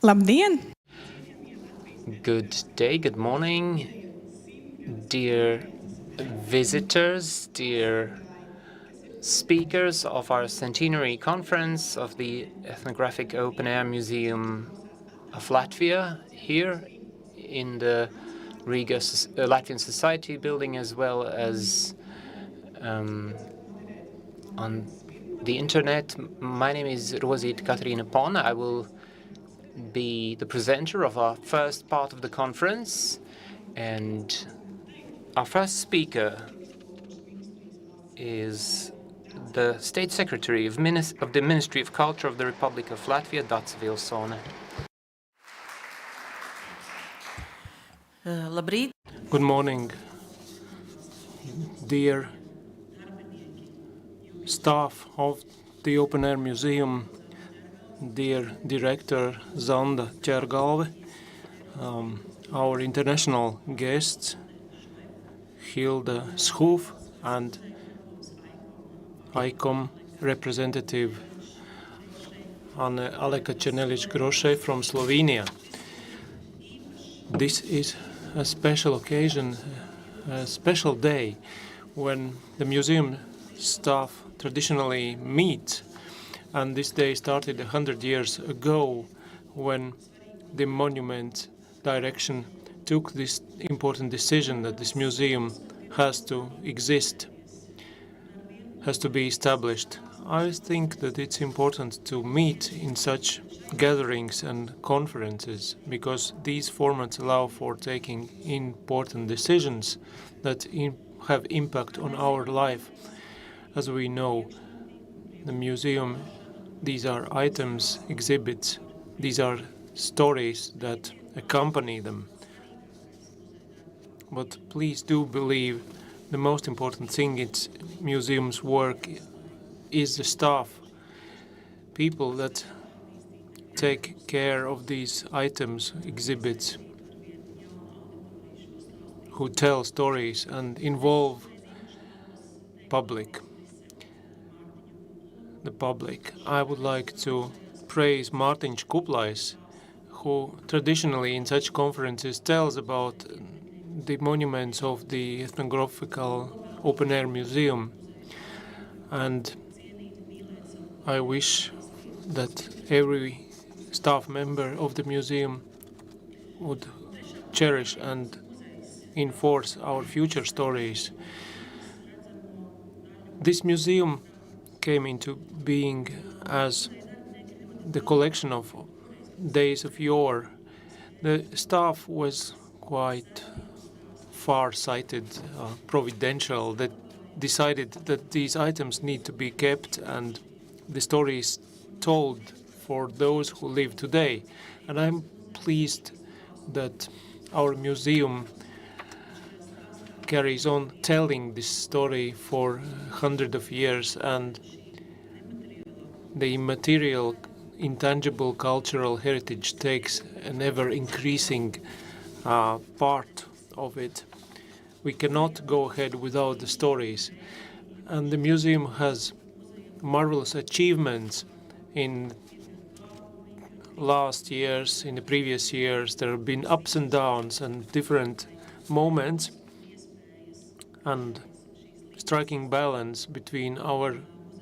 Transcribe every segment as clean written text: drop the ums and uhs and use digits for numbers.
Labdien! Good day, good morning, dear visitors, dear speakers of our Centenary Conference of the Ethnographic Open Air Museum of Latvia here in the Riga Latvian Society building, as well as on the internet. My name is Rozīt Katrīna Pona. I will be the presenter of our first part of the conference, and our first speaker is the State Secretary of the Ministry of Culture of the Republic of Latvia, Dats Vilsone. Labrīt. Good morning, dear staff of the Open Air Museum, dear Director Zanda Ķergalve, our international guests, Hilda Schoof, and ICOM representative Aleka Černelić-Groše from Slovenia. This is a special occasion, a special day when the museum staff traditionally meet. And this day started 100 years ago when the monument direction took this important decision that this museum has to exist, has to be established. I think that it's important to meet in such gatherings and conferences because these formats allow for taking important decisions that have impact on our life. As we know, the museum, these are items, exhibits, these are stories that accompany them. But please do believe the most important thing in museum's work is the staff, people that take care of these items, exhibits, who tell stories and involve the public. I would like to praise Mārtiņš Kuplais, who traditionally in such conferences tells about the monuments of the Ethnographical Open Air Museum. And I wish that every staff member of the museum would cherish and enforce our future stories. This museum came into being as the collection of days of yore. The staff was quite far-sighted, providential, that decided that these items need to be kept and the stories told for those who live today. And I'm pleased that our museum carries on telling this story for hundreds of years, and the immaterial, intangible cultural heritage takes an ever-increasing part of it. We cannot go ahead without the stories. And the museum has marvelous achievements in last years, in the previous years. There have been ups and downs and different moments, and striking balance between our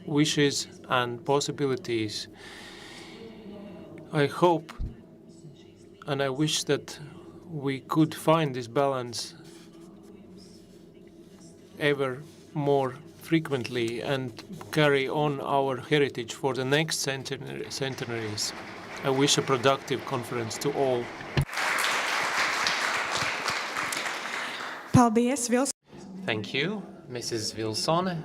wishes and possibilities. I hope and I wish that we could find this balance ever more frequently and carry on our heritage for the next centenaries. I wish a productive conference to all. Paldies, Vils. Thank you, Mrs. Vilsone,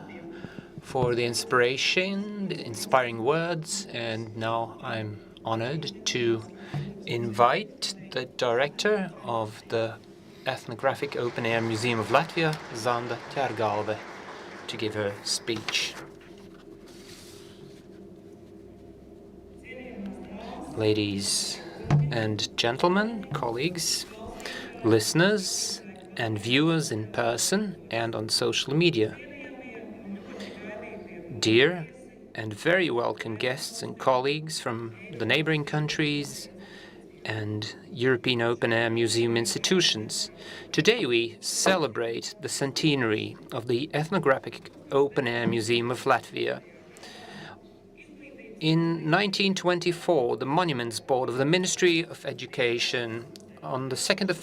for the inspiration, the inspiring words, and now I'm honored to invite the director of the Ethnographic Open Air Museum of Latvia, Zanda Ķergalve, to give her speech. Ladies and gentlemen, colleagues, listeners, and viewers in person and on social media. Dear and very welcome guests and colleagues from the neighboring countries and European open-air museum institutions. Today we celebrate the centenary of the Ethnographic Open-Air Museum of Latvia. In 1924, the Monuments Board of the Ministry of Education on the 2nd of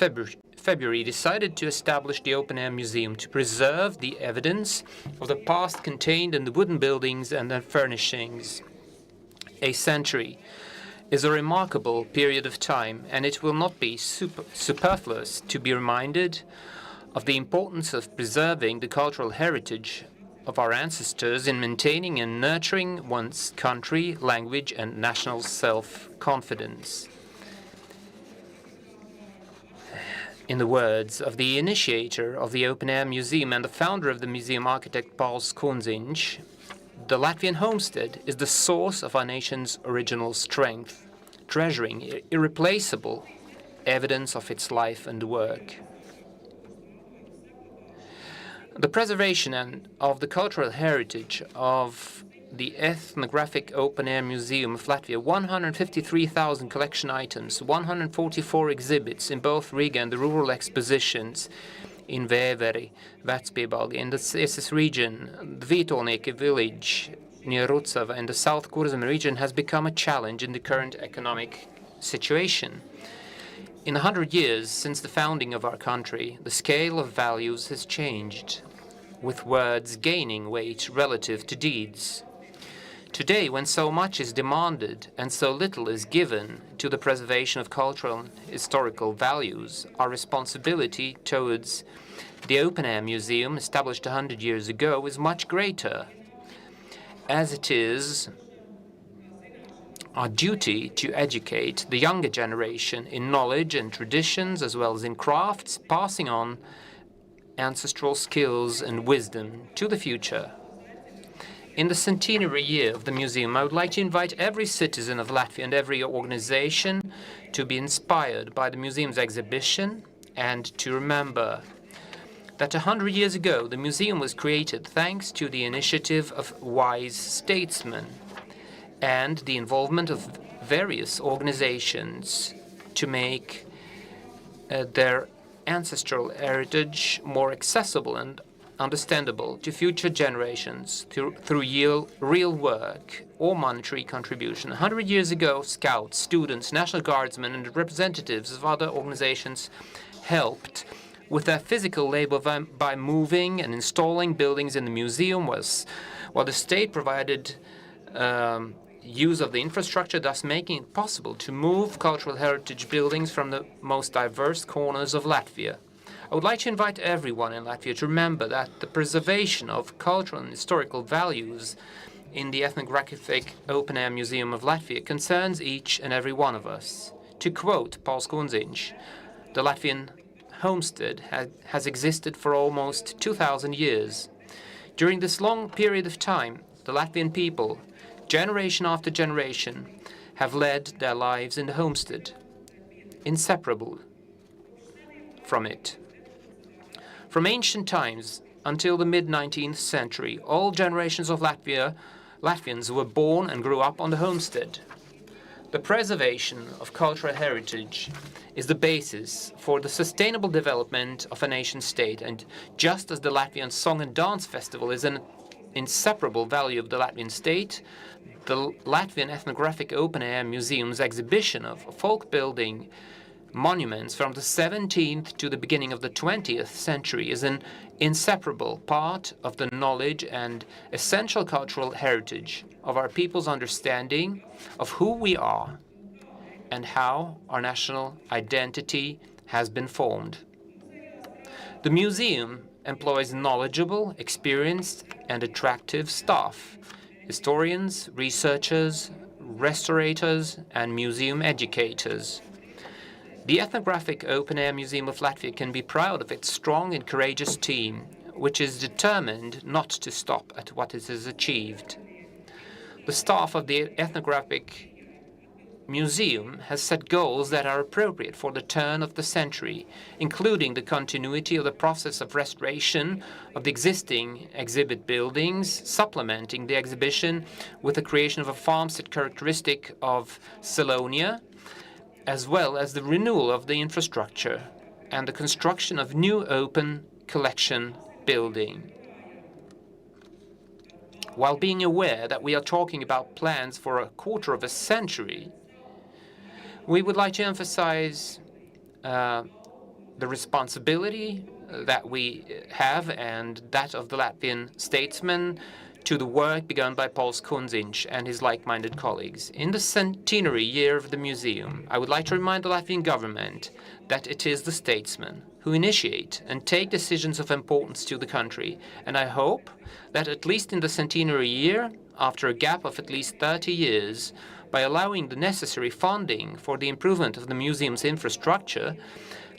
February decided to establish the open-air museum to preserve the evidence of the past contained in the wooden buildings and their furnishings. A century is a remarkable period of time, and it will not be superfluous to be reminded of the importance of preserving the cultural heritage of our ancestors in maintaining and nurturing one's country, language, and national self-confidence. In the words of the initiator of the open-air museum and the founder of the museum, architect Pauls Kundziņš, the Latvian homestead is the source of our nation's original strength, treasuring irreplaceable evidence of its life and work. The preservation of the cultural heritage of the Ethnographic Open-Air Museum of Latvia, 153,000 collection items, 144 exhibits in both Riga and the rural expositions in Vēveri, Vecpiebalgi, in the Cēsis region, the Vītolnieki village near Rucava, in the South Kurzem region has become a challenge in the current economic situation. In 100 years since the founding of our country, the scale of values has changed, with words gaining weight relative to deeds. Today, when so much is demanded and so little is given to the preservation of cultural and historical values, our responsibility towards the open-air museum, established 100 years ago, is much greater, as it is our duty to educate the younger generation in knowledge and traditions, as well as in crafts, passing on ancestral skills and wisdom to the future. In the centenary year of the museum, I would like to invite every citizen of Latvia and every organization to be inspired by the museum's exhibition and to remember that 100 years ago the museum was created thanks to the initiative of wise statesmen and the involvement of various organizations to make their ancestral heritage more accessible and understandable to future generations through real work or monetary contribution. 100 years ago, scouts, students, National Guardsmen, and representatives of other organizations helped with their physical labor by moving and installing buildings in the museum, while the state provided use of the infrastructure, thus making it possible to move cultural heritage buildings from the most diverse corners of Latvia. I would like to invite everyone in Latvia to remember that the preservation of cultural and historical values in the Ethnographic Open-Air Museum of Latvia concerns each and every one of us. To quote Pauls Kundziņš, the Latvian homestead has existed for almost 2,000 years. During this long period of time, the Latvian people, generation after generation, have led their lives in the homestead, inseparable from it. From ancient times until the mid-19th century, all generations of Latvians were born and grew up on the homestead. The preservation of cultural heritage is the basis for the sustainable development of a nation-state, and just as the Latvian Song and Dance Festival is an inseparable value of the Latvian state, the Latvian Ethnographic Open-Air Museum's exhibition of folk building monuments from the 17th to the beginning of the 20th century is an inseparable part of the knowledge and essential cultural heritage of our people's understanding of who we are and how our national identity has been formed. The museum employs knowledgeable, experienced, and attractive staff, historians, researchers, restaurators, and museum educators. The Ethnographic Open-Air Museum of Latvia can be proud of its strong and courageous team, which is determined not to stop at what it has achieved. The staff of the Ethnographic Museum has set goals that are appropriate for the turn of the century, including the continuity of the process of restoration of the existing exhibit buildings, supplementing the exhibition with the creation of a farmstead characteristic of Silonia, as well as the renewal of the infrastructure and the construction of new open collection building. While being aware that we are talking about plans for a quarter of a century, we would like to emphasize the responsibility that we have and that of the Latvian statesman to the work begun by Pauls Kundziņš and his like-minded colleagues. In the centenary year of the museum, I would like to remind the Latvian government that it is the statesmen who initiate and take decisions of importance to the country, and I hope that at least in the centenary year, after a gap of at least 30 years, by allowing the necessary funding for the improvement of the museum's infrastructure,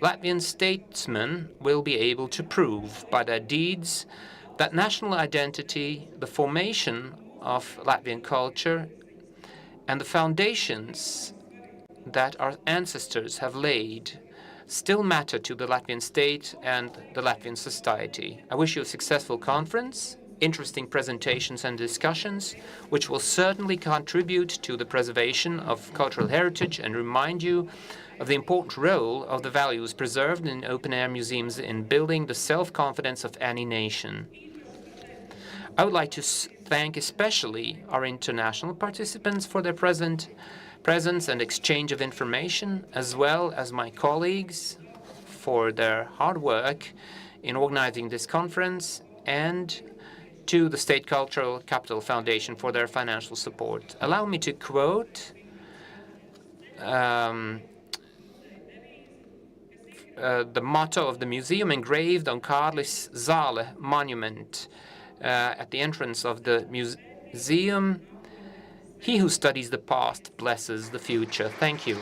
Latvian statesmen will be able to prove by their deeds that national identity, the formation of Latvian culture, and the foundations that our ancestors have laid still matter to the Latvian state and the Latvian society. I wish you a successful conference, interesting presentations and discussions, which will certainly contribute to the preservation of cultural heritage and remind you of the important role of the values preserved in open-air museums in building the self-confidence of any nation. I would like to thank especially our international participants for their presence and exchange of information, as well as my colleagues for their hard work in organizing this conference, and to the State Cultural Capital Foundation for their financial support. Allow me to quote the motto of the museum engraved on Kārlis Zāle monument at the entrance of the museum. He who studies the past blesses the future. Thank you.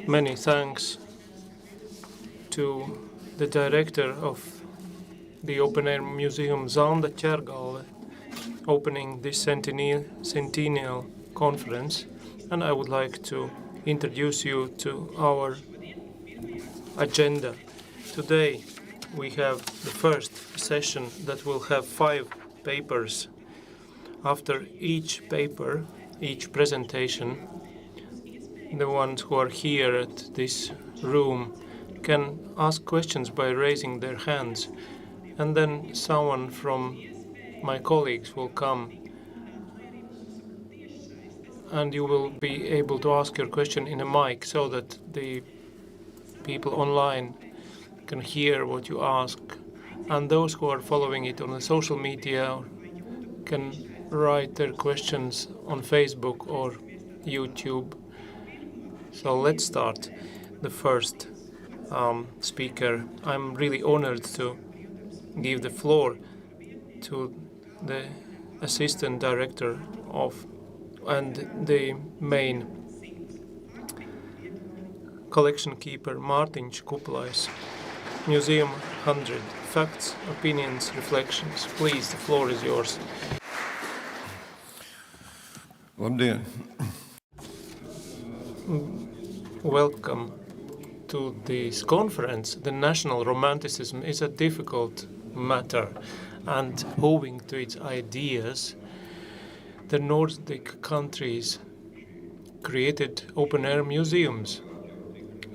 Many thanks to the director of the Open Air Museum, Zanda Ķergalve, opening this centennial conference, and I would like to introduce you to our agenda. Today we have the first session that will have 5 papers. After each paper, each presentation, the ones who are here at this room can ask questions by raising their hands, and then someone from my colleagues will come and you will be able to ask your question in a mic so that the people online can hear what you ask, and those who are following it on the social media can write their questions on Facebook or YouTube. So let's start. The first speaker. I'm really honored to give the floor to the assistant director of and the main collection keeper, Mārtiņš Kuplais. Museum 100. Facts, opinions, reflections. Please, the floor is yours. Labdien! Welcome to this conference. The national romanticism is a difficult matter, and owing to its ideas, the Nordic countries created open-air museums.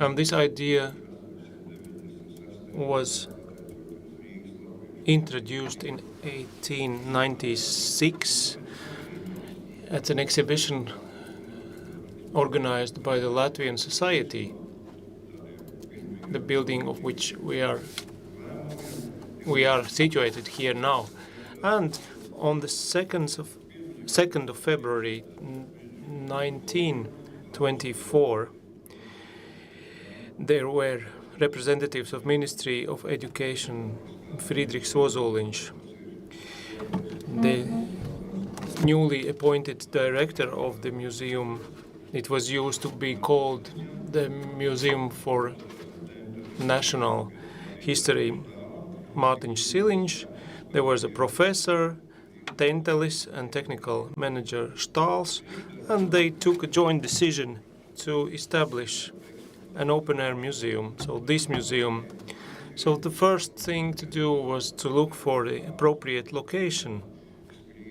And this idea was introduced in 1896 at an exhibition organized by the Latvian Society, the building of which we are situated here now. And on the 2nd of February 1924, there were representatives of Ministry of Education, Friedrichs Ozoliņš, the newly appointed director of the museum. It was used to be called the Museum for National History, Mārtiņš Kuplais. There was a professor, Tentelis, and technical manager Štāls, and they took a joint decision to establish an open-air museum. So this museum So the first thing to do was to look for the appropriate location.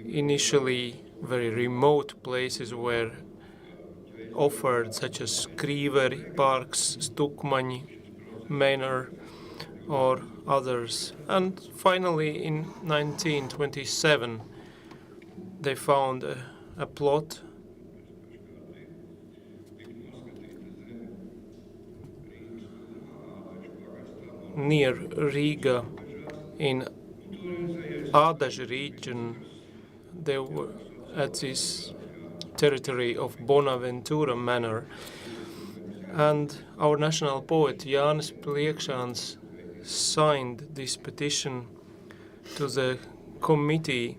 Initially, very remote places were offered, such as Krīveri Parks, Stukmaņi Manor, or others. And finally, in 1927, they found a plot near Riga in Ādaži region. They were at this territory of Bonaventura Manor. And our national poet Jānis Pliekšāns signed this petition to the committee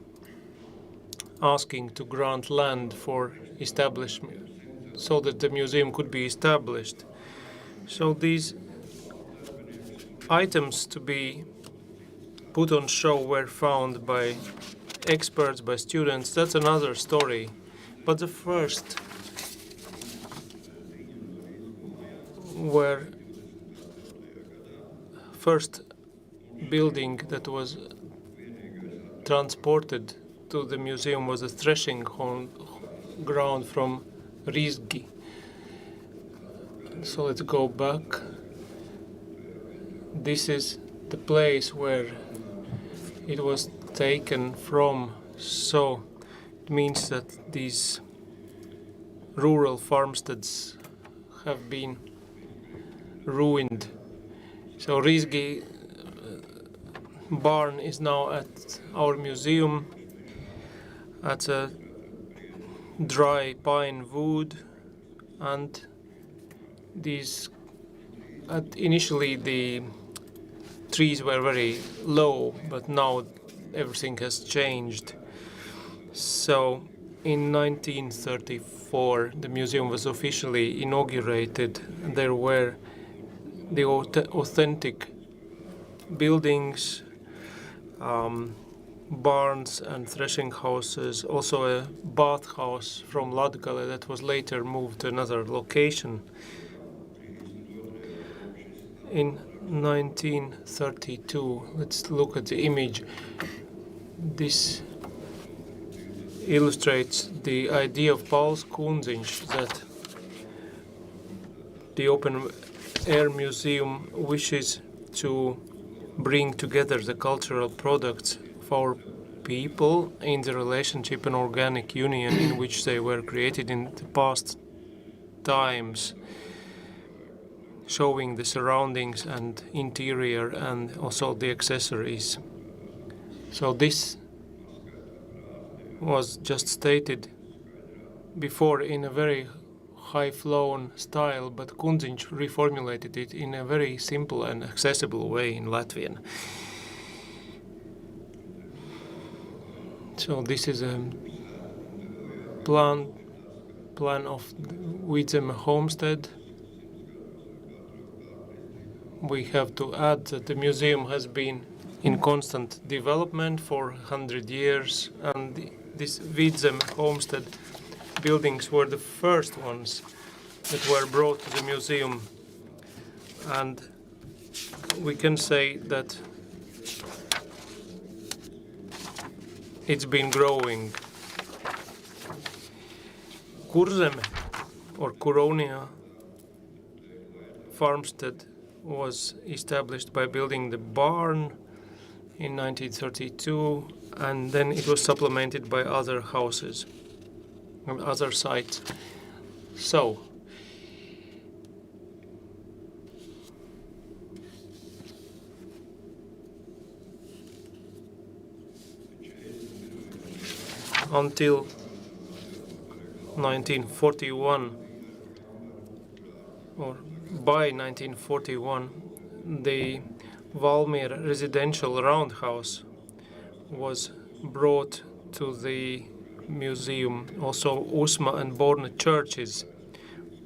asking to grant land for establishment so that the museum could be established. So these items to be put on show were found by experts, by students. That's another story. But the first building that was transported to the museum was a threshing ground from Rīzgi. So let's go back. This is the place where it was taken from. So it means that these rural farmsteads have been ruined. So Rīzgi barn is now at our museum. At a dry pine wood, and initially the trees were very low, but now everything has changed. So in 1934 the museum was officially inaugurated. There were the authentic buildings, barns and threshing houses, also a bathhouse from Latgale that was later moved to another location. In 1932, let's look at the image. This illustrates the idea of Pauls Kundziņš that the open air museum wishes to bring together the cultural products of our people in the relationship and organic union in which they were created in the past times, showing the surroundings and interior and also the accessories. So this was just stated before in a very high-flown style, but Kundziņš reformulated it in a very simple and accessible way in Latvian. So this is a plan of Vidzeme homestead. We have to add that the museum has been in constant development for 100 years, and this Vidzeme homestead buildings were the first ones that were brought to the museum, and we can say that it's been growing. Kurzeme or Kuronia farmstead was established by building the barn in 1932, and then it was supplemented by other houses and other sites. So until 1941, or by 1941, the Valmiera residential roundhouse was brought to the museum. Also Usma and Borne churches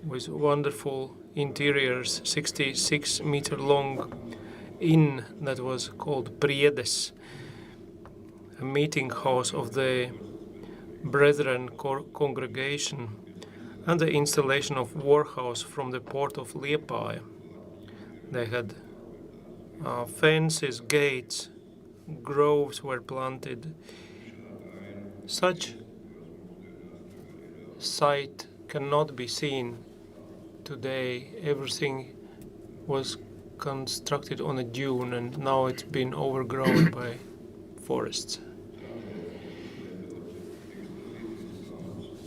with wonderful interiors, 66-meter long inn that was called Priedes, a meeting house of the Brethren congregation, and the installation of warehouse from the port of Liepāja. They had fences, gates, groves were planted. Such sight cannot be seen today. Everything was constructed on a dune, and now it's been overgrown by forests.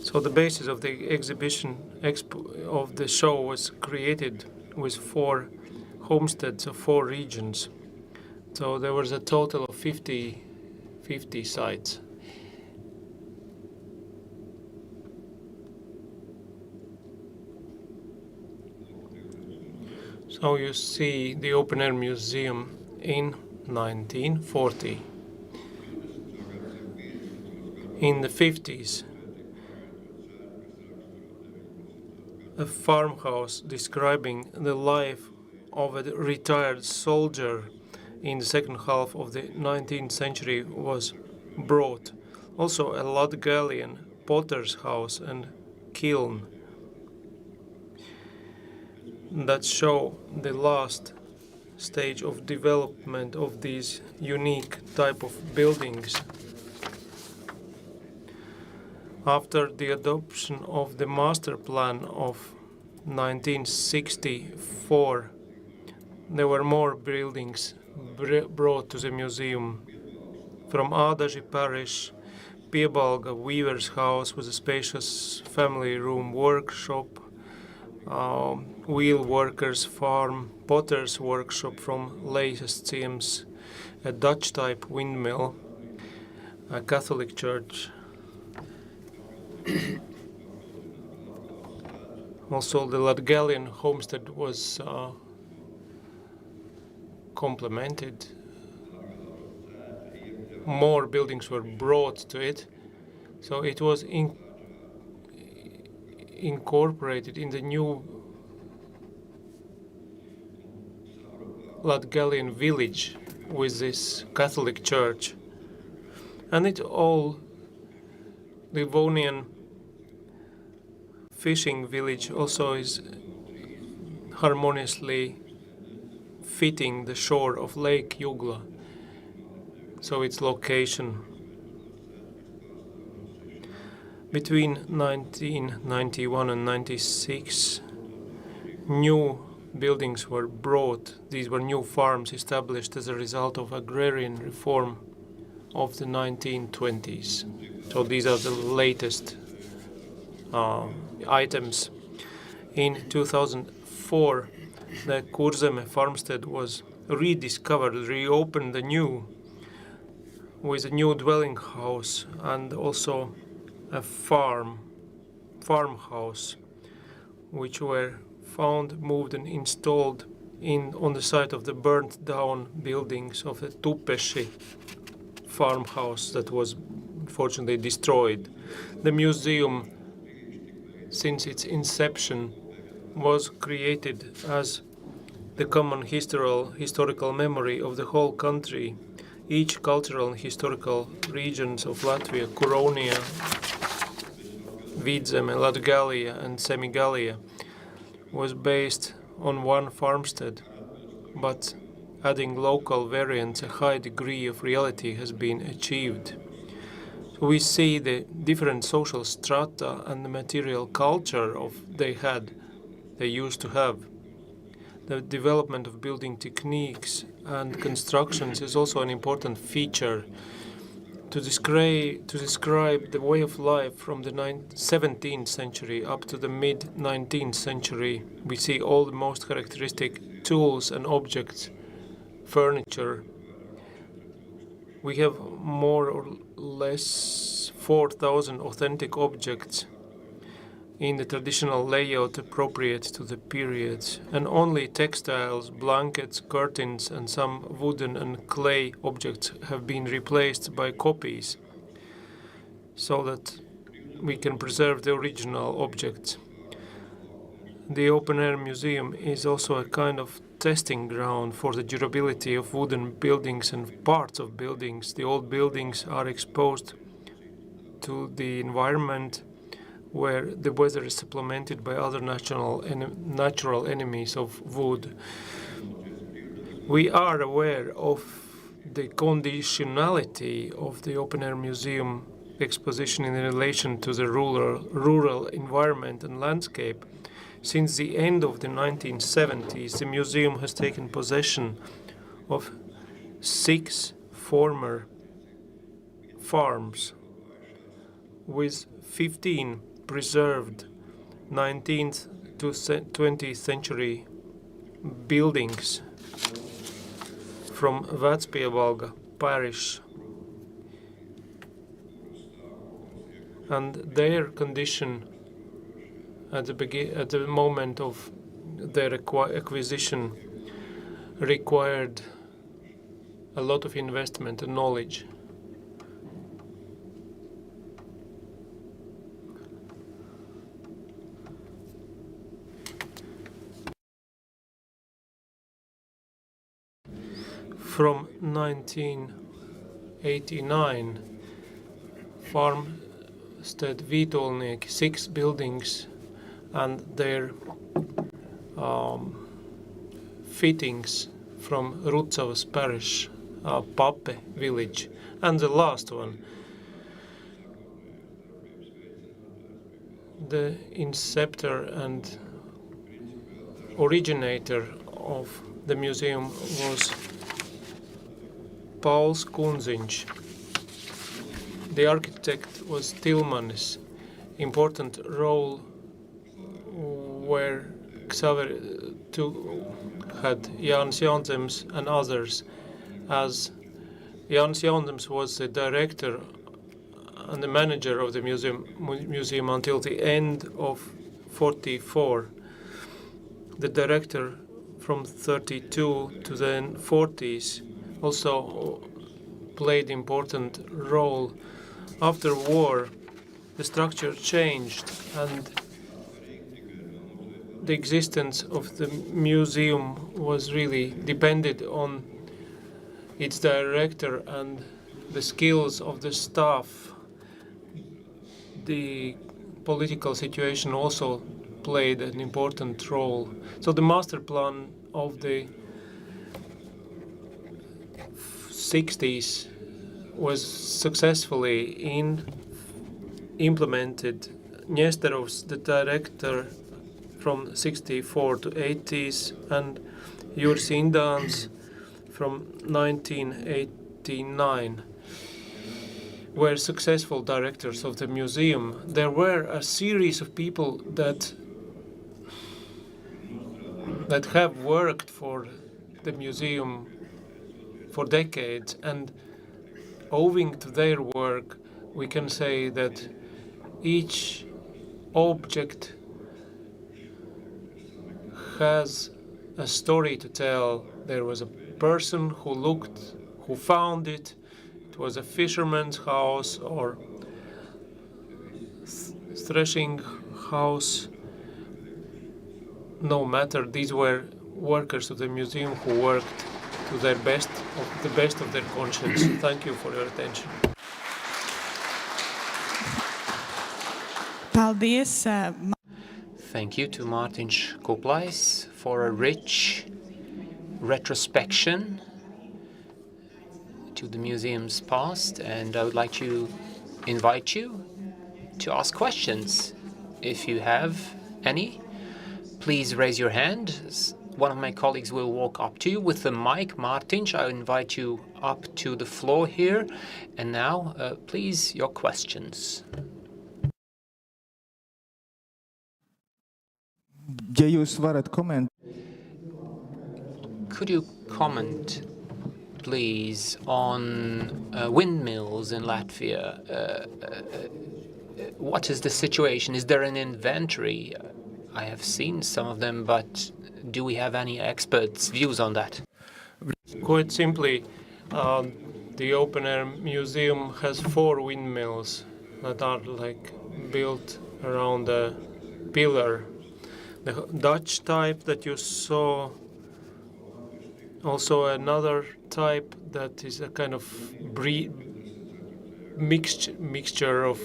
So the basis of the exhibition of the show was created with 4 homesteads of 4 regions. So there was a total of 50 sites. So you see the open air museum in 1940. In the 50s, a farmhouse describing the life of a retired soldier in the second half of the 19th century was brought. Also a Latgalian potter's house and kiln that show the last stage of development of these unique type of buildings. After the adoption of the master plan of 1964, there were more buildings brought to the museum. From Ādaži parish, Piebalga weaver's house with a spacious family room workshop, wheel workers farm, potter's workshop from Leisestiems, a Dutch type windmill, a Catholic church. Also the Latgalian homestead was complemented. More buildings were brought to it, so it was incorporated in the new Latgalian village with this Catholic church. And it all Livonian fishing village also is harmoniously fitting the shore of Lake Jugla. So its location. Between 1991 and 96, new buildings were brought. These were new farms established as a result of agrarian reform of the 1920s. So these are the latest items. In 2004, the Kurzeme farmstead was rediscovered, reopened anew with a new dwelling house and also a farmhouse, which were found, moved and installed on the site of the burnt down buildings of the Tupeši farmhouse that was unfortunately destroyed. The museum, since its inception, was created as the common historical memory of the whole country. Each cultural and historical regions of Latvia, Kuronia, Vidzeme, Latgalia and Semigalia, was based on one farmstead, but adding local variants, a high degree of reality has been achieved. So we see the different social strata and the material culture they used to have. The development of building techniques and constructions is also an important feature to describe the way of life from the 17th century up to the mid-19th century. We see all the most characteristic tools and objects, furniture. We have more or less 4,000 authentic objects in the traditional layout appropriate to the period, and only textiles, blankets, curtains, and some wooden and clay objects have been replaced by copies, so that we can preserve the original objects. The open-air museum is also a kind of testing ground for the durability of wooden buildings and parts of buildings. The old buildings are exposed to the environment where the weather is supplemented by other natural enemies of wood. We are aware of the conditionality of the open-air museum exposition in relation to the rural environment and landscape. Since the end of the 1970s, the museum has taken possession of 6 former farms with 15 preserved 19th to 20th century buildings from Vecpiebalga parish, and their condition at the moment of their acquisition required a lot of investment and knowledge. From 1989, farmstead Vītolnieki, 6 buildings and their fittings from Rucavas parish, Pape village, and the last one, the inceptor and originator of the museum was Pauls Kundziņš. The architect was Tilmanis. Important role where had Jānis Jaunzems and others, as Jānis Jaunzems was the director and the manager of the museum until the end of 44. The director from 32 to the 40s also played important role. After war, the structure changed and the existence of the museum was really depended on its director and the skills of the staff. The political situation also played an important role. So the master plan of the 60s was successfully implemented. Nesterovs, the director from 64 to 80s, and Juris Indāns from 1989 were successful directors of the museum. There were a series of people that have worked for the museum for decades, and owing to their work, we can say that each object has a story to tell. There was a person who found it. It was a fisherman's house or threshing house. No matter, these were workers of the museum who worked to the best of their conscience. Thank you for your attention. Paldies. Thank you to Mārtiņš Kuplais for a rich retrospection to the museum's past, and I would like to invite you to ask questions. If you have any, please raise your hand. One of my colleagues will walk up to you with the mic. Mārtiņš, I invite you up to the floor here. And now, please, your questions. Ja jūs varat Could you comment, please, on windmills in Latvia? What is the situation? Is there an inventory? I have seen some of them, but do we have any experts' views on that? Quite simply, the open-air museum has 4 windmills that are built around a pillar. The Dutch type that you saw, also another type that is a kind of mixture of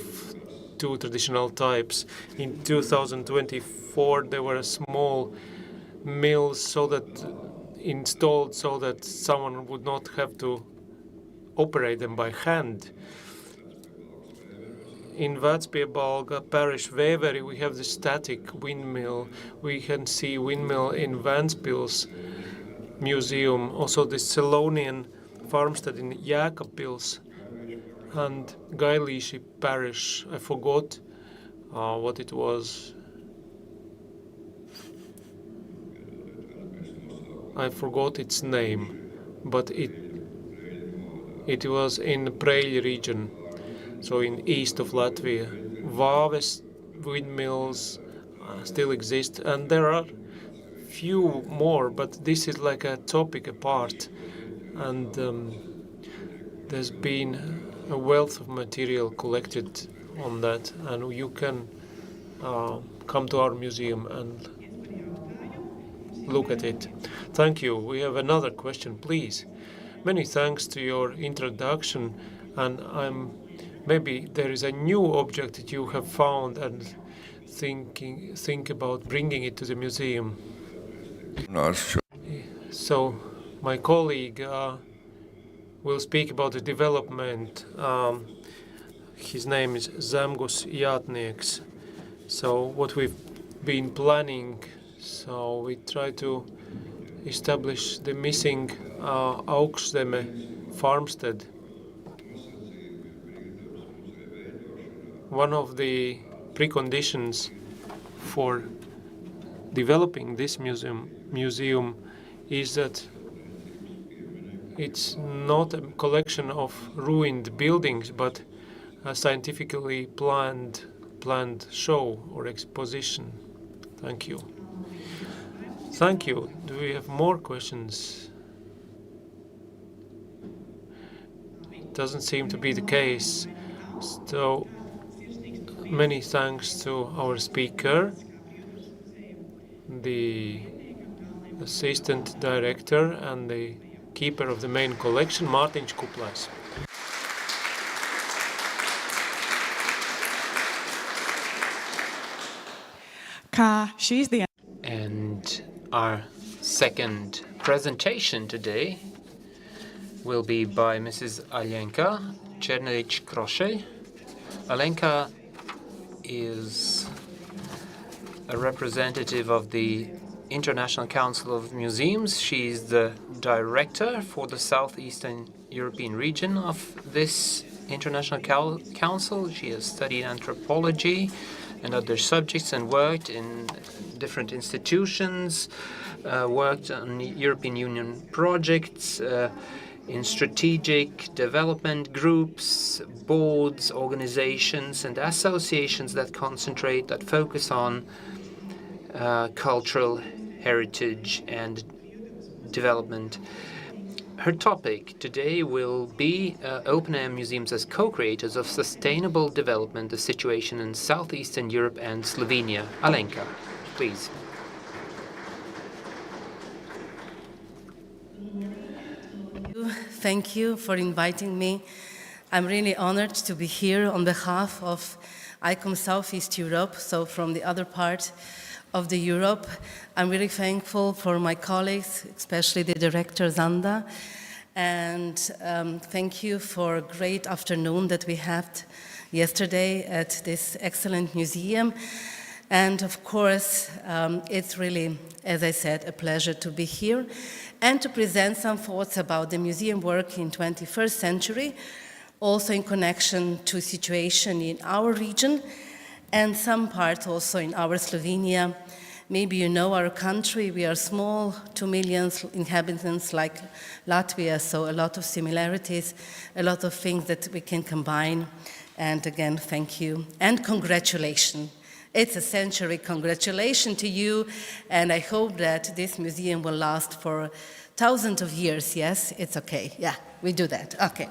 2 traditional types. In 2024, there were small mills, so that installed so that someone would not have to operate them by hand. In Vecpiebalga parish Vēveri, we have the static windmill. We can see windmill in Ventspils museum, also the Selonian farmstead in Jēkabpils, and Gailīši parish. I forgot what it was. I forgot its name, but it was in Preļi region, so in east of Latvia. Vāves windmills still exist, and there are few more, but this is like a topic apart, and there's been a wealth of material collected on that, and you can come to our museum and look at it. Thank you. We have another question, please. Many thanks to your introduction, and maybe there is a new object that you have found and think about bringing it to the museum. Not sure. So my colleague will speak about the development. His name is Zemgus Jātnieks. So what we've been planning, so we try to establish the missing Augstzeme farmstead. One of the preconditions for developing this museum is that it's not a collection of ruined buildings, but a scientifically planned show or exposition. Thank you. Thank you. Do we have more questions? It doesn't seem to be the case. So many thanks to our speaker, the assistant director and the keeper of the main collection, Mārtiņš Kuplais. And our second presentation today will be by Mrs. Alenka Černevič-Krošelj. Alenka is a representative of the International Council of Museums. She's the director for the Southeastern European region of this International Council. She has studied anthropology and other subjects and worked in different institutions, worked on European Union projects, in strategic development groups, boards, organizations, and associations that focus on cultural heritage and development. Her topic today will be open-air museums as co-creators of sustainable development, the situation in Southeastern Europe and Slovenia. Alenka, please. Thank you for inviting me. I'm really honored to be here on behalf of ICOM Southeast Europe, so from the other part of the Europe. I'm really thankful for my colleagues, especially the director Zanda, and thank you for a great afternoon that we had yesterday at this excellent museum. And of course, it's really, as I said, a pleasure to be here and to present some thoughts about the museum work in 21st century, also in connection to situation in our region and some part also in our Slovenia. Maybe you know our country, we are small, 2 million inhabitants like Latvia, so a lot of similarities, a lot of things that we can combine. And again, thank you and congratulations. It's a century. Congratulations to you, and I hope that this museum will last for thousands of years. Yes, it's okay. Yeah, we do that. Okay.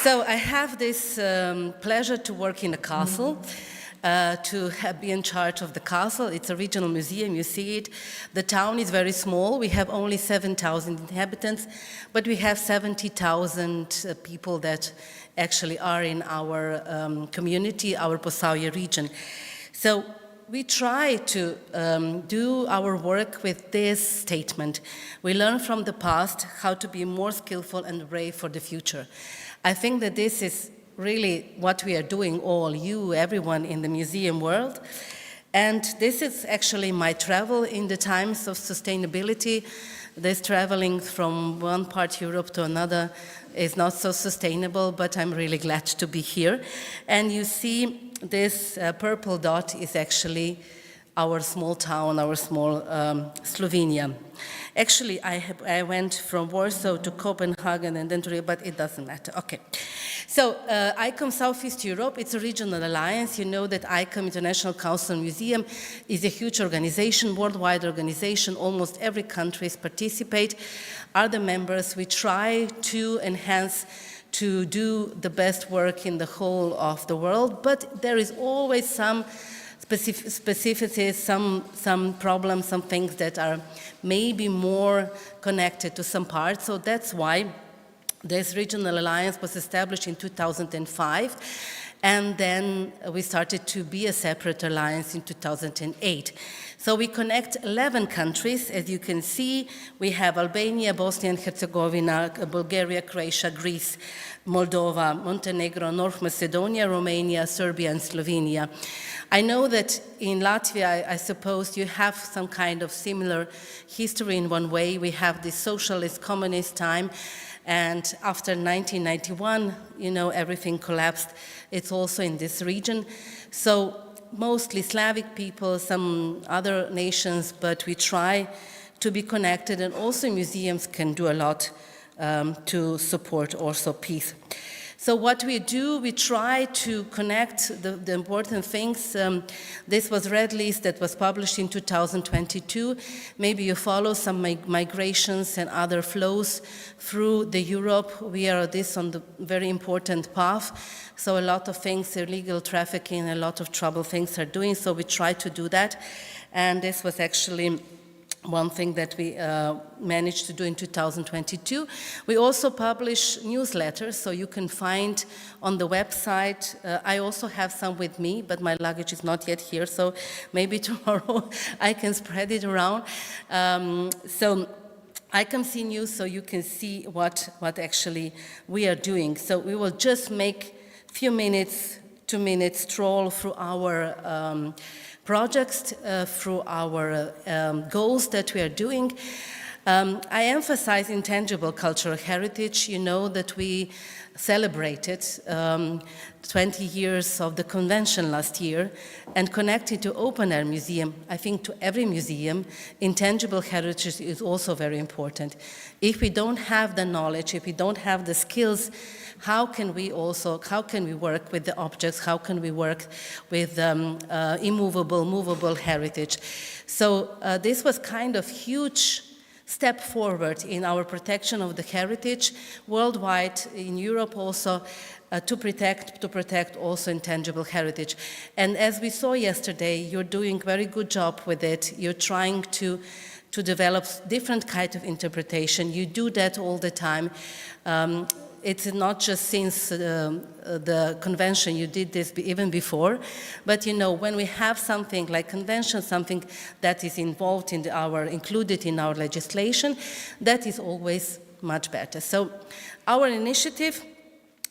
So I have this pleasure to work in a castle, to be in charge of the castle. It's a regional museum, you see it. The town is very small. We have only 7,000 inhabitants, but we have 70,000 people that actually are in our community, our Posavje region. So we try to do our work with this statement. We learn from the past how to be more skillful and brave for the future. I think that this is really what we are doing, all you, everyone in the museum world. And this is actually my travel in the times of sustainability. This traveling from one part of Europe to another is not so sustainable, but I'm really glad to be here. And you see this purple dot is actually our small town, our small Slovenia. Actually, I went from Warsaw to Copenhagen and then to Rio, but it doesn't matter. Okay. So ICOM Southeast Europe, it's a regional alliance. You know that ICOM, International Council Museum, is a huge organization, worldwide organization. Almost every country participate, are the members. We try to enhance, to do the best work in the whole of the world, but there is always some specificities, some problems, some things that are maybe more connected to some parts. So that's why this regional alliance was established in 2005, and then we started to be a separate alliance in 2008. So we connect 11 countries. As you can see, we have Albania, Bosnia and Herzegovina, Bulgaria, Croatia, Greece, Moldova, Montenegro, North Macedonia, Romania, Serbia, and Slovenia. I know that in Latvia, I suppose you have some kind of similar history in one way. We have this socialist, communist time, and after 1991, you know, everything collapsed. It's also in this region. So mostly Slavic people, some other nations, but we try to be connected, and also museums can do a lot to support also peace. So what we do, we try to connect the important things. This was Red List that was published in 2022. Maybe you follow some migrations and other flows through the Europe. We are this on the very important path. So a lot of things, illegal trafficking, a lot of trouble things are doing. So we try to do that. And this was actually one thing that we managed to do in 2022. We also publish newsletters, so you can find on the website. I also have some with me, but my luggage is not yet here, so maybe tomorrow I can spread it around. So I can see news, so you can see what actually we are doing. So we will just make a few minutes, 2 minutes stroll through our projects, through our goals that we are doing. I emphasize intangible cultural heritage. You know that we celebrated 20 years of the convention last year and connected to open air museum. I think to every museum, intangible heritage is also very important. If we don't have the knowledge, if we don't have the skills, how can we work with the objects? How can we work with immovable, movable heritage? So this was kind of huge step forward in our protection of the heritage worldwide, in Europe also, to protect also intangible heritage. And as we saw yesterday, you're doing a very good job with it. You're trying to develop different kind of interpretation. You do that all the time. It's not just since the convention, you did this even before, but you know, when we have something like convention, something that is included in our legislation, that is always much better. So our initiative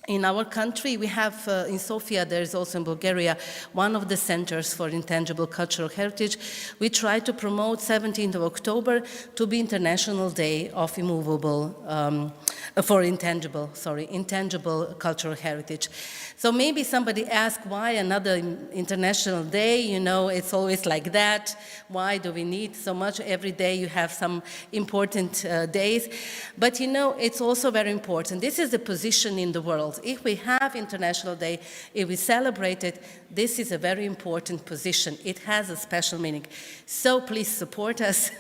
in our country, we have in Sofia, there is also in Bulgaria, one of the centers for intangible cultural heritage. We try to promote 17th of October to be International Day of intangible cultural heritage. So maybe somebody asked, why another international day? You know, it's always like that. Why do we need so much? Every day you have some important days. But you know, it's also very important. This is the position in the world. If we have International Day, if we celebrate it, this is a very important position. It has a special meaning. So please support us.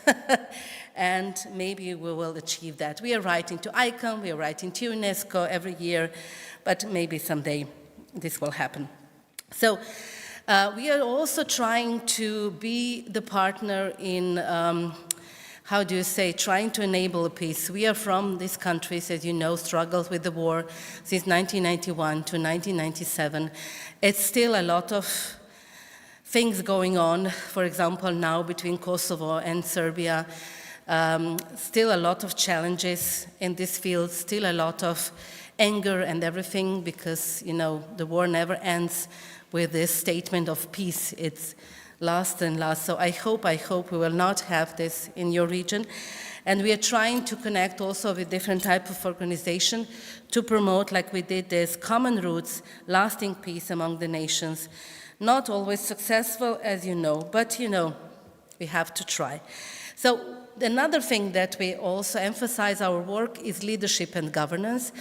And maybe we will achieve that. We are writing to ICOM, we are writing to UNESCO every year, but maybe someday this will happen. So we are also trying to be the partner in, trying to enable peace. We are from these countries, as you know, struggled with the war since 1991 to 1997. It's still a lot of things going on, for example, now between Kosovo and Serbia. Still a lot of challenges in this field, still a lot of anger and everything, because, the war never ends with this statement of peace. It's last and last. So I hope we will not have this in your region. And we are trying to connect also with different type of organization to promote, like we did this, common roots, lasting peace among the nations. Not always successful, as you know, but we have to try. So another thing that we also emphasize our work is leadership and governance.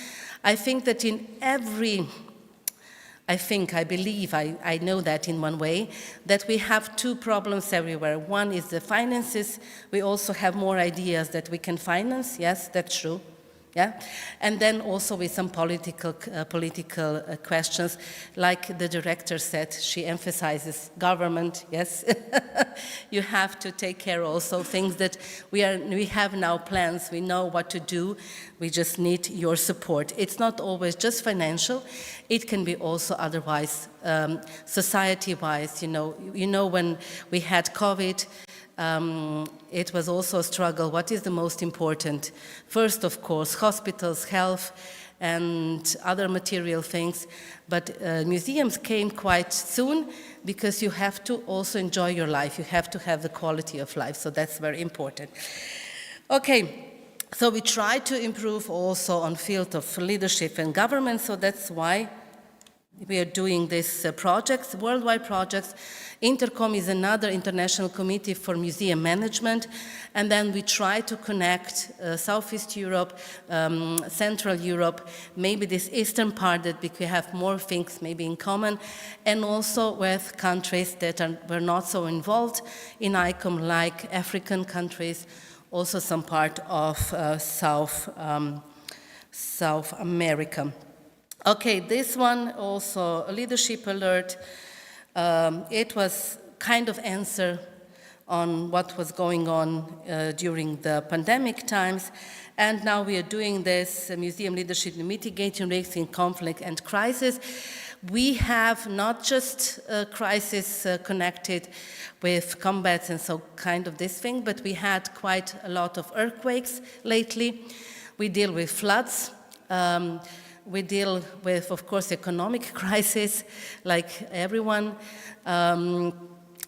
I think that in every, I believe, I know that in one way, that we have two problems everywhere. One is the finances. We also have more ideas that we can finance. Yes, that's true. Yeah, and then also with some political questions, like the director said, she emphasizes government. Yes, you have to take care also things that we have now plans. We know what to do. We just need your support. It's not always just financial. It can be also otherwise, society-wise. When we had COVID. It was also a struggle. What is the most important? First, of course, hospitals, health, and other material things. But museums came quite soon because you have to also enjoy your life. You have to have the quality of life. So that's very important. Okay, so we try to improve also on field of leadership and government. So that's why we are doing these projects, worldwide projects. Intercom is another international committee for museum management, and then we try to connect Southeast Europe, Central Europe, maybe this eastern part that we have more things maybe in common, and also with countries that were not so involved in ICOM, like African countries, also some part of South America. Okay, this one also, a leadership alert. It was kind of answer on what was going on during the pandemic times. And now we are doing this museum leadership in mitigating risks in conflict and crisis. We have not just crisis connected with combats and so kind of this thing, but we had quite a lot of earthquakes lately. We deal with floods. We deal with, of course, economic crisis, like everyone.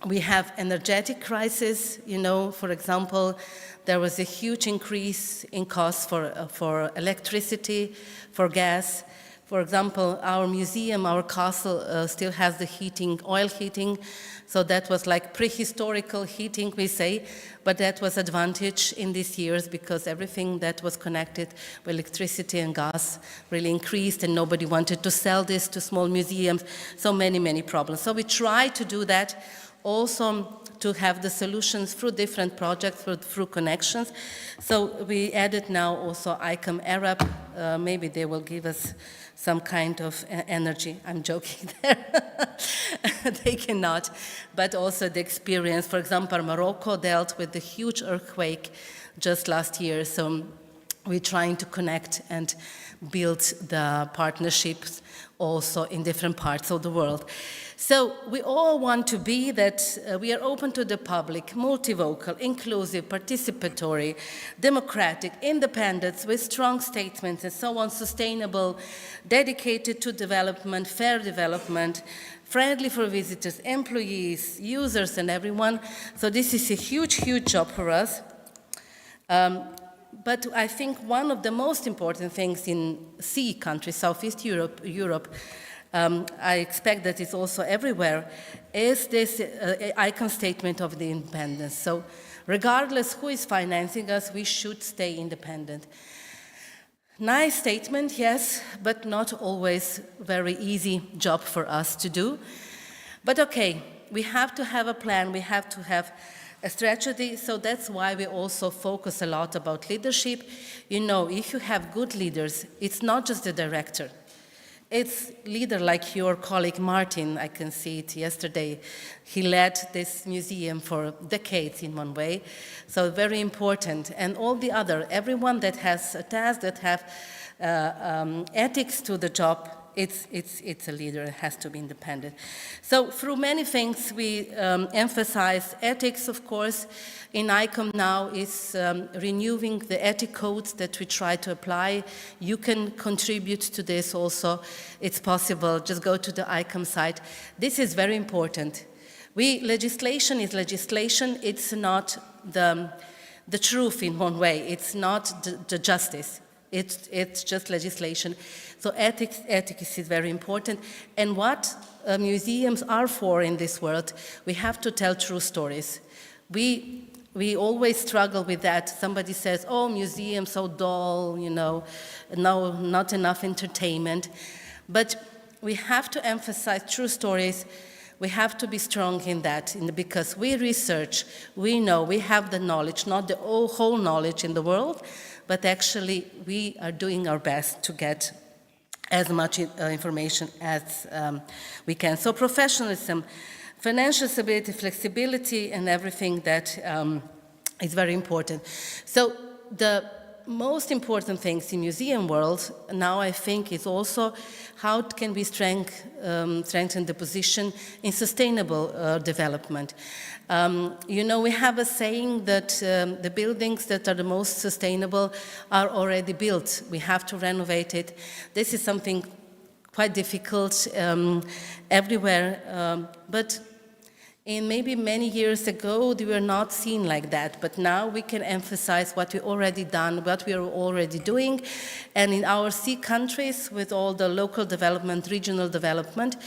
We have energetic crisis. For example, there was a huge increase in costs for electricity, for gas. For example, our museum, our castle still has the heating, oil heating. So that was like prehistorical heating, we say, but that was advantage in these years because everything that was connected with electricity and gas really increased, and nobody wanted to sell this to small museums. So many problems. So we try to do that also to have the solutions through different projects, through connections. So we added now also ICOM Arab. Maybe they will give us some kind of energy. I'm joking there. They cannot. But also the experience. For example, Morocco dealt with the huge earthquake just last year. So we're trying to connect and build the partnerships also in different parts of the world. So we all want to be that we are open to the public, multivocal, inclusive, participatory, democratic, independent, with strong statements and so on, sustainable, dedicated to development, fair development, friendly for visitors, employees, users, and everyone. So this is a huge job for us. But I think one of the most important things in CEE countries, Southeast Europe, I expect that it's also everywhere, is this ICON statement of the independence. So regardless who is financing us, we should stay independent. Nice statement, yes, but not always very easy job for us to do. But okay, we have to have a plan, we have to have a strategy, so that's why we also focus a lot about leadership. If you have good leaders, it's not just the director. It's leader like your colleague Mārtiņš, I can see it yesterday. He led this museum for decades in one way, so very important. And all the other, everyone that has a task, that have ethics to the job, it's a leader. It has to be independent. So through many things, we emphasize ethics, of course. In ICOM now is renewing the ethic codes that we try to apply. You can contribute to this also. It's possible. Just go to the ICOM site. This is very important. Legislation is legislation. It's not the truth in one way. It's not the justice. It's just legislation. So ethics is very important. And what museums are for in this world, we have to tell true stories. We always struggle with that. Somebody says, oh, museums so dull, no, not enough entertainment. But we have to emphasize true stories. We have to be strong in that, because we research, we know, we have the knowledge, not the whole knowledge in the world, but actually we are doing our best to get as much information as we can. So professionalism, financial stability, flexibility, and everything that is very important. So the most important things in museum world now, I think, is also how can we strengthen the position in sustainable development. We have a saying that the buildings that are the most sustainable are already built. We have to renovate it. This is something quite difficult everywhere, but in maybe many years ago, they were not seen like that, but now we can emphasize what we already done, what we are already doing, and in our sea countries, with all the local development, regional development,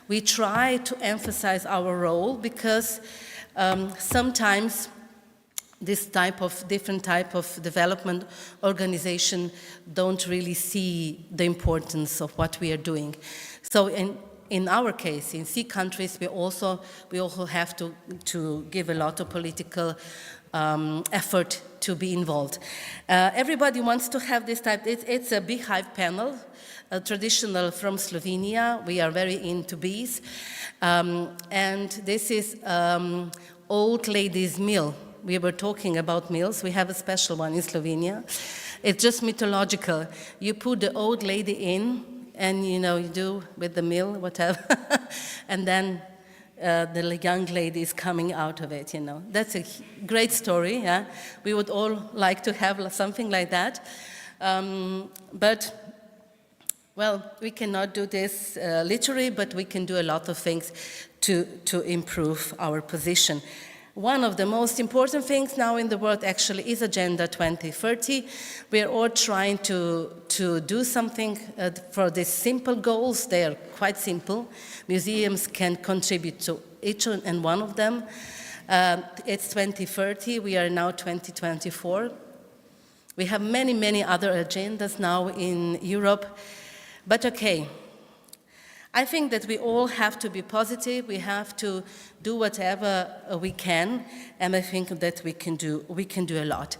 we try to emphasize our role, because sometimes this different type of development organization don't really see the importance of what we are doing. So in our case, in sea countries, we also have to give a lot of political effort to be involved. Everybody wants to have this type. It's a beehive panel, traditional from Slovenia. We are very into bees, and this is old ladies' mill. We were talking about mills. We have a special one in Slovenia. It's just mythological. You put the old lady in, and you do with the mill, whatever, and then the young lady is coming out of it, That's a great story, yeah? We would all like to have something like that. But, well, we cannot do this literally, but we can do a lot of things to improve our position. One of the most important things now in the world actually is Agenda 2030. We are all trying to do something for these simple goals. They are quite simple. Museums can contribute to each and one of them. It's 2030. We are now 2024. We have many, many other agendas now in Europe. But okay, I think that we all have to be positive. We have to do whatever we can, and I think that we can do a lot.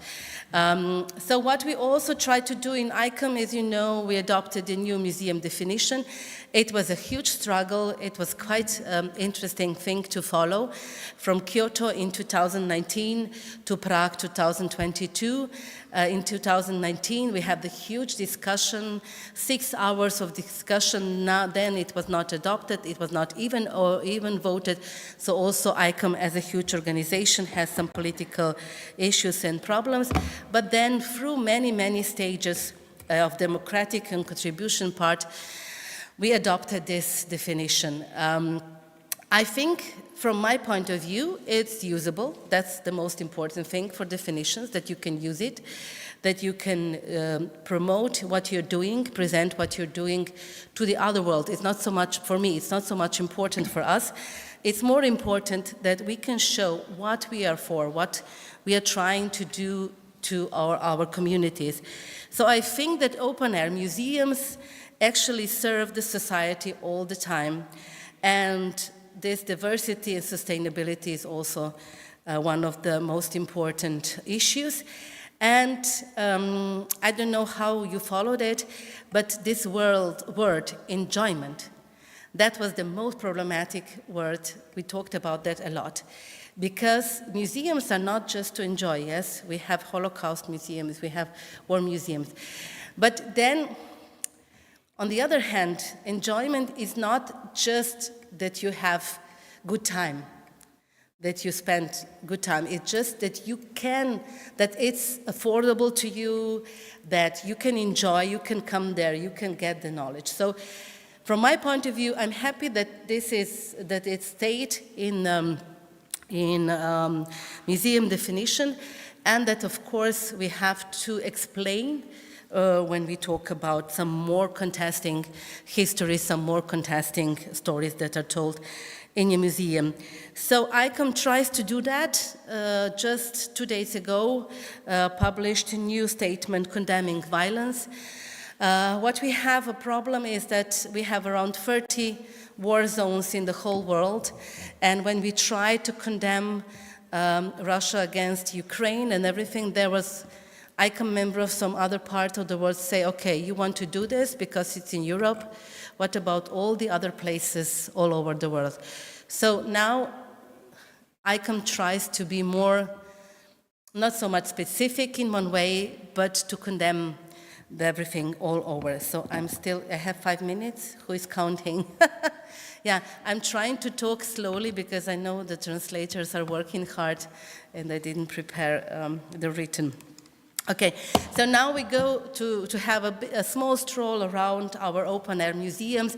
So what we also try to do in ICOM is, we adopted a new museum definition. It was a huge struggle. It was quite interesting thing to follow. From Kyoto in 2019 to Prague 2022. In 2019, we had the huge discussion, 6 hours of discussion. Now, then it was not adopted. It was not even voted. So also ICOM as a huge organization has some political issues and problems. But then through many, many stages of democratic and contribution part, we adopted this definition. I think from my point of view, it's usable. That's the most important thing for definitions, that you can use it, that you can promote what you're doing, present what you're doing to the other world. It's not so much, for me, it's not so much important for us. It's more important that we can show what we are for, what we are trying to do to our communities. So I think that open-air museums actually serve the society all the time. And this diversity and sustainability is also one of the most important issues. And I don't know how you followed it, but this word, enjoyment, that was the most problematic word. We talked about that a lot. Because museums are not just to enjoy, yes? We have Holocaust museums, we have war museums. But then On the other hand, enjoyment is not just that you have good time, that you spend good time. It's just that you can, that it's affordable to you, that you can enjoy, you can come there, you can get the knowledge. So from my point of view, I'm happy that that it stayed in museum definition, and that of course we have to explain when we talk about some more contrasting history, some more contrasting stories that are told in a museum. So ICOM tries to do that. Just 2 days ago, published a new statement condemning violence. What we have a problem is that we have around 30 war zones in the whole world, and when we try to condemn Russia against Ukraine and everything, there was ICOM members of some other part of the world say, okay, you want to do this because it's in Europe, what about all the other places all over the world? So now ICOM tries to be more, not so much specific in one way, but to condemn everything all over. So I have 5 minutes, who is counting? Yeah, I'm trying to talk slowly because I know the translators are working hard and I didn't prepare the written. Okay, so now we go to have a small stroll around our open-air museums.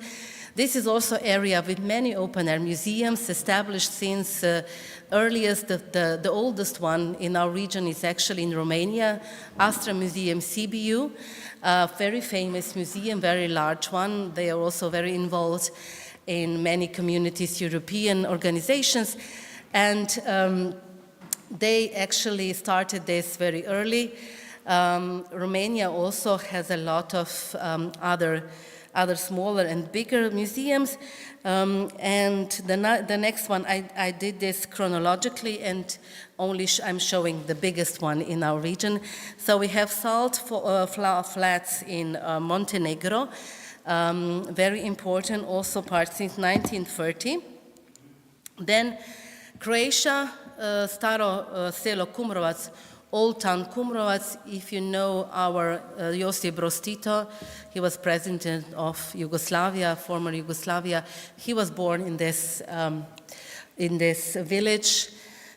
This is also an area with many open-air museums established since earliest. The oldest one in our region is actually in Romania, Astra Museum Sibiu, a very famous museum, very large one. They are also very involved in many communities, European organizations, and they actually started this very early. Romania also has a lot of other smaller and bigger museums, and the next one, I did this chronologically, and only I'm showing the biggest one in our region. So we have salt flats in Montenegro, very important, also part since 1930. Then Croatia, Staro Selo Kumrovac, Old Town Kumrovac. If you know our Josip Broz Tito, he was president of Yugoslavia, former Yugoslavia. He was born in this village.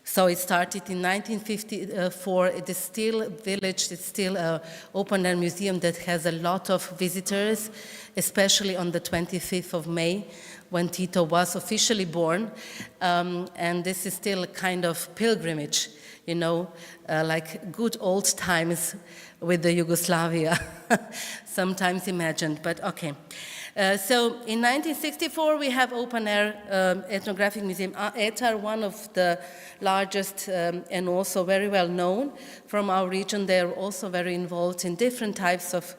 So it started in 1954. It is still a village. It's still an open-air museum that has a lot of visitors, especially on the 25th of May, when Tito was officially born. And this is still a kind of pilgrimage, you know, like good old times with the Yugoslavia, sometimes imagined, but okay. So in 1964, we have open-air ethnographic museum, ETAR, one of the largest and also very well known from our region. They're also very involved in different types of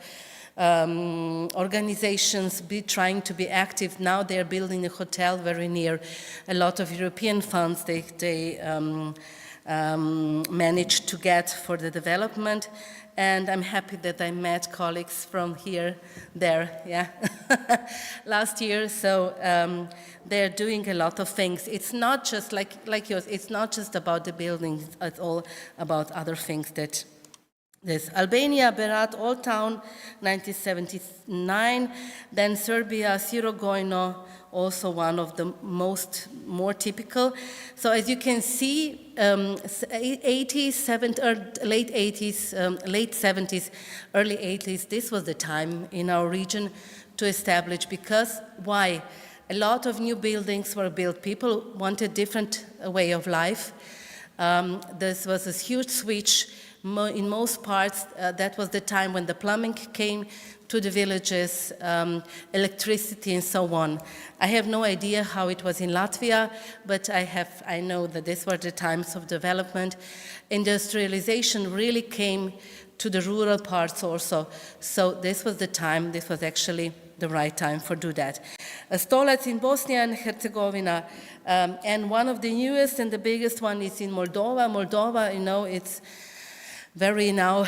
organizations, trying to be active. Now they're building a hotel very near a lot of European funds they managed to get for the development. And I'm happy that I met colleagues from there, last year. So they're doing a lot of things. It's not just like yours. It's not just about the buildings. It's all about other things that. There's Albania, Berat, Old Town, 1979. Then Serbia, Sirogojno, also one of the more typical. So as you can see, 80s, late 80s, late 70s, early 80s, this was the time in our region to establish, because why? A lot of new buildings were built. People wanted different way of life. This was a huge switch. In most parts, that was the time when the plumbing came to the villages, electricity and so on. I have no idea how it was in Latvia, but I know that these were the times of development. Industrialization really came to the rural parts also. So this was the time, this was actually the right time for do that. Stolac in Bosnia and Herzegovina, and one of the newest and the biggest one is in Moldova. Moldova, you know, it's very now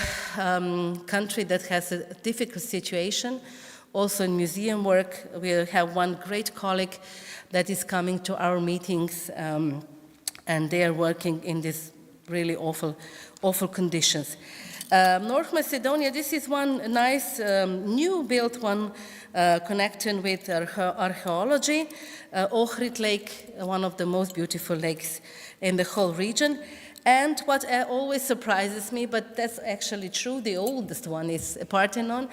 country that has a difficult situation. Also in museum work, we have one great colleague that is coming to our meetings, and they are working in these really awful conditions. North Macedonia, this is one nice new built one connecting with archaeology. Ohrid Lake, one of the most beautiful lakes in the whole region. And what always surprises me, but that's actually true, the oldest one is Parthenon,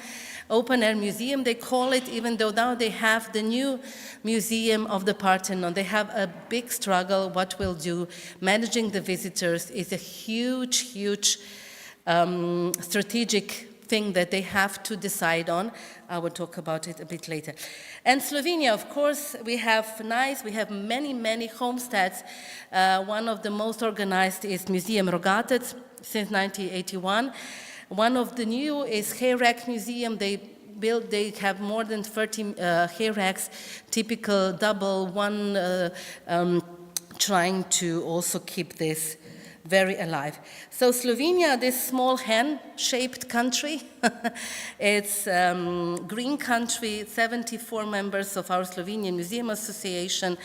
open air museum, they call it, even though now they have the new museum of the Parthenon. They have a big struggle, what we'll do. Managing the visitors is a huge, huge strategic thing that they have to decide on. I will talk about it a bit later. And Slovenia, of course, we have many, many homesteads. One of the most organized is Museum Rogatec since 1981. One of the new is Hair Rack Museum. They have more than 30 hair racks, typical double, one trying to also keep this very alive. So Slovenia, this small hen-shaped country, it's green country, 74 members of our Slovenian Museum Association.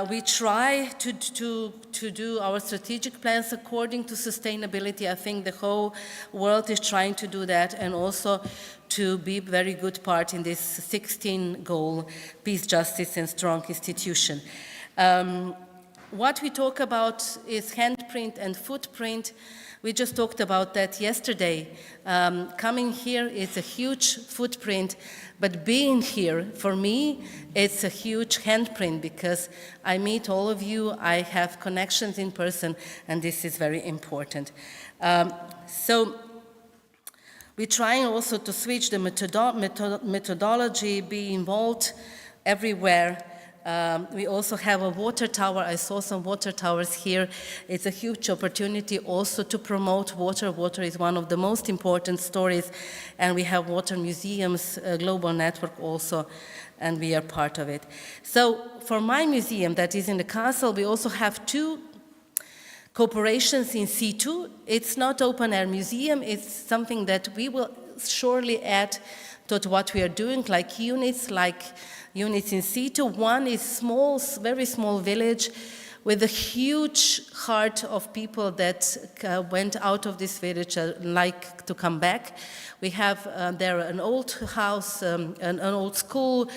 We try to do our strategic plans according to sustainability. I think the whole world is trying to do that, and also to be very good part in this 16-goal peace, justice, and strong institution. What we talk about is handprint and footprint. We just talked about that yesterday. Coming here is a huge footprint, but being here, for me, it's a huge handprint because I meet all of you, I have connections in person, and this is very important. So we're trying also to switch the methodology, be involved everywhere. We also have a water tower. I saw some water towers here. It's a huge opportunity also to promote water. Water is one of the most important stories, and we have water museums, a global network also, and we are part of it. So for my museum that is in the castle, we also have two cooperations in situ. It's not open-air museum. It's something that we will surely add to what we are doing, like units in situ. One is small, very small village with a huge heart of people that went out of this village like to come back. We have there an old house, an old school,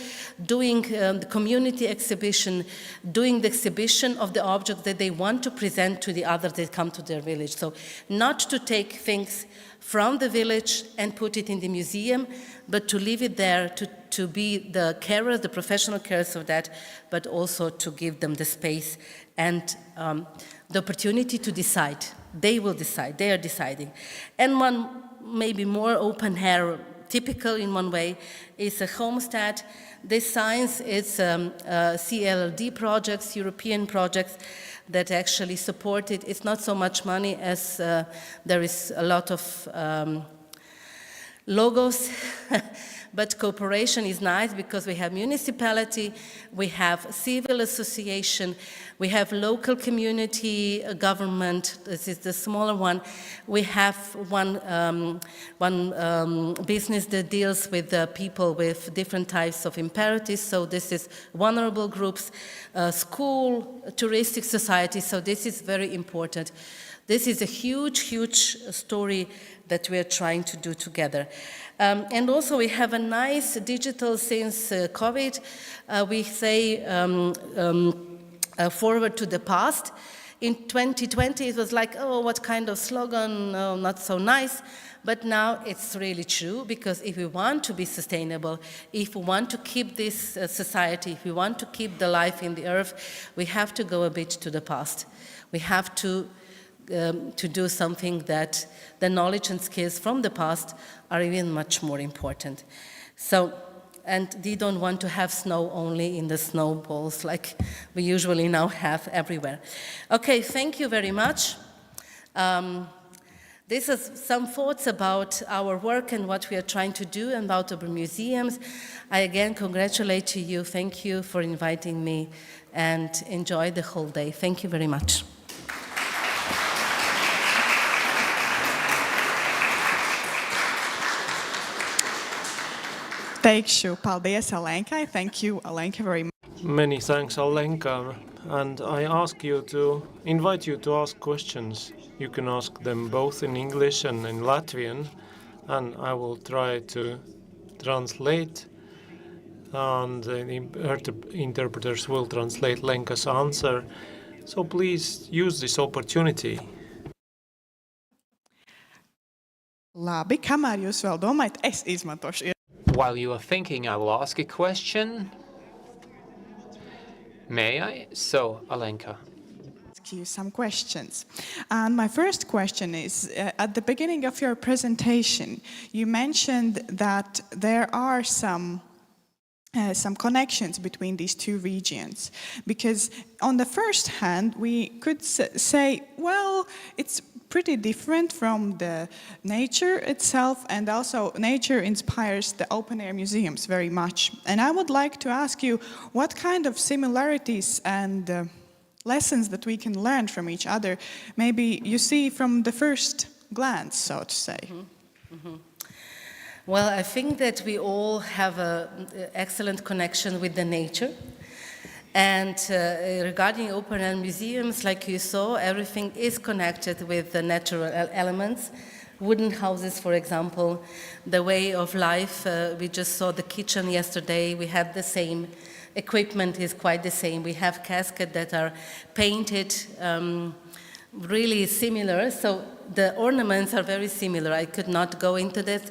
doing the community exhibition, doing the exhibition of the objects that they want to present to the others that come to their village. So not to take things from the village and put it in the museum, but to leave it there, to be the carers, the professional carers of that, but also to give them the space and the opportunity to decide. They will decide, they are deciding. And one maybe more open air, typical in one way, is a homestead. This science is CLD projects, European projects, that actually support it. It's not so much money as there is a lot of logos, but cooperation is nice because we have municipality, we have civil association, we have local community government. This is the smaller one. We have one business that deals with people with different types of imperatives. So this is vulnerable groups, school, touristic society. So this is very important. This is a huge, huge story that we are trying to do together. And also we have a nice digital since COVID. We say forward to the past. In 2020 it was like, oh, what kind of slogan, oh, not so nice. But now it's really true, because if we want to be sustainable, if we want to keep this society, if we want to keep the life in the earth, we have to go a bit to the past. We have to do something that the knowledge and skills from the past are even much more important. So, and we don't want to have snow only in the snowballs like we usually now have everywhere. Okay, thank you very much. This is some thoughts about our work and what we are trying to do and about our museums. I again congratulate you. Thank you for inviting me, and enjoy the whole day. Thank you very much. Teikšu paldies Alenkai. Thank you, Alenka, very much. Many thanks, Alenka, and I invite you to ask questions. you can ask them both in English and in Latvian, and I will try to translate, and the interpreters will translate Lenka's answer. So please use this opportunity. Labi, kamēr jūs vēl domājat, es izmantošu. While you are thinking, I will ask a question. May I? So, Alenka. Ask you some questions. And my first question is, at the beginning of your presentation, you mentioned that there are some connections between these two regions. Because on the first hand, we could say, well, it's pretty different from the nature itself, and also nature inspires the open-air museums very much. And I would like to ask you what kind of similarities and lessons that we can learn from each other, maybe you see from the first glance, so to say. Mm-hmm. Mm-hmm. Well, I think that we all have an excellent connection with the nature. And regarding open-air museums, like you saw, everything is connected with the natural elements. Wooden houses, for example, the way of life. We just saw the kitchen yesterday. We have the same. Equipment is quite the same. We have caskets that are painted really similar. So the ornaments are very similar. I could not go into that.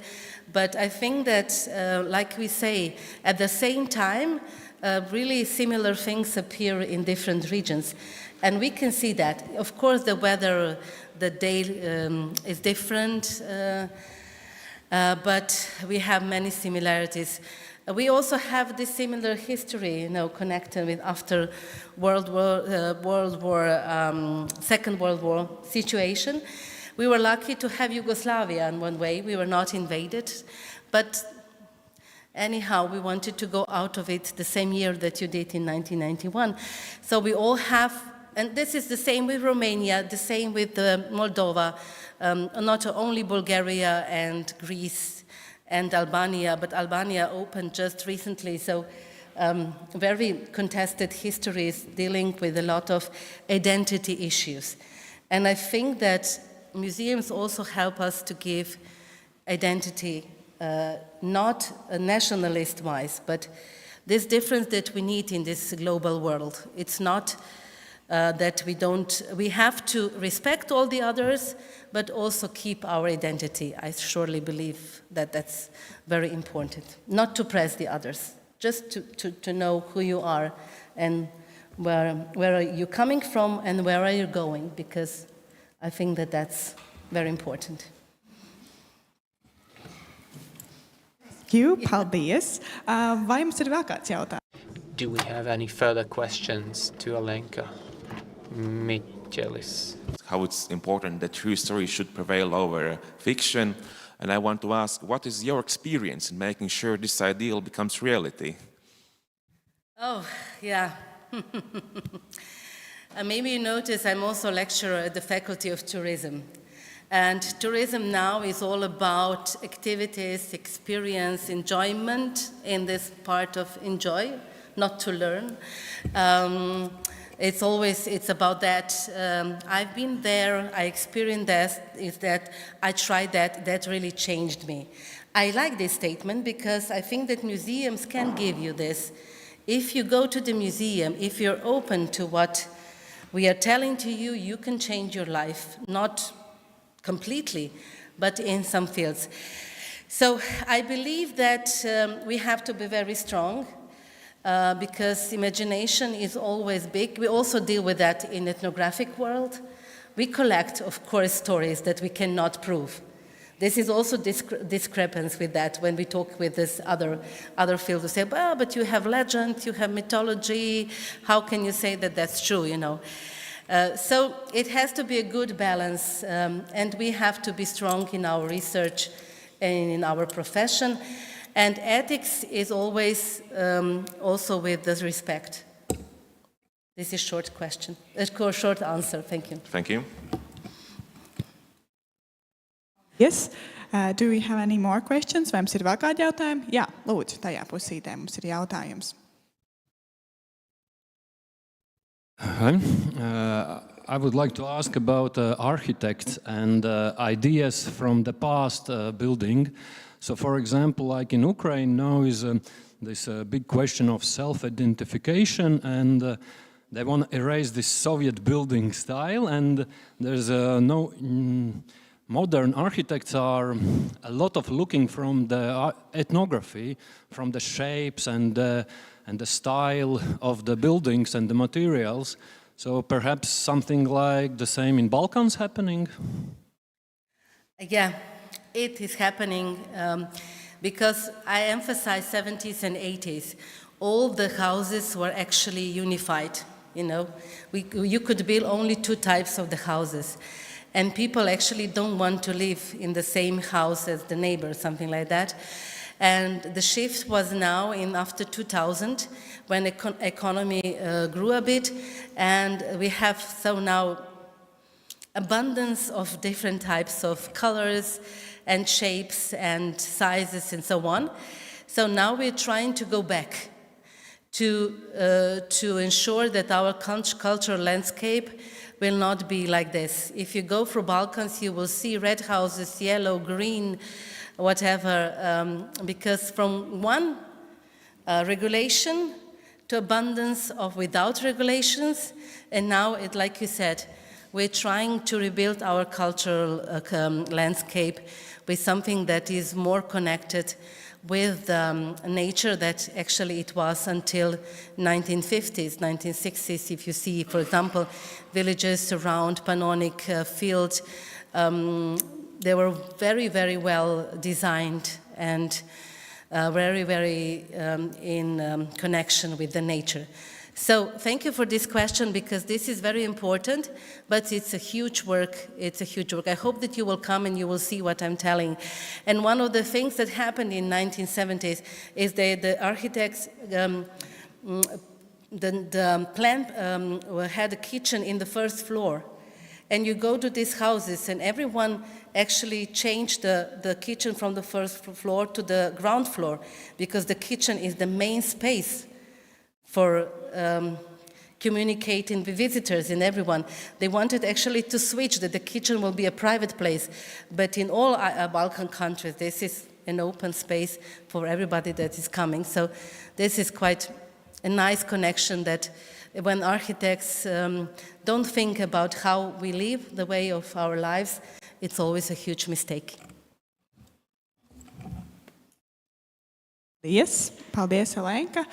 But I think that, like we say, at the same time, really similar things appear in different regions. And we can see that. Of course, the weather, the day is different, but we have many similarities. We also have this similar history, connected with after Second World War situation. We were lucky to have Yugoslavia in one way. We were not invaded, but anyhow, we wanted to go out of it the same year that you did in 1991. So we all have, and this is the same with Romania, the same with Moldova, not only Bulgaria and Greece and Albania, but Albania opened just recently. So very contested histories dealing with a lot of identity issues. And I think that museums also help us to give identity, not nationalist-wise, but this difference that we need in this global world. It's not that we have to respect all the others, but also keep our identity. I surely believe that that's very important. Not to press the others, just to know who you are and where are you coming from and where are you going, because I think that that's very important. Thank you, paldies. Vai jums ir vēl kāds jautājums? Do we have any further questions to Alenka? Michelis. How it's important that true story should prevail over fiction. And I want to ask, what is your experience in making sure this ideal becomes reality? Oh, yeah. Maybe you notice I'm also a lecturer at the Faculty of Tourism. And tourism now is all about activities, experience, enjoyment in this part of enjoy, not to learn. It's about that. I've been there, I experienced that, I tried that really changed me. I like this statement because I think that museums can give you this. If you go to the museum, if you're open to what we are telling to you, you can change your life, not completely, but in some fields. So I believe that we have to be very strong because imagination is always big. We also deal with that in ethnographic world. We collect, of course, stories that we cannot prove. This is also discrepancy with that when we talk with this other field. We say, well, but you have legend, you have mythology. How can you say that that's true, So it has to be a good balance, and we have to be strong in our research and in our profession. And ethics is always also with this respect. This is short question, short answer. Thank you. Thank you. Yes. Do we have any more questions? Vai mums ir vēl kādi jautājumi? Jā, lūdzu, tajā pusītē mums ir jautājums. I would like to ask about architects and ideas from the past building. So, for example, like in Ukraine now is this big question of self-identification, and they want to erase this Soviet building style, and there's no modern architects are a lot of looking from the ethnography, from the shapes and the style of the buildings and the materials. So perhaps something like the same in Balkans happening? Yeah, it is happening because I emphasize 70s and 80s. All the houses were actually unified, you know. You could build only two types of the houses. And people actually don't want to live in the same house as the neighbor, something like that. And the shift was now in after 2000, when the economy grew a bit, and we have so now abundance of different types of colors and shapes and sizes and so on. So now we're trying to go back to ensure that our cultural landscape will not be like this. If you go through Balkans, you will see red houses, yellow, green, whatever, because from one regulation to abundance of without regulations, and now, like you said, we're trying to rebuild our cultural landscape with something that is more connected with nature that actually it was until 1950s, 1960s. If you see, for example, villages around Pannonic Field, they were very, very well designed and very, very in connection with the nature. So thank you for this question, because this is very important, but it's a huge work. It's a huge work. I hope that you will come and you will see what I'm telling. And one of the things that happened in 1970s is that the architects, the plan had a kitchen in the first floor. And you go to these houses and everyone actually changed the kitchen from the first floor to the ground floor, because the kitchen is the main space for communicating with visitors and everyone. They wanted actually to switch, that the kitchen will be a private place. But in all Balkan countries, this is an open space for everybody that is coming. So this is quite a nice connection, that when architects don't think about how we live, the way of our lives, it's always a huge mistake. Paldies, Alenka.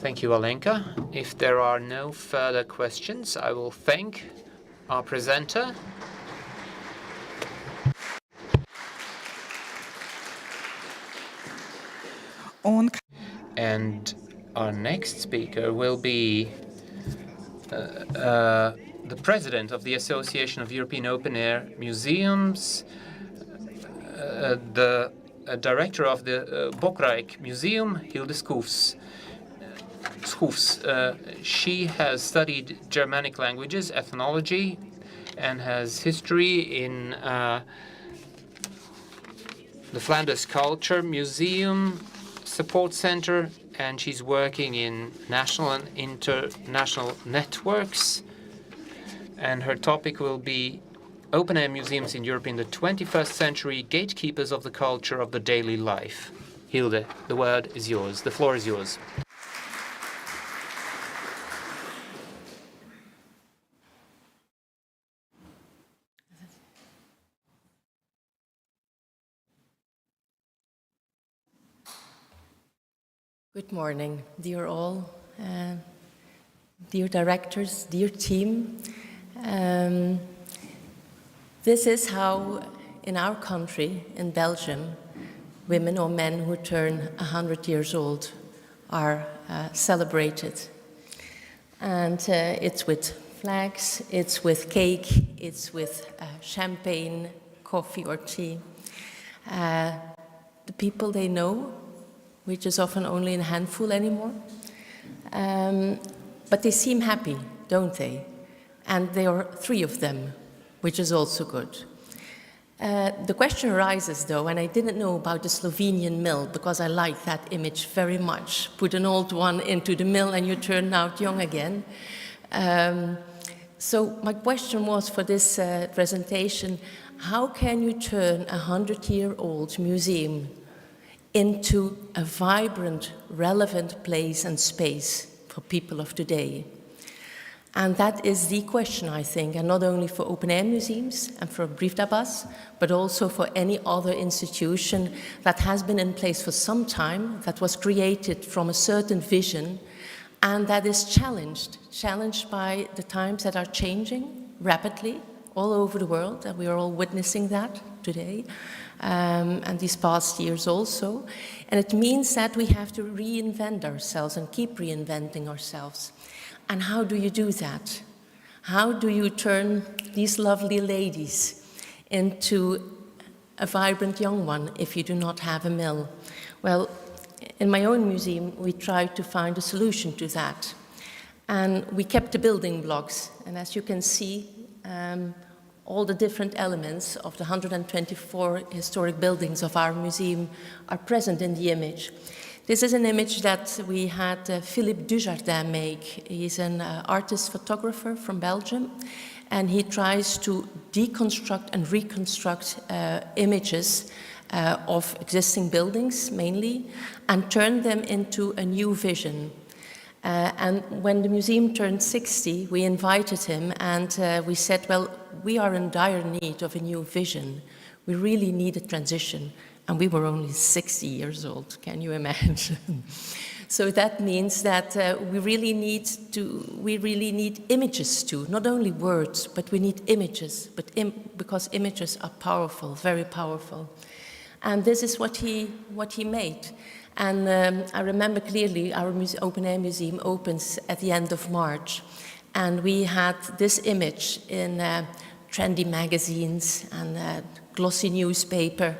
Thank you, Alenka. If there are no further questions, I will thank our presenter. And our next speaker will be the president of the Association of European Open Air Museums, the director of the Bokraik Museum, Hilde Skufs. She has studied Germanic languages, ethnology, and has history in the Flanders Culture Museum Support Center, and she's working in national and international networks. And her topic will be Open-air museums in Europe in the 21st century, gatekeepers of the culture of the daily life. Hilde, the word is yours. The floor is yours. Good morning, dear all, dear directors, dear team. This is how, in our country, in Belgium, women or men who turn 100 years old are celebrated. And it's with flags, it's with cake, it's with champagne, coffee or tea. The people they know, which is often only a handful anymore, but they seem happy, don't they? And there are 3 of them, which is also good. The question arises, though, and I didn't know about the Slovenian mill because I like that image very much. Put an old one into the mill and you turn out young again. So my question was for this presentation, how can you turn a 100-year-old museum into a vibrant, relevant place and space for people of today? And that is the question, I think, and not only for open-air museums and for Brieftabas, but also for any other institution that has been in place for some time, that was created from a certain vision, and that is challenged by the times that are changing rapidly all over the world, and we are all witnessing that today, and these past years also. And it means that we have to reinvent ourselves and keep reinventing ourselves. And how do you do that? How do you turn these lovely ladies into a vibrant young one if you do not have a mill? Well, in my own museum, we tried to find a solution to that. And we kept the building blocks. And as you can see, all the different elements of the 124 historic buildings of our museum are present in the image. This is an image that we had Philippe Dujardin make. He's an artist photographer from Belgium, and he tries to deconstruct and reconstruct images of existing buildings, mainly, and turn them into a new vision. And when the museum turned 60, we invited him, and we said, well, we are in dire need of a new vision. We really need a transition. And we were only 60 years old, can you imagine? So that means that we really need images too, not only words, but we need images, because images are powerful, very powerful. And this is what he made. And I remember clearly our open-air museum opens at the end of March. And we had this image in trendy magazines and glossy newspaper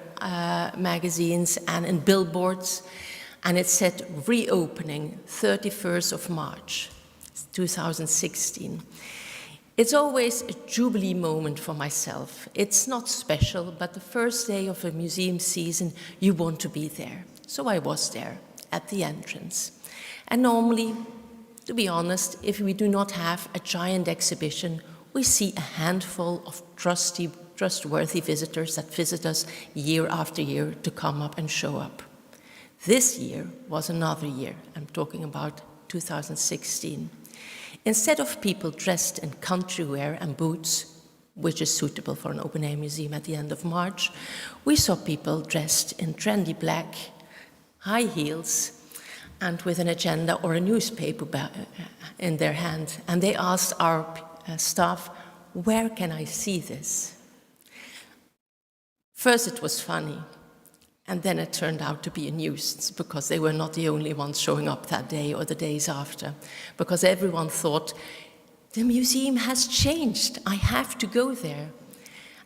magazines and in billboards, and it said reopening 31st of March 2016. It's always a jubilee moment for myself. It's not special, but the first day of a museum season, you want to be there. So I was there at the entrance. And normally, to be honest, if we do not have a giant exhibition, we see a handful of trustworthy visitors that visit us year after year to come up and show up. This year was another year. I'm talking about 2016. Instead of people dressed in country wear and boots, which is suitable for an open-air museum at the end of March, we saw people dressed in trendy black, high heels, and with an agenda or a newspaper in their hand. And they asked our staff, where can I see this? First it was funny, and then it turned out to be a nuisance because they were not the only ones showing up that day or the days after, because everyone thought, the museum has changed, I have to go there.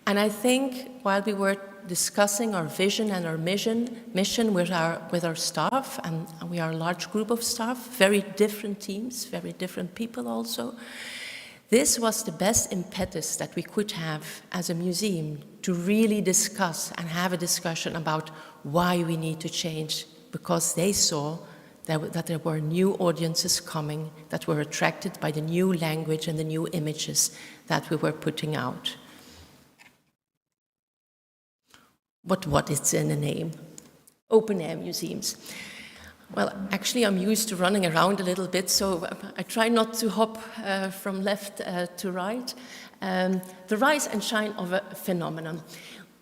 And I think while we were discussing our vision and our mission with our staff, and we are a large group of staff, very different teams, very different people also, this was the best impetus that we could have as a museum to really discuss and have a discussion about why we need to change, because they saw that there were new audiences coming that were attracted by the new language and the new images that we were putting out. But what is in the name? Open-air museums. Well, actually, I'm used to running around a little bit, so I try not to hop from left to right. The rise and shine of a phenomenon.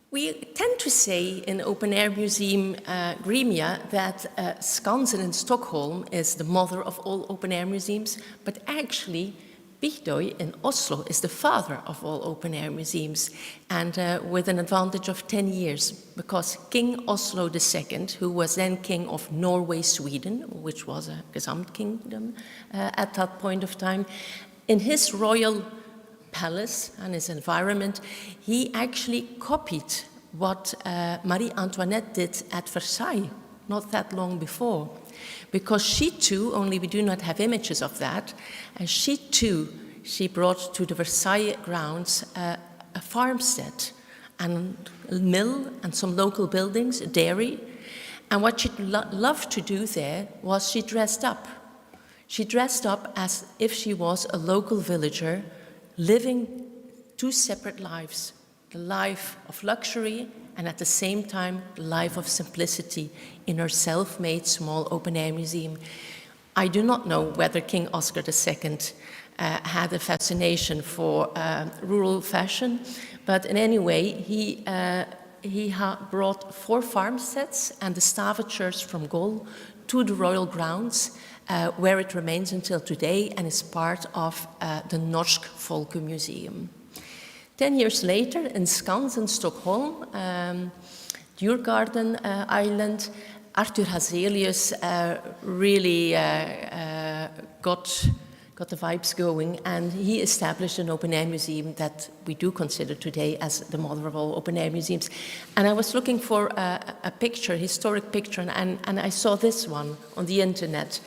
We tend to say in open-air museum gremia that Skansen in Stockholm is the mother of all open-air museums, but actually Bihdøy in Oslo is the father of all open-air museums, and with an advantage of 10 years, because King Oslo II, who was then king of Norway, Sweden, which was a Gesamtkingdom at that point of time, in his royal palace and his environment, he actually copied what Marie Antoinette did at Versailles not that long before. Because she too, only we do not have images of that, and she brought to the Versailles grounds a farmstead, and a mill and some local buildings, a dairy. And what she loved to do there was she dressed up. She dressed up as if she was a local villager living two separate lives, the life of luxury and at the same time the life of simplicity in her self-made small open-air museum. I do not know whether King Oscar II had a fascination for rural fashion, but in any way he brought 4 farmsteads and the staffagers from Gol to the royal grounds, where it remains until today and is part of the Norsk Folkemuseum. 10 years later, in Skansen, Stockholm, Djurgården Island, Arthur Hazelius really got the vibes going, and he established an open-air museum that we do consider today as the mother of all open-air museums. And I was looking for a picture, historic picture, and I saw this one on the internet.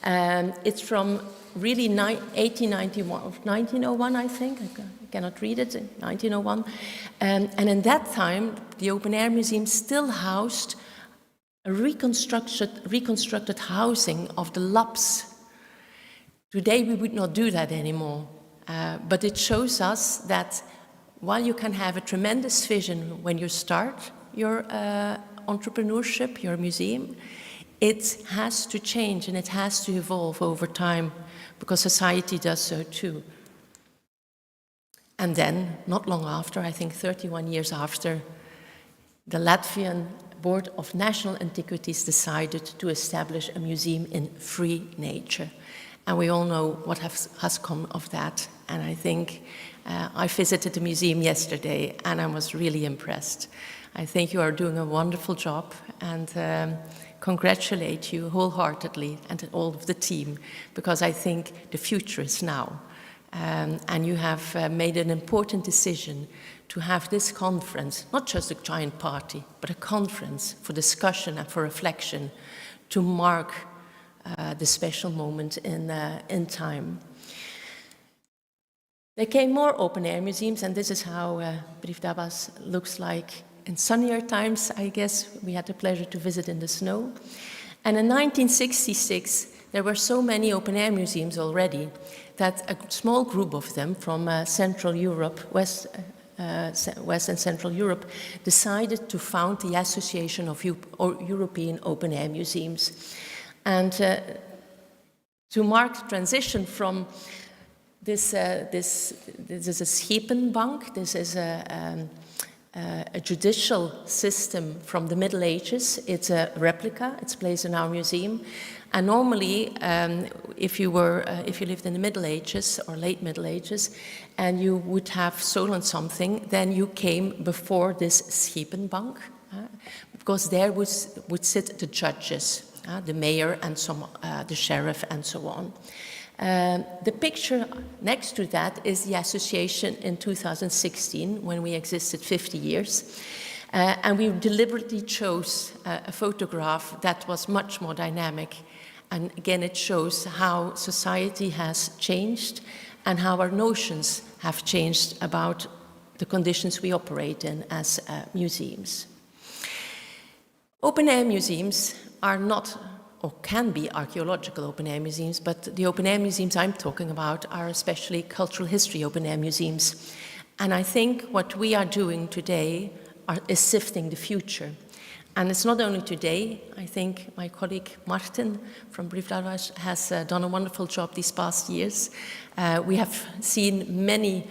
It's from really 1901, I think. I cannot read it, 1901. And in that time, the open-air museum still housed a reconstructed housing of the Laps. Today, we would not do that anymore. But it shows us that while you can have a tremendous vision when you start your entrepreneurship, your museum, it has to change and it has to evolve over time because society does so too. And then, not long after, I think 31 years after, the Latvian Board of National Antiquities decided to establish a museum in free nature. And we all know what has come of that. And I think I visited the museum yesterday and I was really impressed. I think you are doing a wonderful job, and congratulate you wholeheartedly and all of the team, because I think the future is now. And you have made an important decision to have this conference, not just a giant party, but a conference for discussion and for reflection to mark the special moment in time. There came more open-air museums, and this is how Brivdabas looks like in sunnier times, I guess. We had the pleasure to visit in the snow. And in 1966, there were so many open-air museums already that a small group of them from Central Europe, West and Central Europe, decided to found the Association of European Open-Air Museums. And to mark the transition from this is a schepenbank, this is a judicial system from the Middle Ages. It's a replica, it's placed in our museum. And normally, if you lived in the Middle Ages or late Middle Ages, and you would have stolen something, then you came before this schepenbank, because there would sit the judges, the mayor and the sheriff and so on. The picture next to that is the association in 2016, when we existed 50 years. And we deliberately chose a photograph that was much more dynamic. And again, it shows how society has changed and how our notions have changed about the conditions we operate in as museums. Open-air museums are not, or can be, archaeological open-air museums, but the open-air museums I'm talking about are especially cultural history open-air museums. And I think what we are doing today is sifting the future. And it's not only today. I think my colleague Mārtiņš from Brivdabas has done a wonderful job these past years. We have seen many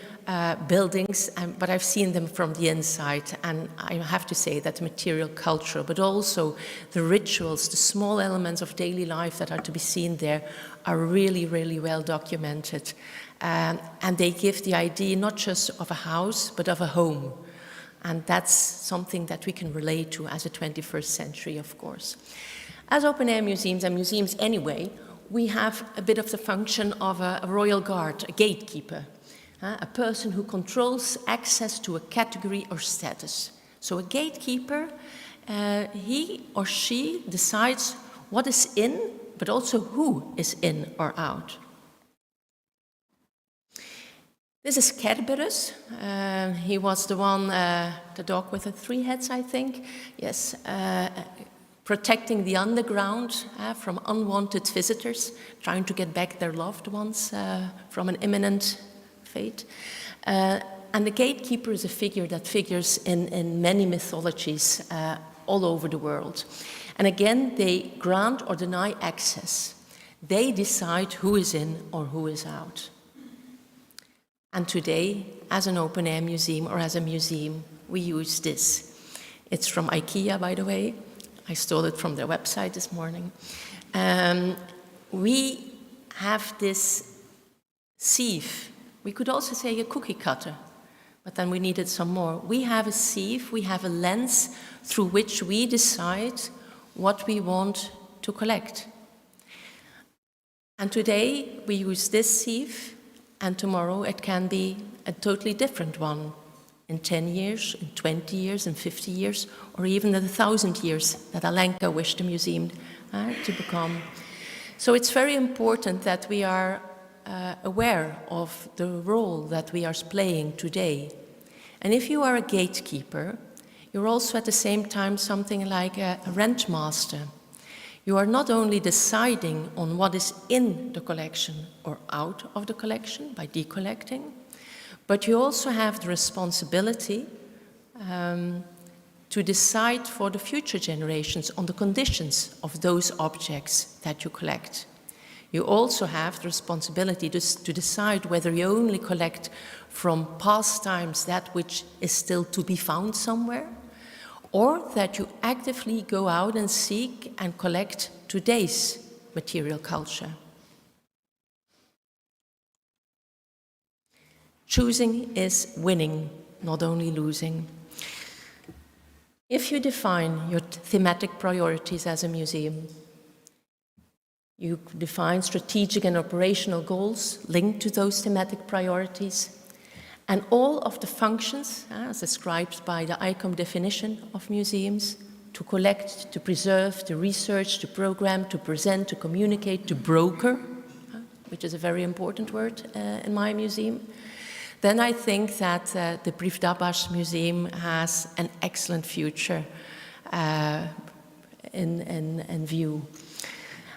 buildings, but I've seen them from the inside, and I have to say that the material culture, but also the rituals, the small elements of daily life that are to be seen there are really, really well documented. And they give the idea not just of a house, but of a home. And that's something that we can relate to as a 21st century, of course. As open-air museums, and museums anyway, we have a bit of the function of a royal guard, a gatekeeper, a person who controls access to a category or status. So a gatekeeper, he or she decides what is in, but also who is in or out. This is Kerberos. He was the one, the dog with the 3 heads, I think. Yes, protecting the underground from unwanted visitors, trying to get back their loved ones from an imminent fate. And the gatekeeper is a figure that figures in many mythologies all over the world. And again, they grant or deny access. They decide who is in or who is out. And today, as an open-air museum or as a museum, we use this. It's from IKEA, by the way. I stole it from their website this morning. We have this sieve. We could also say a cookie cutter, but then we needed some more. We have a sieve, we have a lens through which we decide what we want to collect. And today, we use this sieve, and tomorrow it can be a totally different one. In 10 years, in 20 years, in 50 years, or even in 1,000 years that Alenka wished the museum to become. So it's very important that we are aware of the role that we are playing today. And if you are a gatekeeper, you're also at the same time something like a rent master. You are not only deciding on what is in the collection or out of the collection by decollecting, but you also have the responsibility to decide for the future generations on the conditions of those objects that you collect. You also have the responsibility to decide whether you only collect from past times that which is still to be found somewhere, or that you actively go out and seek and collect today's material culture. Choosing is winning, not only losing. If you define your thematic priorities as a museum, you define strategic and operational goals linked to those thematic priorities, and all of the functions, as described by the ICOM definition of museums, to collect, to preserve, to research, to program, to present, to communicate, to broker, which is a very important word in my museum, then I think that the Briefdabas Museum has an excellent future in view.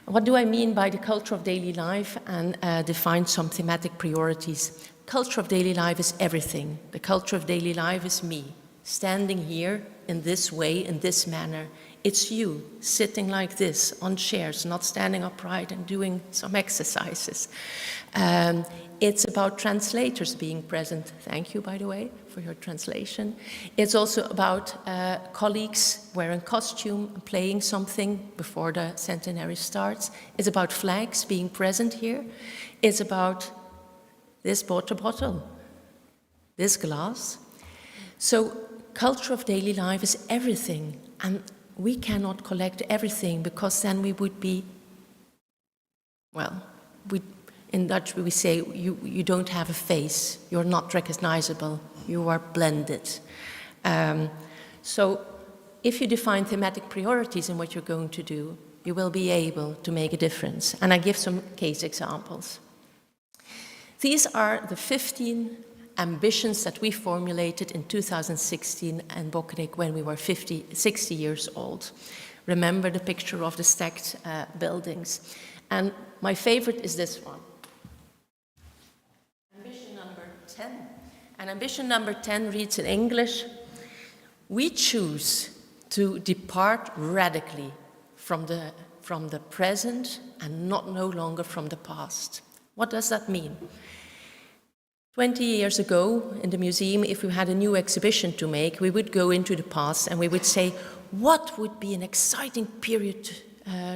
What do I mean by the culture of daily life and define some thematic priorities? Culture of daily life is everything. The culture of daily life is me, standing here in this way, in this manner. It's you, sitting like this on chairs, not standing upright and doing some exercises. It's about translators being present. Thank you, by the way, for your translation. It's also about colleagues wearing costume, playing something before the centenary starts. It's about flags being present here. It's about this water bottle, this glass. So culture of daily life is everything, and we cannot collect everything because then we would be, well, in Dutch we say you don't have a face, you're not recognizable, you are blended. So if you define thematic priorities in what you're going to do, you will be able to make a difference. And I give some case examples. These are the 15 ambitions that we formulated in 2016 in Bokerik when we were 60 years old. Remember the picture of the stacked buildings. And my favorite is this one. Ambition number 10. And ambition number 10 reads in English, we choose to depart radically from the present and no longer from the past. What does that mean? 20 years ago in the museum, if we had a new exhibition to make, we would go into the past and we would say, what would be an exciting period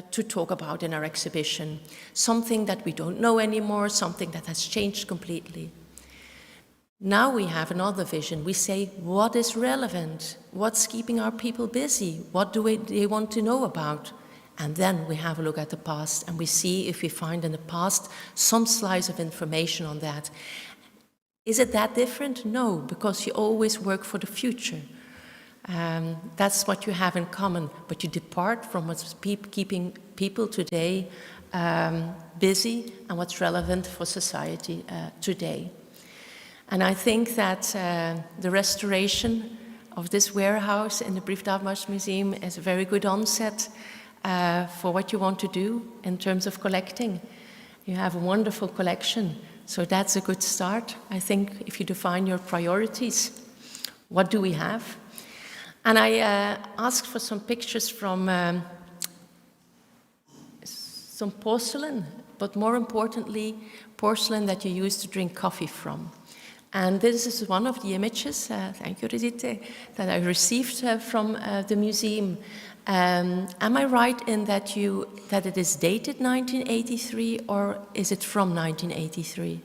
to talk about in our exhibition? Something that we don't know anymore, something that has changed completely. Now we have another vision. We say, what is relevant? What's keeping our people busy? What do they want to know about? And then we have a look at the past and we see if we find in the past some slice of information on that. Is it that different? No, because you always work for the future. That's what you have in common, but you depart from what's keeping people today busy and what's relevant for society today. And I think that the restoration of this warehouse in the Briefdavmas Museum is a very good onset for what you want to do in terms of collecting. You have a wonderful collection, so that's a good start. I think if you define your priorities, what do we have? And I asked for some pictures from some porcelain, but more importantly, porcelain that you used to drink coffee from. And this is one of the images, thank you, Rizite, that I received from the museum. Am I right in that it is dated 1983, or is it from 1983?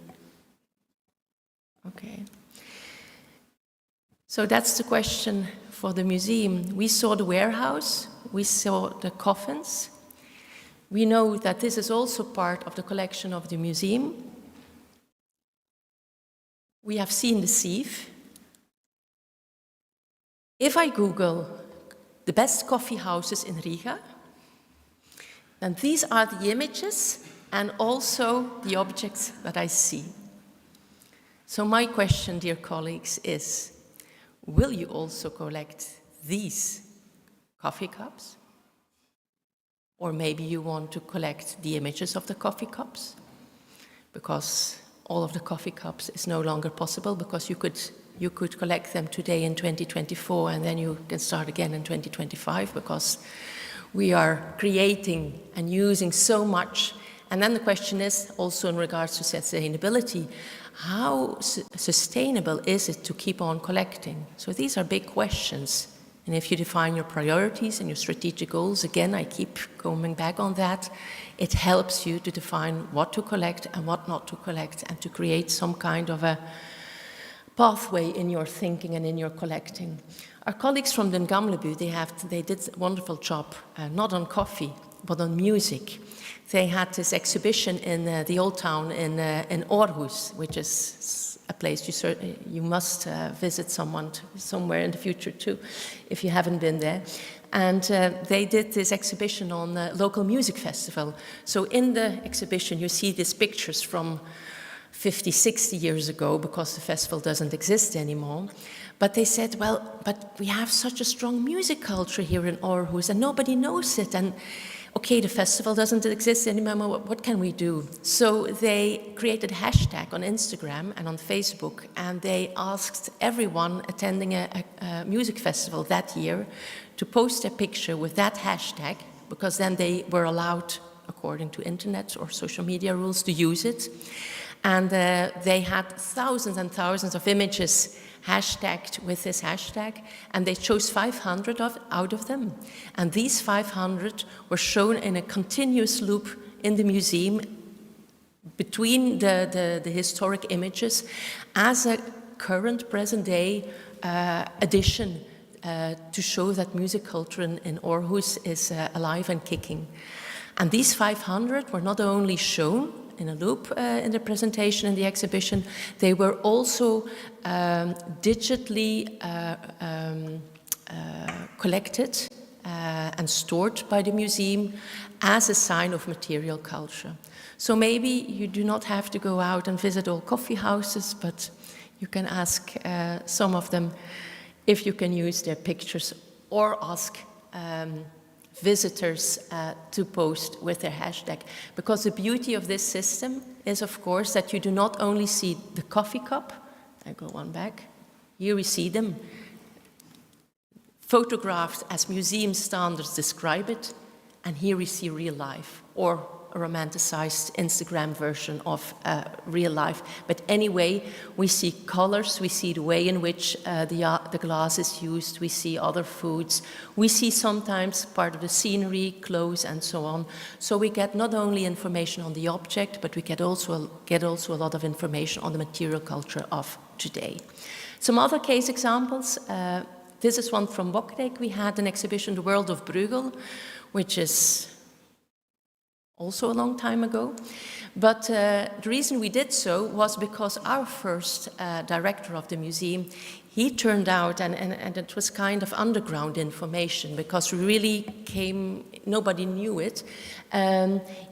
Okay. So that's the question for the museum. We saw the warehouse, we saw the coffins. We know that this is also part of the collection of the museum. We have seen the sieve. If I Google the best coffee houses in Riga, then these are the images and also the objects that I see. So my question, dear colleagues, is, will you also collect these coffee cups? Or maybe you want to collect the images of the coffee cups? Because all of the coffee cups is no longer possible, because you could collect them today in 2024 and then you can start again in 2025, because we are creating and using so much. And then the question is also in regards to sustainability, how sustainable is it to keep on collecting? So these are big questions. And if you define your priorities and your strategic goals, again, I keep coming back on that, it helps you to define what to collect and what not to collect, and to create some kind of a pathway in your thinking and in your collecting. Our colleagues from Den Gamlebu, they did a wonderful job, not on coffee, but on music. They had this exhibition in the old town in Aarhus, which is a place you must visit somewhere in the future too, if you haven't been there. And they did this exhibition on the local music festival. So in the exhibition, you see these pictures from 50, 60 years ago, because the festival doesn't exist anymore. But they said, well, but we have such a strong music culture here in Aarhus, and nobody knows it. And okay, the festival doesn't exist anymore, what can we do? So they created a hashtag on Instagram and on Facebook, and they asked everyone attending a music festival that year to post a picture with that hashtag, because then they were allowed, according to internet or social media rules, to use it. And they had thousands and thousands of images hashtagged with this hashtag, and they chose 500 out of them. And these 500 were shown in a continuous loop in the museum between the historic images as a current present-day addition to show that music culture in Aarhus is alive and kicking. And these 500 were not only shown in a loop in the presentation and the exhibition, they were also digitally collected and stored by the museum as a sign of material culture. So maybe you do not have to go out and visit all coffee houses, but you can ask some of them if you can use their pictures, or ask visitors to post with their hashtag. Because the beauty of this system is, of course, that you do not only see the coffee cup, I go one back, here we see them, photographed as museum standards describe it, and here we see real life, or a romanticized Instagram version of real life. But anyway, we see colors, we see the way in which the glass is used, we see other foods, we see sometimes part of the scenery, clothes, and so on. So we get not only information on the object, but we get also a lot of information on the material culture of today. Some other case examples. This is one from Bokrek. We had an exhibition, The World of Bruegel, which is also a long time ago. But the reason we did so was because our first director of the museum, he turned out, and it was kind of underground information because we really nobody knew it.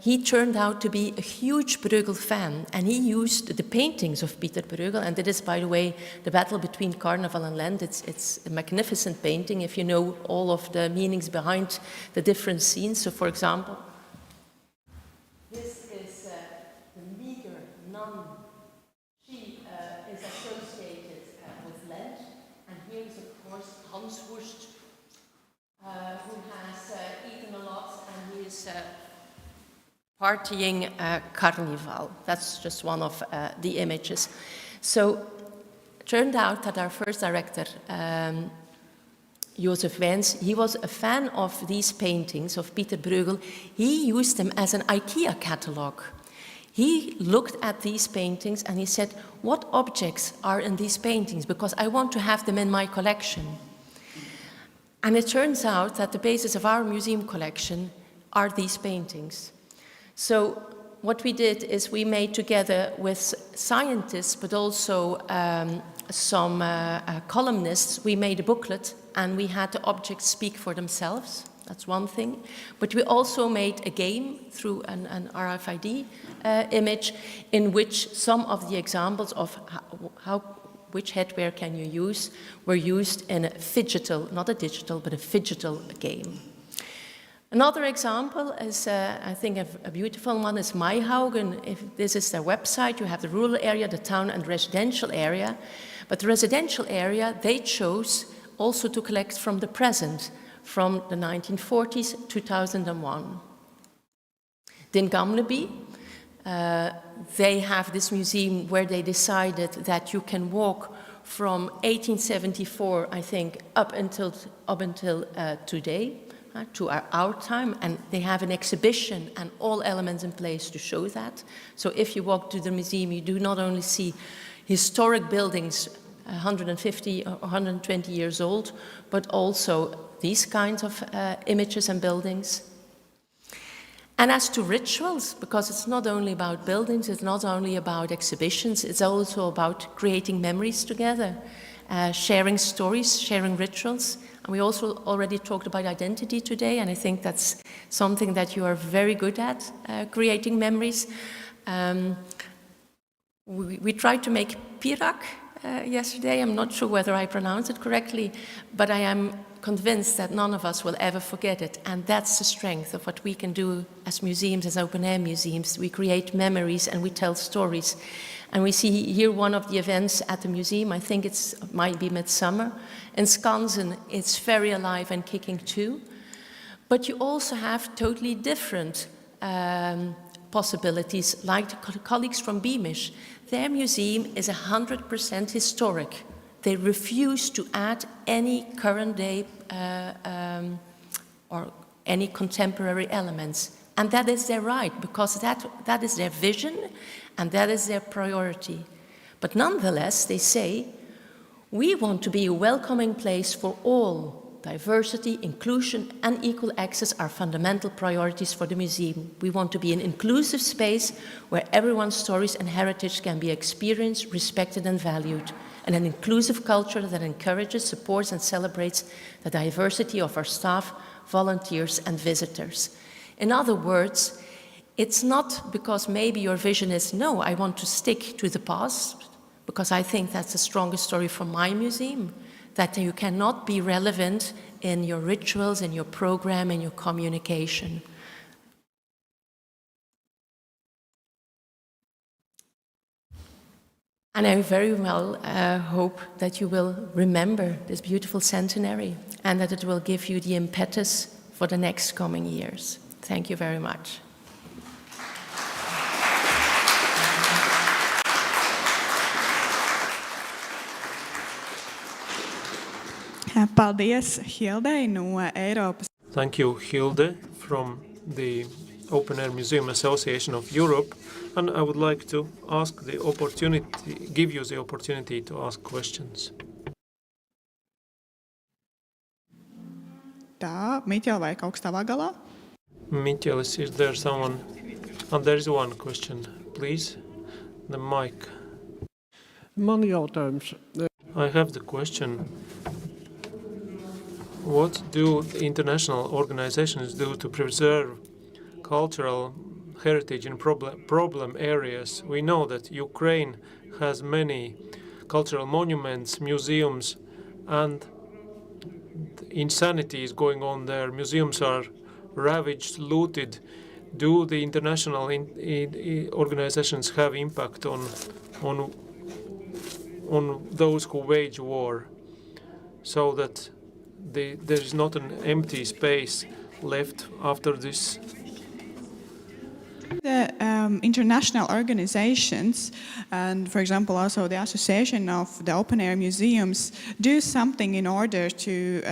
He turned out to be a huge Bruegel fan, and he used the paintings of Peter Bruegel, and it is, by the way, the battle between Carnival and Lent. It's a magnificent painting if you know all of the meanings behind the different scenes. So, for example, this is the meager nun. She is associated with Lent, and here is, of course, Hans Wurst, who has eaten a lot, and he is partying Carnival. That's just one of the images. So, it turned out that our first director, Josef Wens, he was a fan of these paintings of Peter Bruegel. He used them as an IKEA catalog. He looked at these paintings and he said, what objects are in these paintings? Because I want to have them in my collection. And it turns out that the basis of our museum collection are these paintings. So what we did is we made together with scientists, but also some columnists, we made a booklet and we had the objects speak for themselves. That's one thing. But we also made a game through an RFID image in which some of the examples of which headwear can you use were used in a phygital, not a digital, but a phygital game. Another example is, I think, a beautiful one is Maihaugen. If this is their website, you have the rural area, the town, and residential area. But the residential area, they chose also to collect from the present, from the 1940s, 2001. In Gamleby, they have this museum where they decided that you can walk from 1874, I think, up until today, to our time, and they have an exhibition and all elements in place to show that. So if you walk to the museum, you do not only see historic buildings 150 or 120 years old, but also these kinds of images and buildings. And as to rituals, because it's not only about buildings, it's not only about exhibitions, it's also about creating memories together, sharing stories, sharing rituals. And we also already talked about identity today, and I think that's something that you are very good at, creating memories. We tried to make pirak yesterday. I'm not sure whether I pronounced it correctly, but I am convinced that none of us will ever forget it. And that's the strength of what we can do as museums, as open-air museums. We create memories and we tell stories. And we see here one of the events at the museum, I think it might be midsummer. In Skansen, it's very alive and kicking too. But you also have totally different possibilities, like the colleagues from Beamish. Their museum is 100% historic. They refuse to add any current day or any contemporary elements. And that is their right, because that is their vision and that is their priority. But nonetheless, they say, we want to be a welcoming place for all. Diversity, inclusion, and equal access are fundamental priorities for the museum. We want to be an inclusive space where everyone's stories and heritage can be experienced, respected, and valued, and an inclusive culture that encourages, supports, and celebrates the diversity of our staff, volunteers, and visitors. In other words, it's not because maybe your vision is, no, I want to stick to the past, because I think that's the strongest story from my museum, that you cannot be relevant in your rituals, in your program, in your communication. And I very well hope that you will remember this beautiful centenary and that it will give you the impetus for the next coming years. Thank you very much. Paldies Hildei no Eiropas. Thank you, Hilde, from the Open Air Museum Association of Europe. And I would like to give you the opportunity to ask questions. Tā, Miķel, vai kaut kas tavā galā? Miķelis, is there someone? And there is one question, please. The mic. Man jautājums. I have the question. What do the international organizations do to preserve cultural heritage in problem areas? We know that Ukraine has many cultural monuments, museums, and insanity is going on there. Museums are ravaged, looted. Do the international organizations have impact on those who wage war, so that there is not an empty space left after this? The international organizations and, for example, also the Association of the Open Air Museums do something in order to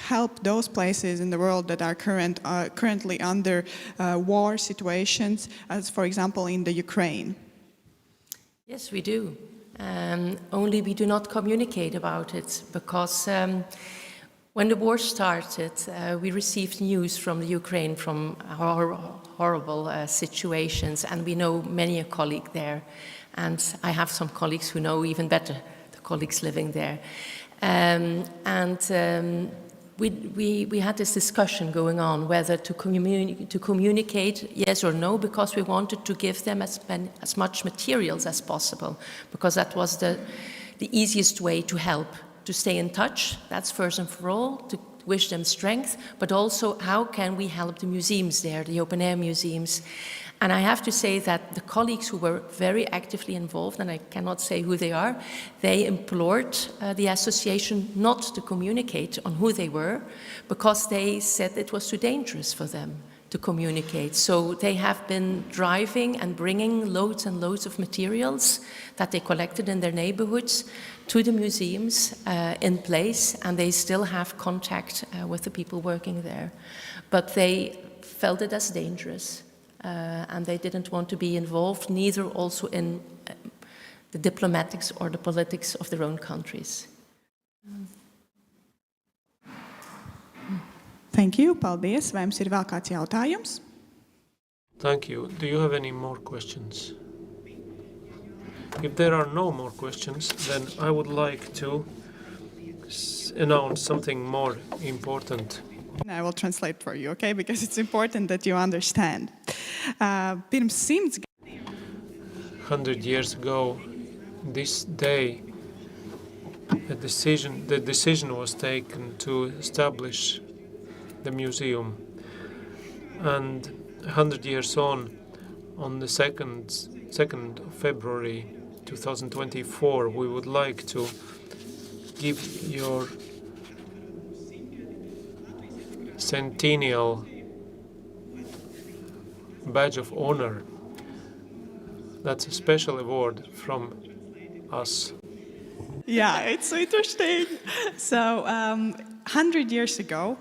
help those places in the world that are currently under war situations, as, for example, in the Ukraine. Yes, we do. Only we do not communicate about it, because when the war started, we received news from the Ukraine from horrible situations, and we know many a colleague there, and I have some colleagues who know even better the colleagues living there, we had this discussion going on whether to communicate yes or no, because we wanted to give them as much materials as possible, because that was the easiest way to help, to stay in touch. That's first and for all, to wish them strength, but also how can we help the museums there, the open air museums. And I have to say that the colleagues who were very actively involved, and I cannot say who they are, they implored the association not to communicate on who they were, because they said it was too dangerous for them to communicate. So they have been driving and bringing loads and loads of materials that they collected in their neighborhoods to the museums in place, and they still have contact with the people working there. But they felt it as dangerous, and they didn't want to be involved, neither also in the diplomatics or the politics of their own countries. Thank you. Paldies. Vai jums ir vēl kāds jautājums? Thank you. Do you have any more questions? If there are no more questions, then I would like to announce something more important. I will translate for you, okay? Because it's important that you understand. Pirms 100 years ago, this day, the decision was taken to establish the museum, and 100 years on the 2nd of February 2024, we would like to give your centennial badge of honor. That's a special award from us. Yeah, it's so interesting. So, 100 years ago,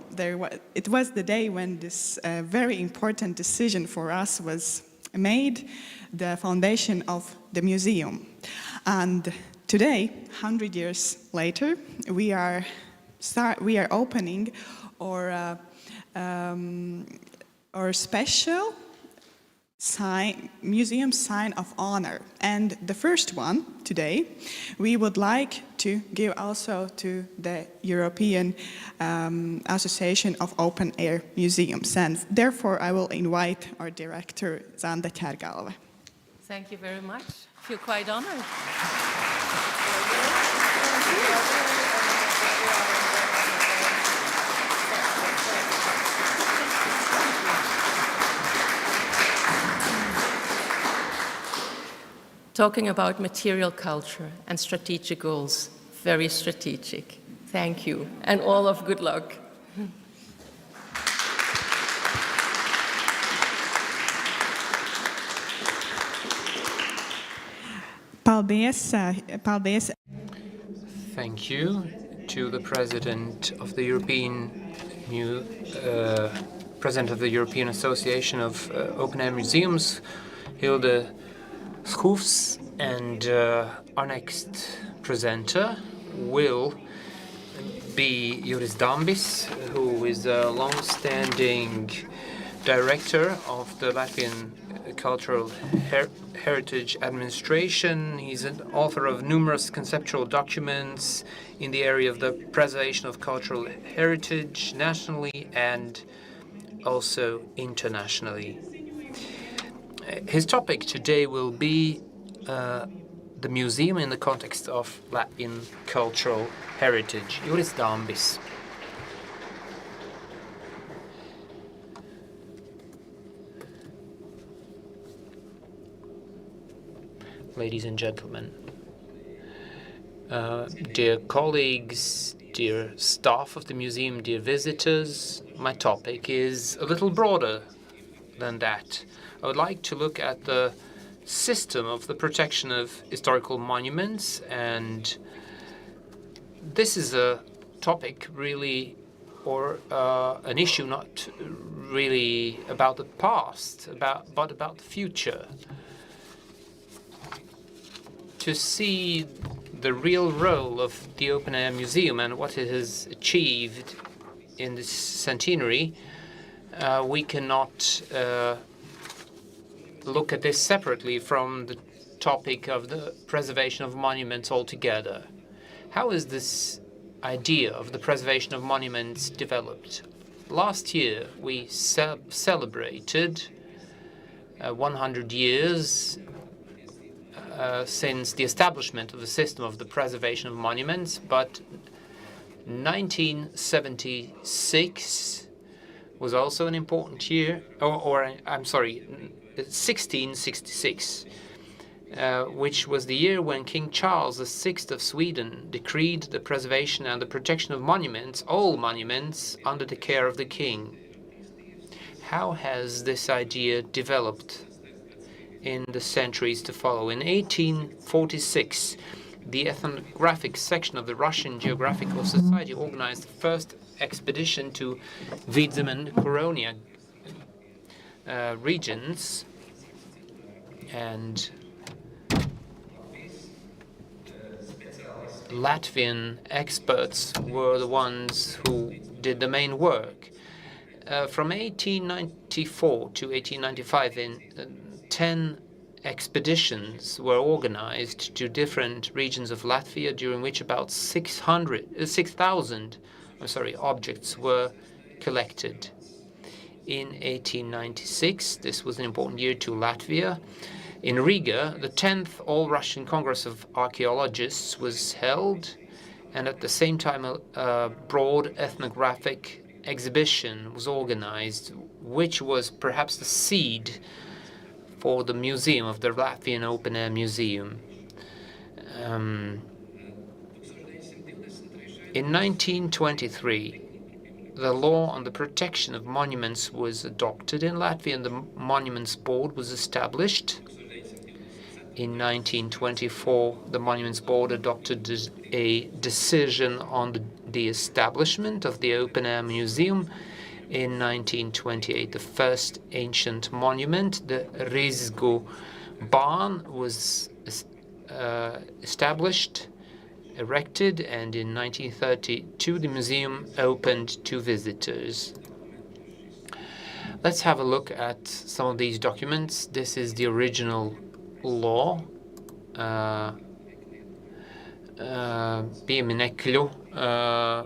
it was the day when this very important decision for us was made, the foundation of the museum. And today, 100 years later, we are opening our special museum sign of honor. And the first one today, we would like to give also to the European Association of Open Air Museums. And therefore, I will invite our director, Zanda Ķergalve. Thank you very much. I feel quite honored. Talking about material culture and strategic goals, very strategic. Thank you, and all of good luck. Paldies. Thank you to the President of the European Association of Open Air Museums, Hilde Schroefs, and our next presenter will be Juris Dambis, who is a long-standing director of the Latvian Cultural Heritage Administration. He's an author of numerous conceptual documents in the area of the preservation of cultural heritage nationally and also internationally. His topic today will be the museum in the context of Latvian cultural heritage. Juris Dambis. Ladies and gentlemen, dear colleagues, dear staff of the museum, dear visitors, my topic is a little broader than that. I would like to look at the system of the protection of historical monuments, and this is a topic really, or an issue not really about the past, but about the future. To see the real role of the Open Air Museum and what it has achieved in this centenary, we cannot look at this separately from the topic of the preservation of monuments altogether. How is this idea of the preservation of monuments developed? Last year we celebrated 100 years since the establishment of the system of the preservation of monuments, but 1976 was also an important year, I'm sorry, 1666, which was the year when King Charles VI of Sweden decreed the preservation and the protection of monuments, all monuments, under the care of the king. How has this idea developed in the centuries to follow? In 1846, the Ethnographic section of the Russian Geographical Society organized the first expedition to Vidzeme and Koronia regions, and Latvian experts were the ones who did the main work. From 1894 to 1895, 10 expeditions were organized to different regions of Latvia, during which about 6,000 objects were collected. In 1896, this was an important year to Latvia. In Riga, the 10th All-Russian Congress of Archaeologists was held, and at the same time a broad ethnographic exhibition was organized, which was perhaps the seed for the museum of the Latvian Open Air Museum. In 1923, the law on the protection of monuments was adopted in Latvia, and the Monuments Board was established. In 1924, the Monuments Board adopted a decision on the establishment of the Open Air Museum. In 1928, the first ancient monument, the Rizgu barn, was established, erected, and in 1932 the museum opened to visitors. Let's have a look at some of these documents. This is the original law, pieminekļu,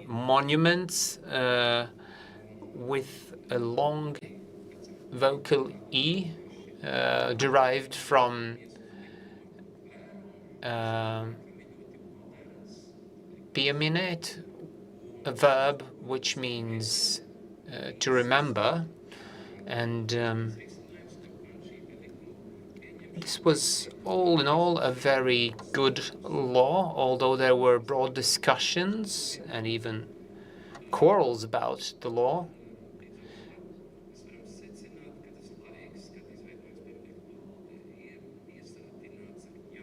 monuments, with a long vocal E, derived from pieminēt, a verb which means to remember, and this was all in all a very good law, although there were broad discussions and even quarrels about the law.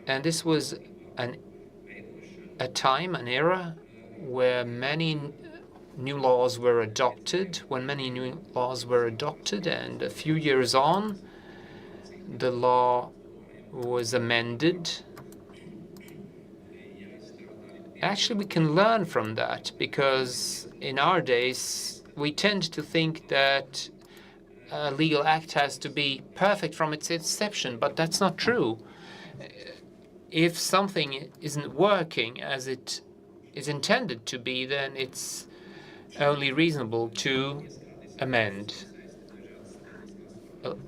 And this was a time, an era, where many new laws were adopted. And a few years on, the law was amended. Actually, we can learn from that, because in our days, we tend to think that a legal act has to be perfect from its inception, but that's not true. If something isn't working as it is intended to be, then it's only reasonable to amend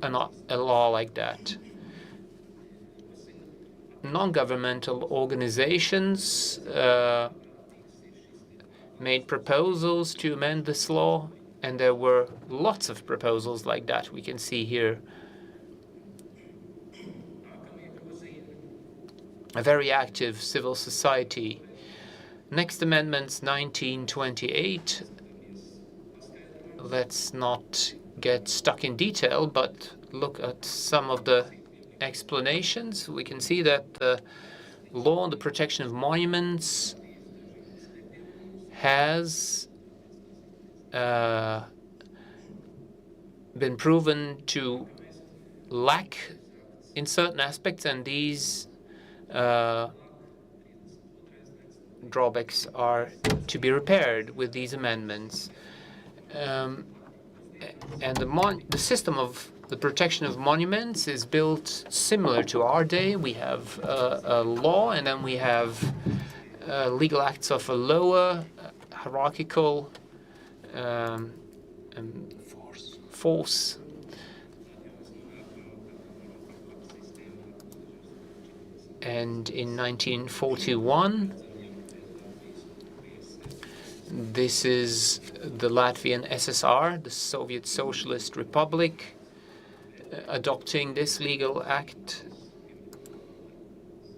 a law like that. Non-governmental organizations made proposals to amend this law, and there were lots of proposals like that we can see here. A very active civil society. Next amendments, 1928. Let's not get stuck in detail, but look at some of the explanations. We can see that the law on the protection of monuments has been proven to lack in certain aspects, and these drawbacks are to be repaired with these amendments. And the system of the protection of monuments is built similar to our day. We have a law, and then we have legal acts of a lower hierarchical force. And in 1941, this is the Latvian SSR, the Soviet Socialist Republic, adopting this legal act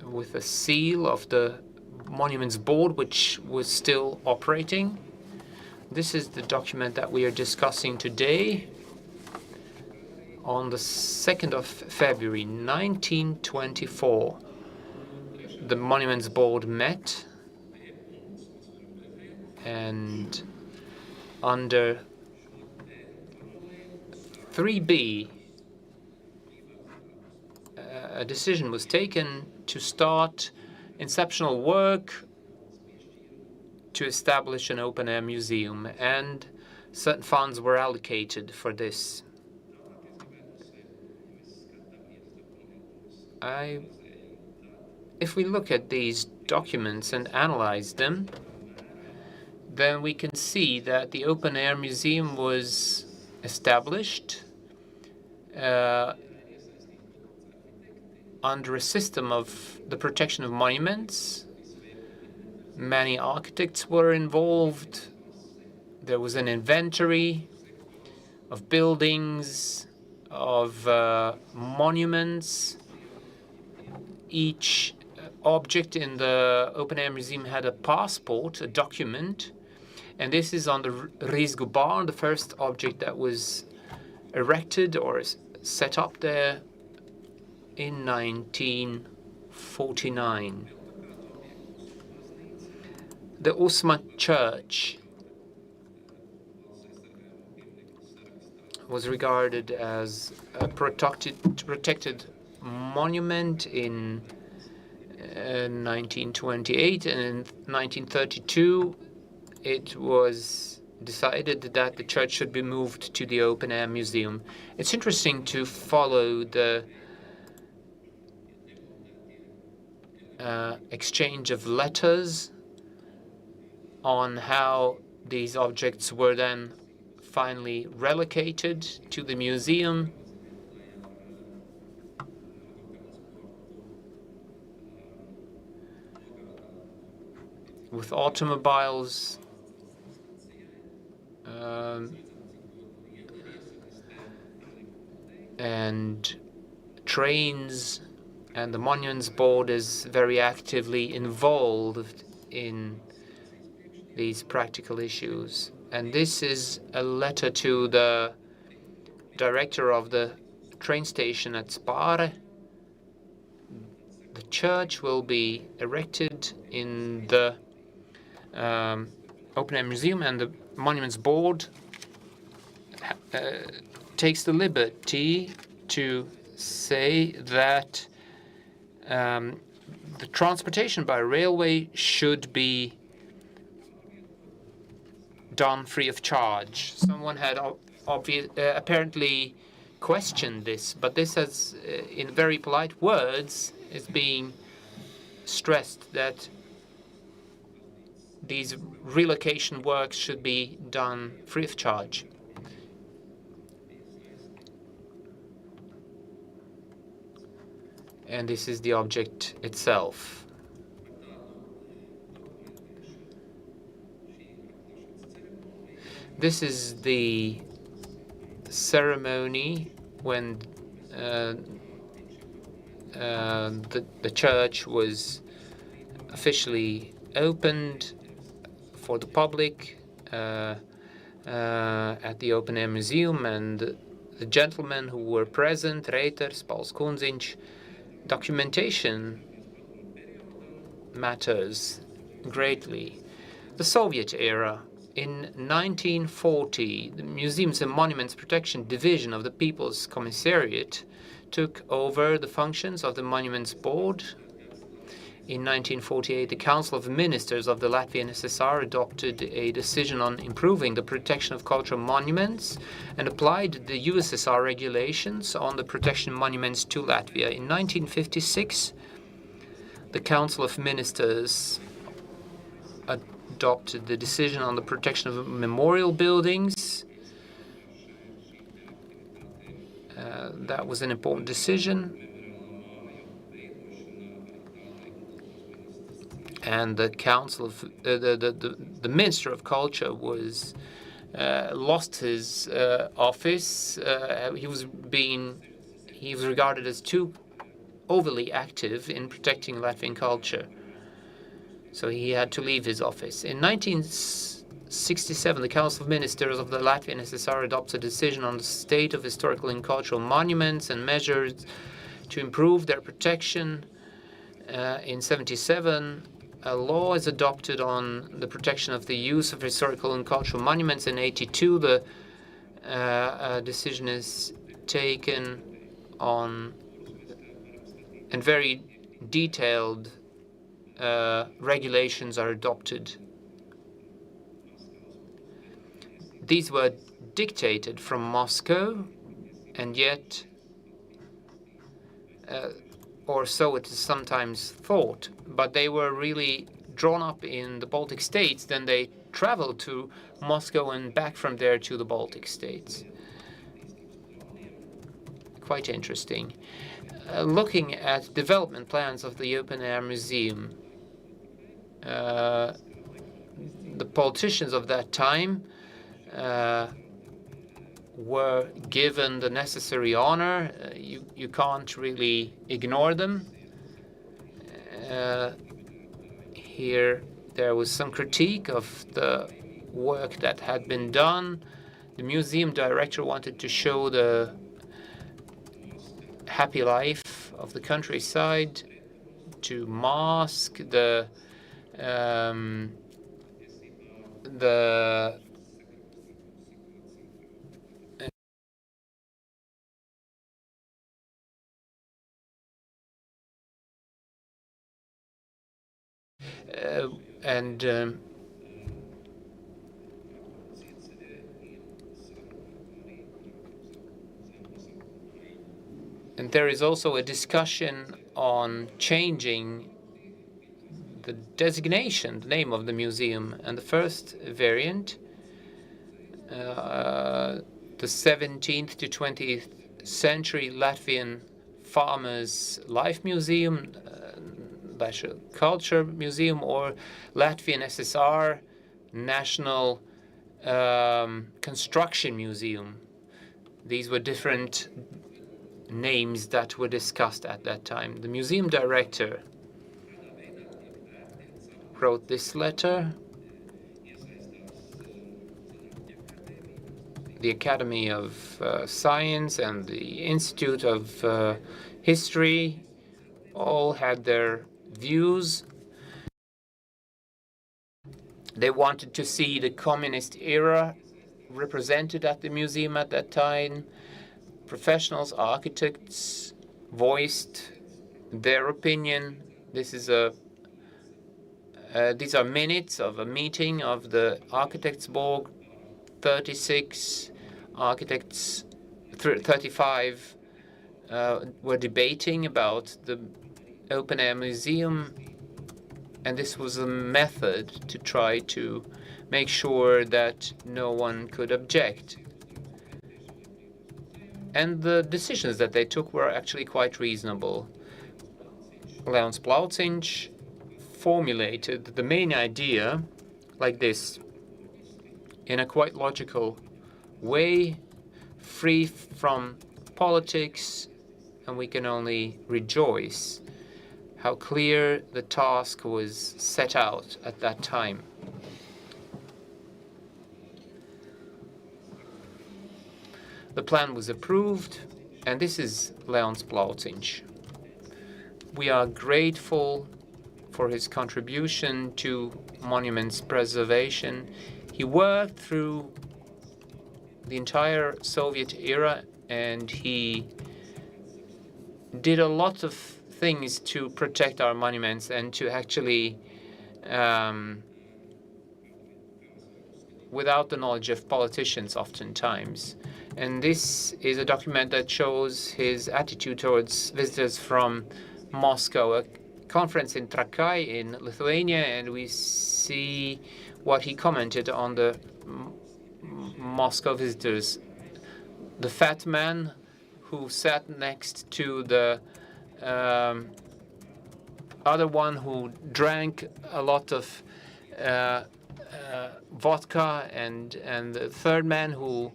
with a seal of the Monuments Board, which was still operating. This is the document that we are discussing today. On the 2nd of February 1924, the Monuments Board met, and under 3B, a decision was taken to start inceptional work to establish an open-air museum, and certain funds were allocated for this. If we look at these documents and analyze them, then we can see that the open-air museum was established under a system of the protection of monuments. Many architects were involved. There was an inventory of buildings, of monuments. Each object in the open-air museum had a passport, a document, and this is on the Rīzgu barn, the first object that was erected or set up there in 1949. The Usma Church was regarded as a protected monument in 1928, and in 1932 it was decided that the church should be moved to the open-air museum. It's interesting to follow the exchange of letters on how these objects were then finally relocated to the museum. With automobiles, and trains, and the Monuments Board is very actively involved in these practical issues. And this is a letter to the director of the train station at Spāre. The church will be erected in the open-air museum, and the Monuments Board takes the liberty to say that the transportation by railway should be done free of charge. Someone had apparently questioned this, but this has, in very polite words, is being stressed that these relocation works should be done free of charge. And this is the object itself. This is the ceremony when the church was officially opened for the public at the Open Air Museum, and the gentlemen who were present, Reiters, Pauls Kundziņš, documentation matters greatly. The Soviet era. In 1940, the Museums and Monuments Protection Division of the People's Commissariat took over the functions of the Monuments Board. In 1948, the Council of Ministers of the Latvian SSR adopted a decision on improving the protection of cultural monuments and applied the USSR regulations on the protection of monuments to Latvia. In 1956, the Council of Ministers adopted the decision on the protection of memorial buildings. That was an important decision. And the Council of the Minister of Culture was lost his office. He was regarded as too overly active in protecting Latvian culture, so he had to leave his office. In 1967, the Council of Ministers of the Latvian SSR adopted a decision on the state of historical and cultural monuments and measures to improve their protection. In 1977, a law is adopted on the protection of the use of historical and cultural monuments. In 1982, the decision is taken on, and very detailed regulations are adopted. These were dictated from Moscow, and yet, or so it is sometimes thought, but they were really drawn up in the Baltic states. Then they traveled to Moscow and back from there to the Baltic states. Quite interesting. Looking at development plans of the Open Air Museum, the politicians of that time were given the necessary honor. You can't really ignore them. Here there was some critique of the work that had been done. The museum director wanted to show the happy life of the countryside, to mask the and there is also a discussion on changing the designation, the name of the museum. And the first variant, the 17th to 20th century Latvian Farmers' Life Museum, Latvian Culture Museum, or Latvian SSR National Construction Museum. These were different names that were discussed at that time. The museum director wrote this letter. The Academy of Science and the Institute of History all had their views. They wanted to see the communist era represented at the museum at that time. Professionals, architects voiced their opinion. These are minutes of a meeting of the Architects Board. 36 architects, 35 were debating about the open-air museum, and this was a method to try to make sure that no one could object. And the decisions that they took were actually quite reasonable. Pauls Kundziņš formulated the main idea like this, in a quite logical way, free from politics, and we can only rejoice how clear the task was set out at that time. The plan was approved, and this is Pauls Kundziņš. We are grateful for his contribution to monuments preservation. He worked through the entire Soviet era, and he did a lot of things to protect our monuments and to actually, without the knowledge of politicians oftentimes. And this is a document that shows his attitude towards visitors from Moscow, a conference in Trakai in Lithuania, and we see what he commented on the Moscow visitors. The fat man who sat next to the other one who drank a lot of vodka, and the third man who,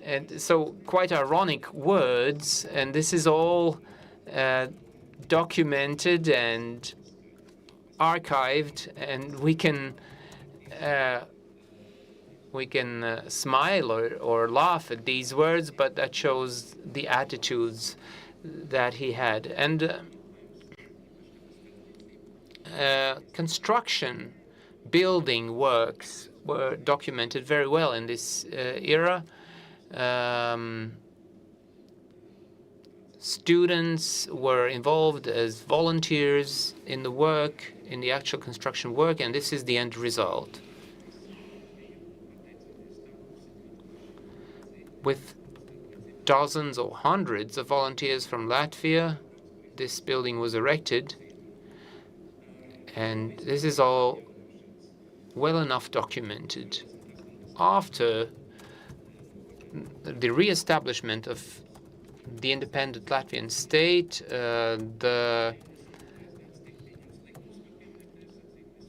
and so quite ironic words, and this is all documented and archived, and we can smile or laugh at these words, but that shows the attitudes that he had. And construction, building works were documented very well in this era. Students were involved as volunteers in the work, in the actual construction work, and this is the end result. With dozens or hundreds of volunteers from Latvia, this building was erected, and this is all well enough documented. After the re-establishment of the independent Latvian state, the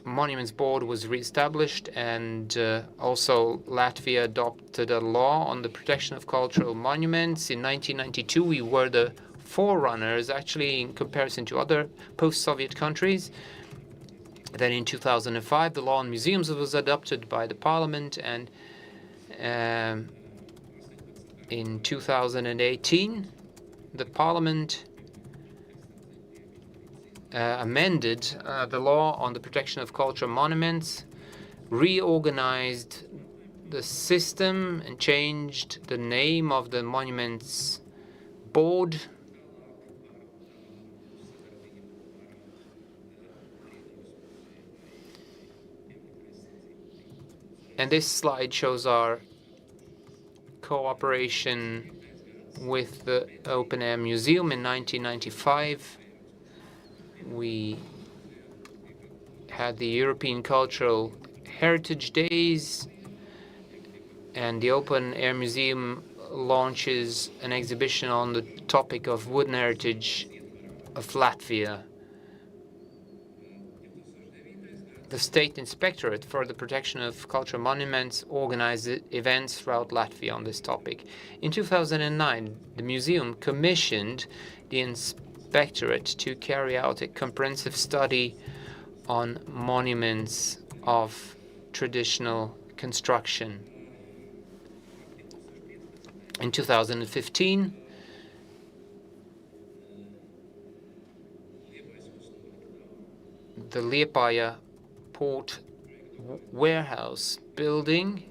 Monuments Board was re-established, and also Latvia adopted a law on the protection of cultural monuments. In 1992, we were the forerunners, actually, in comparison to other post-Soviet countries. Then in 2005, the law on museums was adopted by the parliament, and in 2018, the parliament amended the law on the protection of cultural monuments, reorganized the system, and changed the name of the Monuments Board. And this slide shows our cooperation with the Open Air Museum in 1995. We had the European Cultural Heritage Days, and the Open Air Museum launches an exhibition on the topic of wooden heritage of Latvia. The State Inspectorate for the Protection of Cultural Monuments organized events throughout Latvia on this topic. In 2009, the museum commissioned the Inspectorate to carry out a comprehensive study on monuments of traditional construction. In 2015, the Liepāja Port Warehouse building,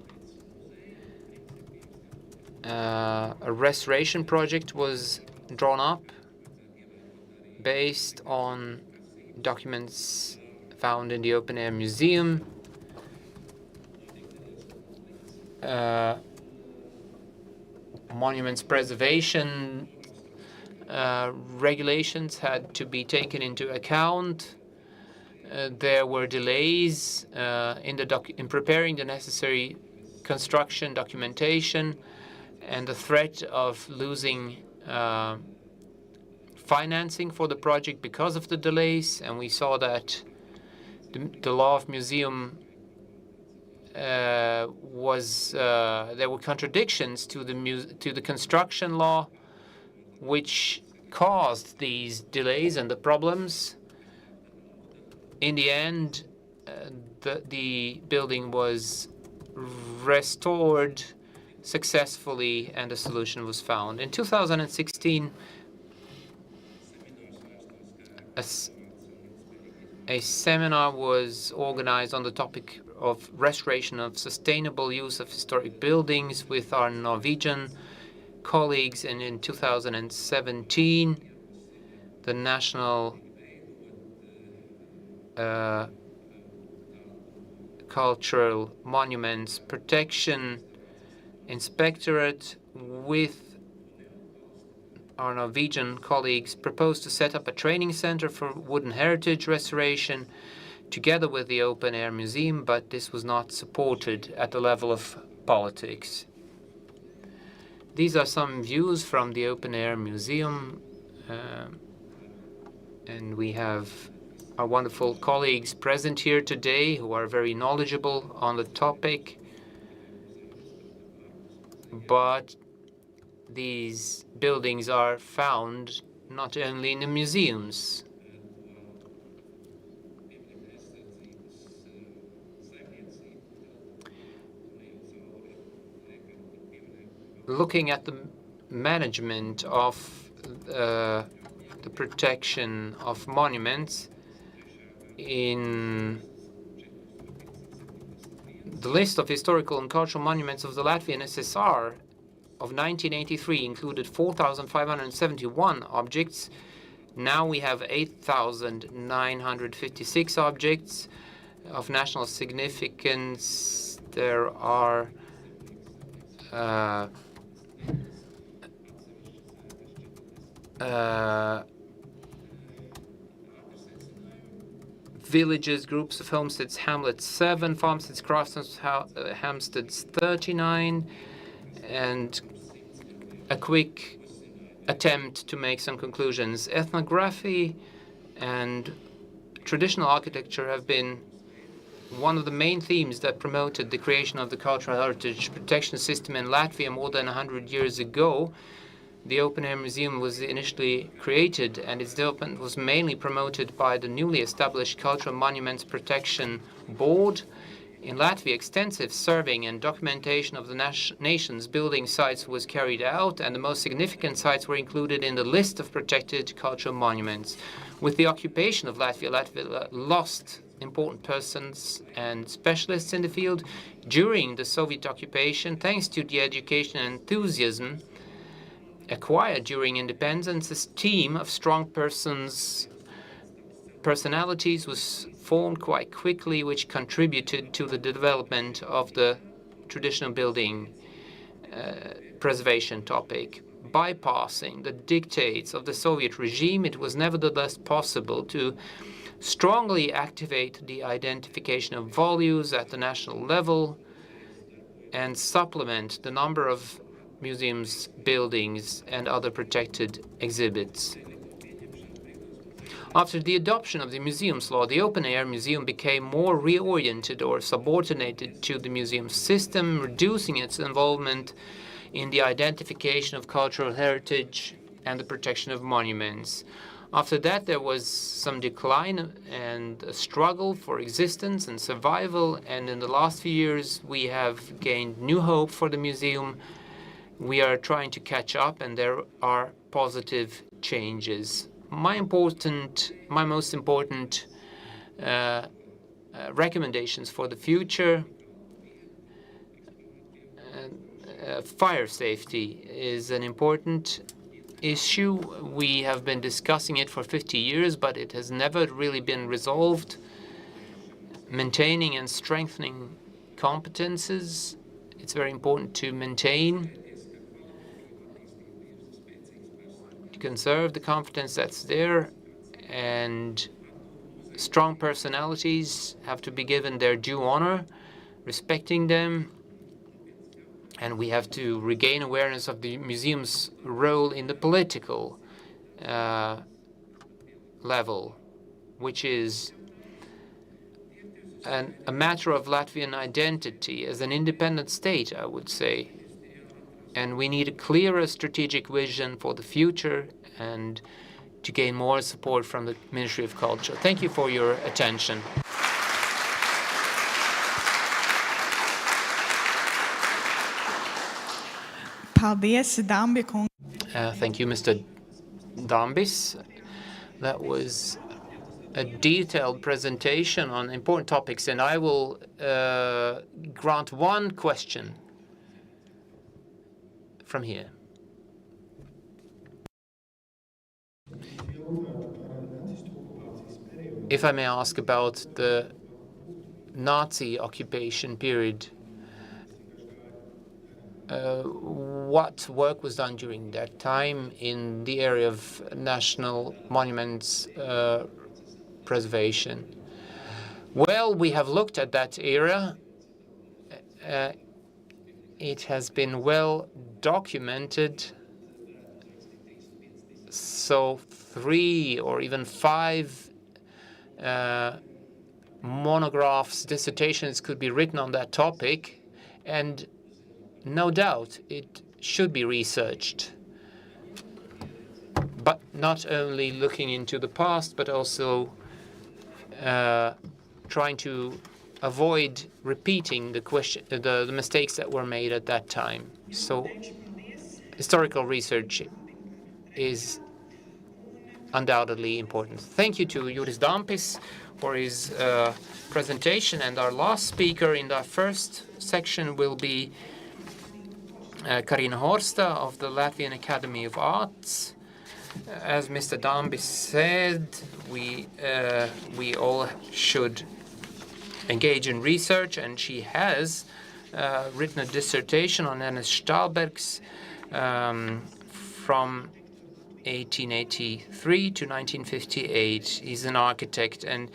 a restoration project was drawn up based on documents found in the Open Air Museum. monuments preservation regulations had to be taken into account. There were delays in preparing the necessary construction documentation and the threat of losing financing for the project because of the delays. And we saw that the law of museum there were contradictions to the construction law, which caused these delays and the problems. In the end, the building was restored successfully and a solution was found. In 2016, a seminar was organized on the topic of restoration of sustainable use of historic buildings with our Norwegian colleagues, and in 2017, the National Cultural Monuments Protection Inspectorate with our Norwegian colleagues proposed to set up a training center for wooden heritage restoration together with the Open Air Museum, but this was not supported at the level of politics. These are some views from the Open Air Museum, and we have our wonderful colleagues present here today who are very knowledgeable on the topic. But these buildings are found not only in the museums. Looking at the management of the protection of monuments, in the list of historical and cultural monuments of the Latvian SSR of 1983 included 4,571 objects. Now we have 8,956 objects of national significance. There are villages, groups of homesteads, hamlets 7, farmsteads, craftsmen's homesteads 39, and a quick attempt to make some conclusions. Ethnography and traditional architecture have been one of the main themes that promoted the creation of the cultural heritage protection system in Latvia more than 100 years ago. The Open Air Museum was initially created, and its development was mainly promoted by the newly established Cultural Monuments Protection Board. In Latvia, extensive surveying and documentation of the nation's building sites was carried out, and the most significant sites were included in the list of protected cultural monuments. With the occupation of Latvia, Latvia lost important persons and specialists in the field. During the Soviet occupation, thanks to the education and enthusiasm acquired during independence, a team of strong personalities was formed quite quickly, which contributed to the development of the traditional building preservation topic. Bypassing the dictates of the Soviet regime, it was nevertheless possible to strongly activate the identification of values at the national level and supplement the number of museums, buildings, and other protected exhibits. After the adoption of the museums law, the Open Air Museum became more reoriented or subordinated to the museum system, reducing its involvement in the identification of cultural heritage and the protection of monuments. After that, there was some decline and a struggle for existence and survival, and in the last few years, we have gained new hope for the museum. We are trying to catch up, and there are positive changes. My most important recommendations for the future: fire safety is an important issue. We have been discussing it for 50 years, but it has never really been resolved. Maintaining and strengthening competences. It's very important to maintain conserve the competence that's there, and strong personalities have to be given their due honor, respecting them, and we have to regain awareness of the museum's role in the political level, which is a matter of Latvian identity as an independent state, I would say. And we need a clearer strategic vision for the future and to gain more support from the Ministry of Culture. Thank you for your attention. Paldies, Dambi kungs. Thank you, Mr. Dambis. That was a detailed presentation on important topics, and I will grant one question from here. If I may ask about the Nazi occupation period, what work was done during that time in the area of national monuments preservation? Well, we have looked at that era. It has been well documented. So 3 or even 5 monographs, dissertations could be written on that topic, and no doubt it should be researched. But not only looking into the past, but also trying to avoid repeating the mistakes that were made at that time. So historical research is undoubtedly important. Thank you to Juris Dampis for his presentation, and our last speaker in the first section will be Karina Horsta of the Latvian Academy of Arts. As Mr. Dambis said, we all should engage in research, and she has written a dissertation on Ernest Stahlberg's from 1883 to 1958. He's an architect, and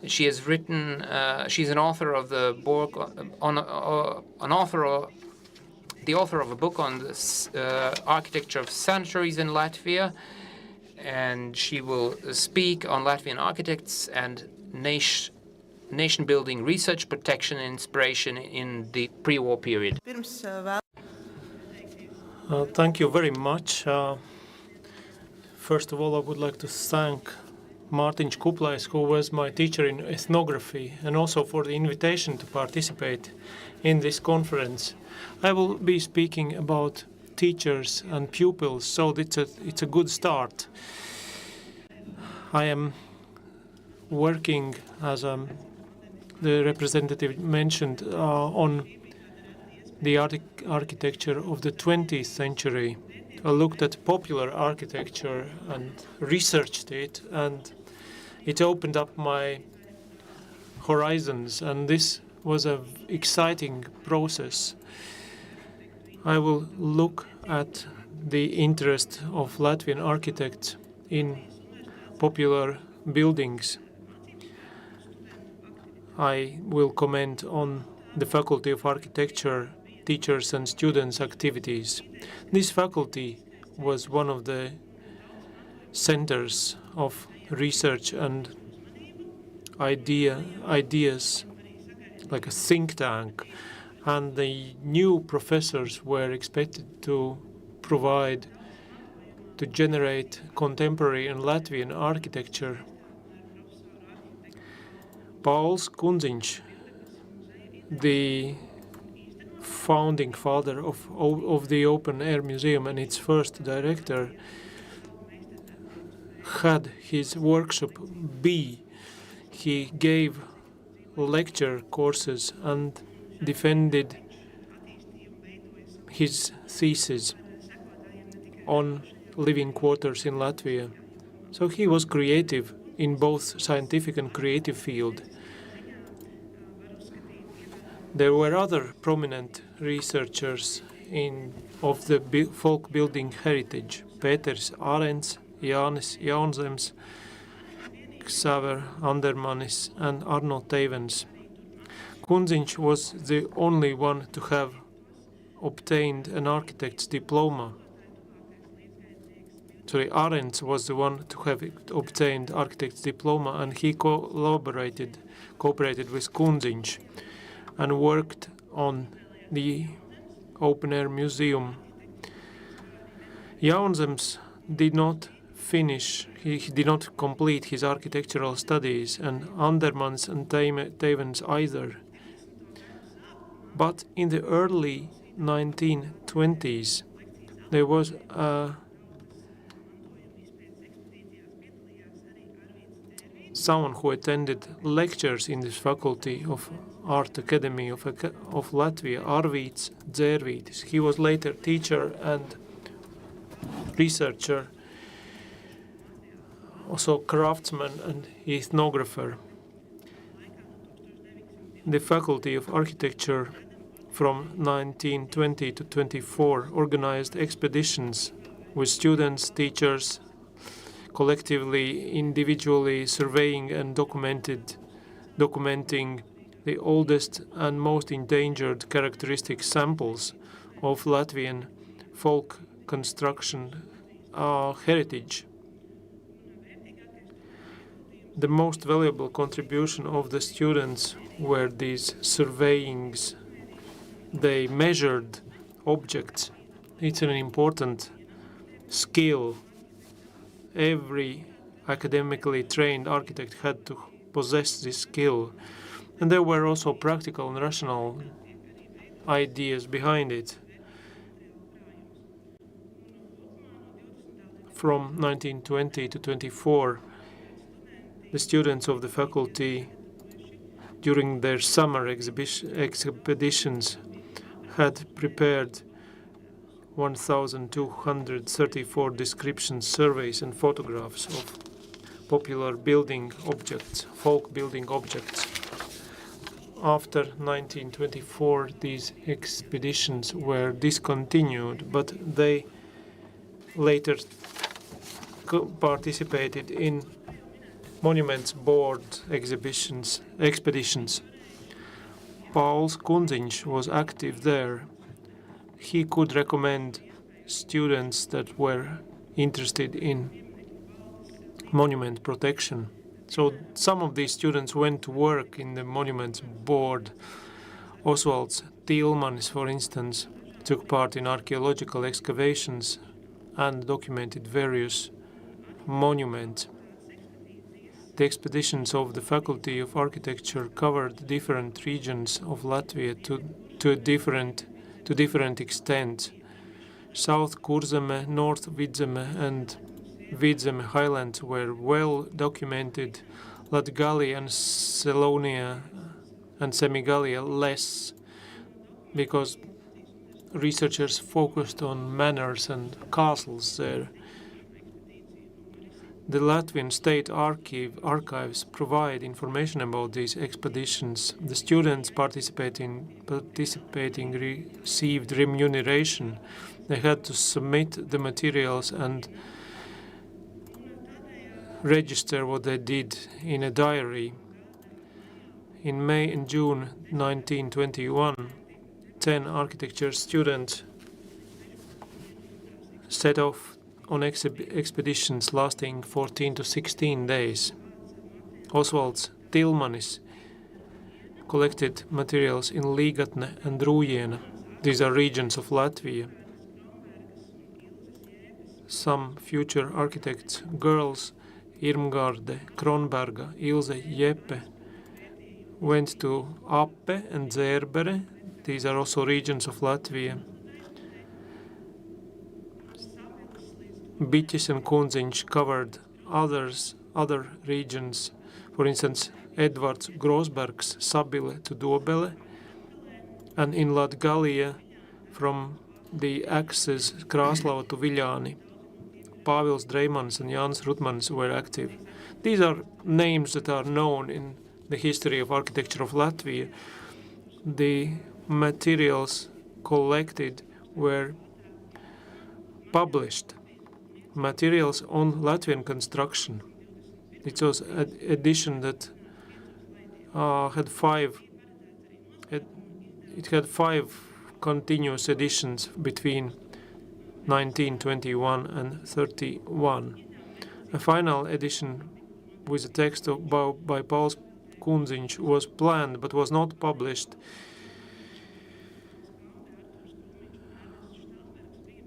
she has written. She's an author of the book the author of a book on the architecture of sanctuaries in Latvia, and she will speak on Latvian architects and nation-building research, protection, and inspiration in the pre-war period. Thank you very much. First of all, I would like to thank Mārtiņš Kuplais, who was my teacher in ethnography, and also for the invitation to participate in this conference. I will be speaking about teachers and pupils, so it's a good start. I am working, as the representative mentioned, on the architecture of the 20th century. I looked at popular architecture and researched it, and it opened up my horizons, and this was an exciting process. I will look at the interest of Latvian architects in popular buildings. I will comment on the Faculty of Architecture teachers and students' activities. This faculty was one of the centers of research and ideas, like a think tank, and the new professors were expected to generate contemporary and Latvian architecture. Pauls Kundziņš, the founding father of the Open Air Museum and its first director, had his workshop B. He gave lecture courses and defended his thesis on living quarters in Latvia. So he was creative in both scientific and creative field. There were other prominent researchers of the folk building heritage. Pēteris Ārens, Jānis Jaunzems, Xaver Andermanis, and Arno Teivens. Kundziņš was the only one to have obtained an architect's diploma. Arends was the one to have obtained architect's diploma, and he cooperated with Kundziņš and worked on the open-air museum. Jaunzems did not finish, he did not complete his architectural studies, and Andermans and Teivens either. But in the early 1920s, there was someone who attended lectures in this faculty of Art Academy of Latvia, Arvīts Dzērvītis. He was later teacher and researcher, also craftsman and ethnographer. The Faculty of Architecture from 1920 to 24 organized expeditions with students, teachers, collectively, individually surveying and documenting the oldest and most endangered characteristic samples of Latvian folk construction heritage. The most valuable contribution of the students were these surveyings. They measured objects. It's an important skill. Every academically trained architect had to possess this skill. And there were also practical and rational ideas behind it. From 1920 to 24, the students of the faculty, during their summer expeditions, had prepared 1,234 descriptions, surveys, and photographs of popular building objects, folk building objects. After 1924, these expeditions were discontinued, but they later participated in Monuments Board expeditions. Pauls Kundziņš was active there. He could recommend students that were interested in monument protection. So some of these students went to work in the Monuments Board. Osvalds Tilmanis, for instance, took part in archaeological excavations and documented various monuments. The expeditions of the Faculty of Architecture covered different regions of Latvia to different extents. South Kurzeme, North Vidzeme, and Vidzeme highlands were well documented. Latgalia and Selonia and Semigalia less, because researchers focused on manors and castles there. The Latvian State Archives provide information about these expeditions. The students participating received remuneration. They had to submit the materials and register what they did in a diary. In May and June 1921, 10 architecture students set off on expeditions lasting 14 to 16 days. Osvalds Tilmanis collected materials in Līgatne and Rūjiena. These are regions of Latvia. Some future architects, girls, Irmgarde, Kronberga, Ilze, Jeppe, went to Appe and Dzērbere. These are also regions of Latvia. Biķis and Kundziņš covered other regions, for instance, Edvards Grosbergs, Sabile to Dobele, and in Latgalia from the axes Krāslava to Viļāni. Pāvils Dreimans and Jānis Rutmans were active. These are names that are known in the history of architecture of Latvia. The materials collected were published materials on Latvian construction. It was an edition that had five continuous editions between 1921 and 31. A final edition with a text by Pauls Kundziņš was planned but was not published.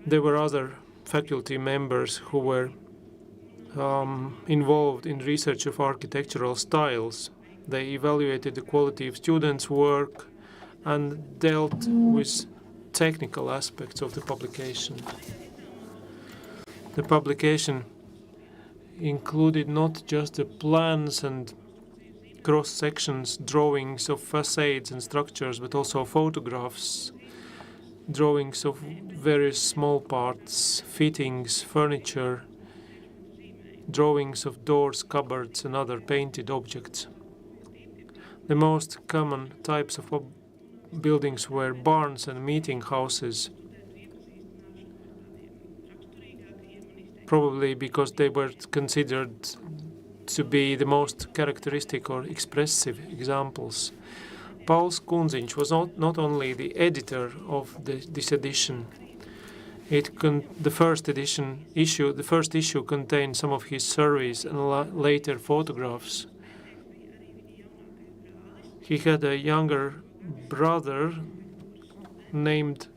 There were other faculty members who were involved in research of architectural styles. They evaluated the quality of students' work and dealt with technical aspects of the publication. The publication included not just the plans and cross-sections, drawings of facades and structures, but also photographs, drawings of various small parts, fittings, furniture, drawings of doors, cupboards, and other painted objects. The most common types of buildings were barns and meeting houses, probably because they were considered to be the most characteristic or expressive examples. Pauls Kundziņš was not only the editor of this edition. The first issue contained some of his surveys and later photographs. He had a younger brother named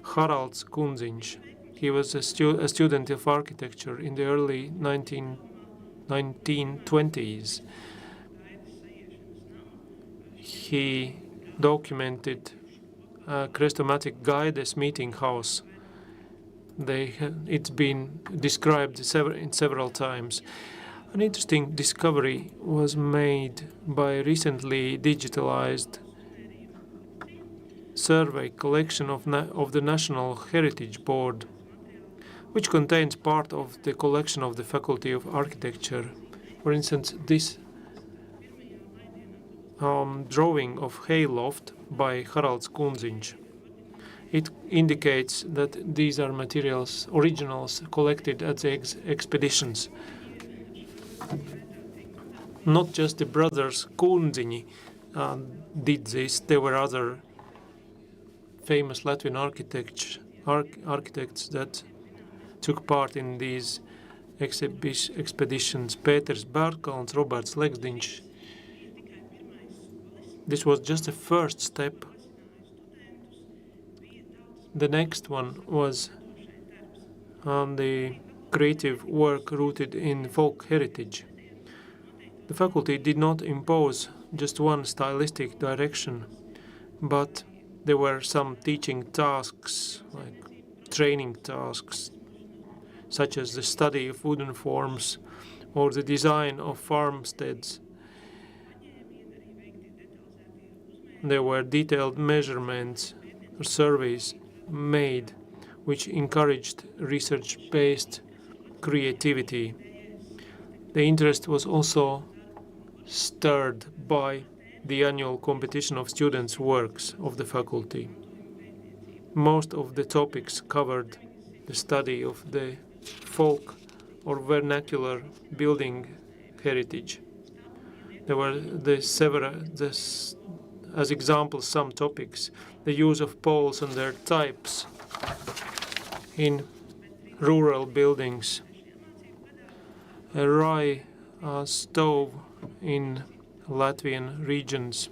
Pauls Kundziņš. He was a student of architecture in the early 1920s. He documented Krestomatic Gaides meeting house. It's been described several times. An interesting discovery was made by a recently digitalized survey collection of the National Heritage Board, which contains part of the collection of the Faculty of Architecture. For instance, this drawing of hayloft by Pauls Kundziņš. It indicates that these are originals collected at the expeditions. Not just the brothers Kundziņi did this, there were other famous Latvian architects that took part in these expeditions. Pēters Bērkalns, Roberts Legsdiņš. This was just the first step. The next one was the creative work rooted in folk heritage. The faculty did not impose just one stylistic direction, but there were some teaching tasks, like training tasks, such as the study of wooden forms or the design of farmsteads. There were detailed measurements or surveys made which encouraged research-based creativity. The interest was also stirred by the annual competition of students' works of the faculty. Most of the topics covered the study of the folk or vernacular building heritage. There were as examples, some topics: the use of poles and their types in rural buildings, a rye stove in Latvian regions,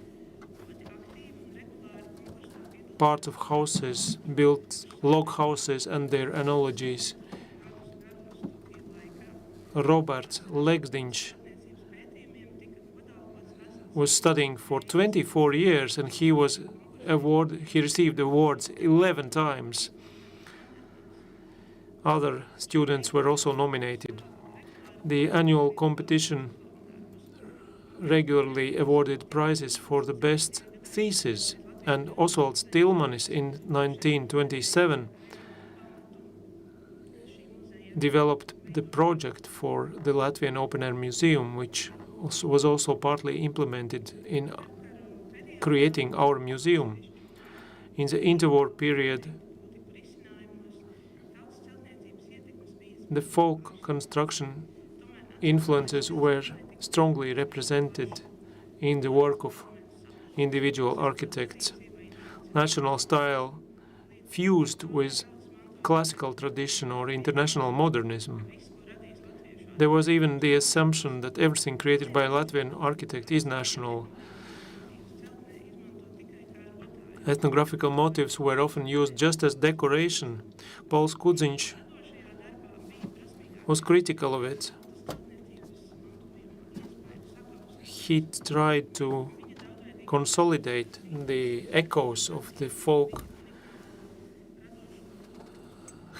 parts of houses built, log houses and their analogies. Roberts Legsdiņš was studying for 24 years and he received awards 11 times. Other students were also nominated. The annual competition regularly awarded prizes for the best thesis, and Oswald Stilmanis in 1927 developed the project for the Latvian Open Air Museum, which was also partly implemented in creating our museum. In the interwar period, the folk construction influences were strongly represented in the work of individual architects. National style fused with classical tradition or international modernism. There was even the assumption that everything created by a Latvian architect is national. Ethnographical motifs were often used just as decoration. Pauls Kundziņš was critical of it. He tried to consolidate the echoes of the folk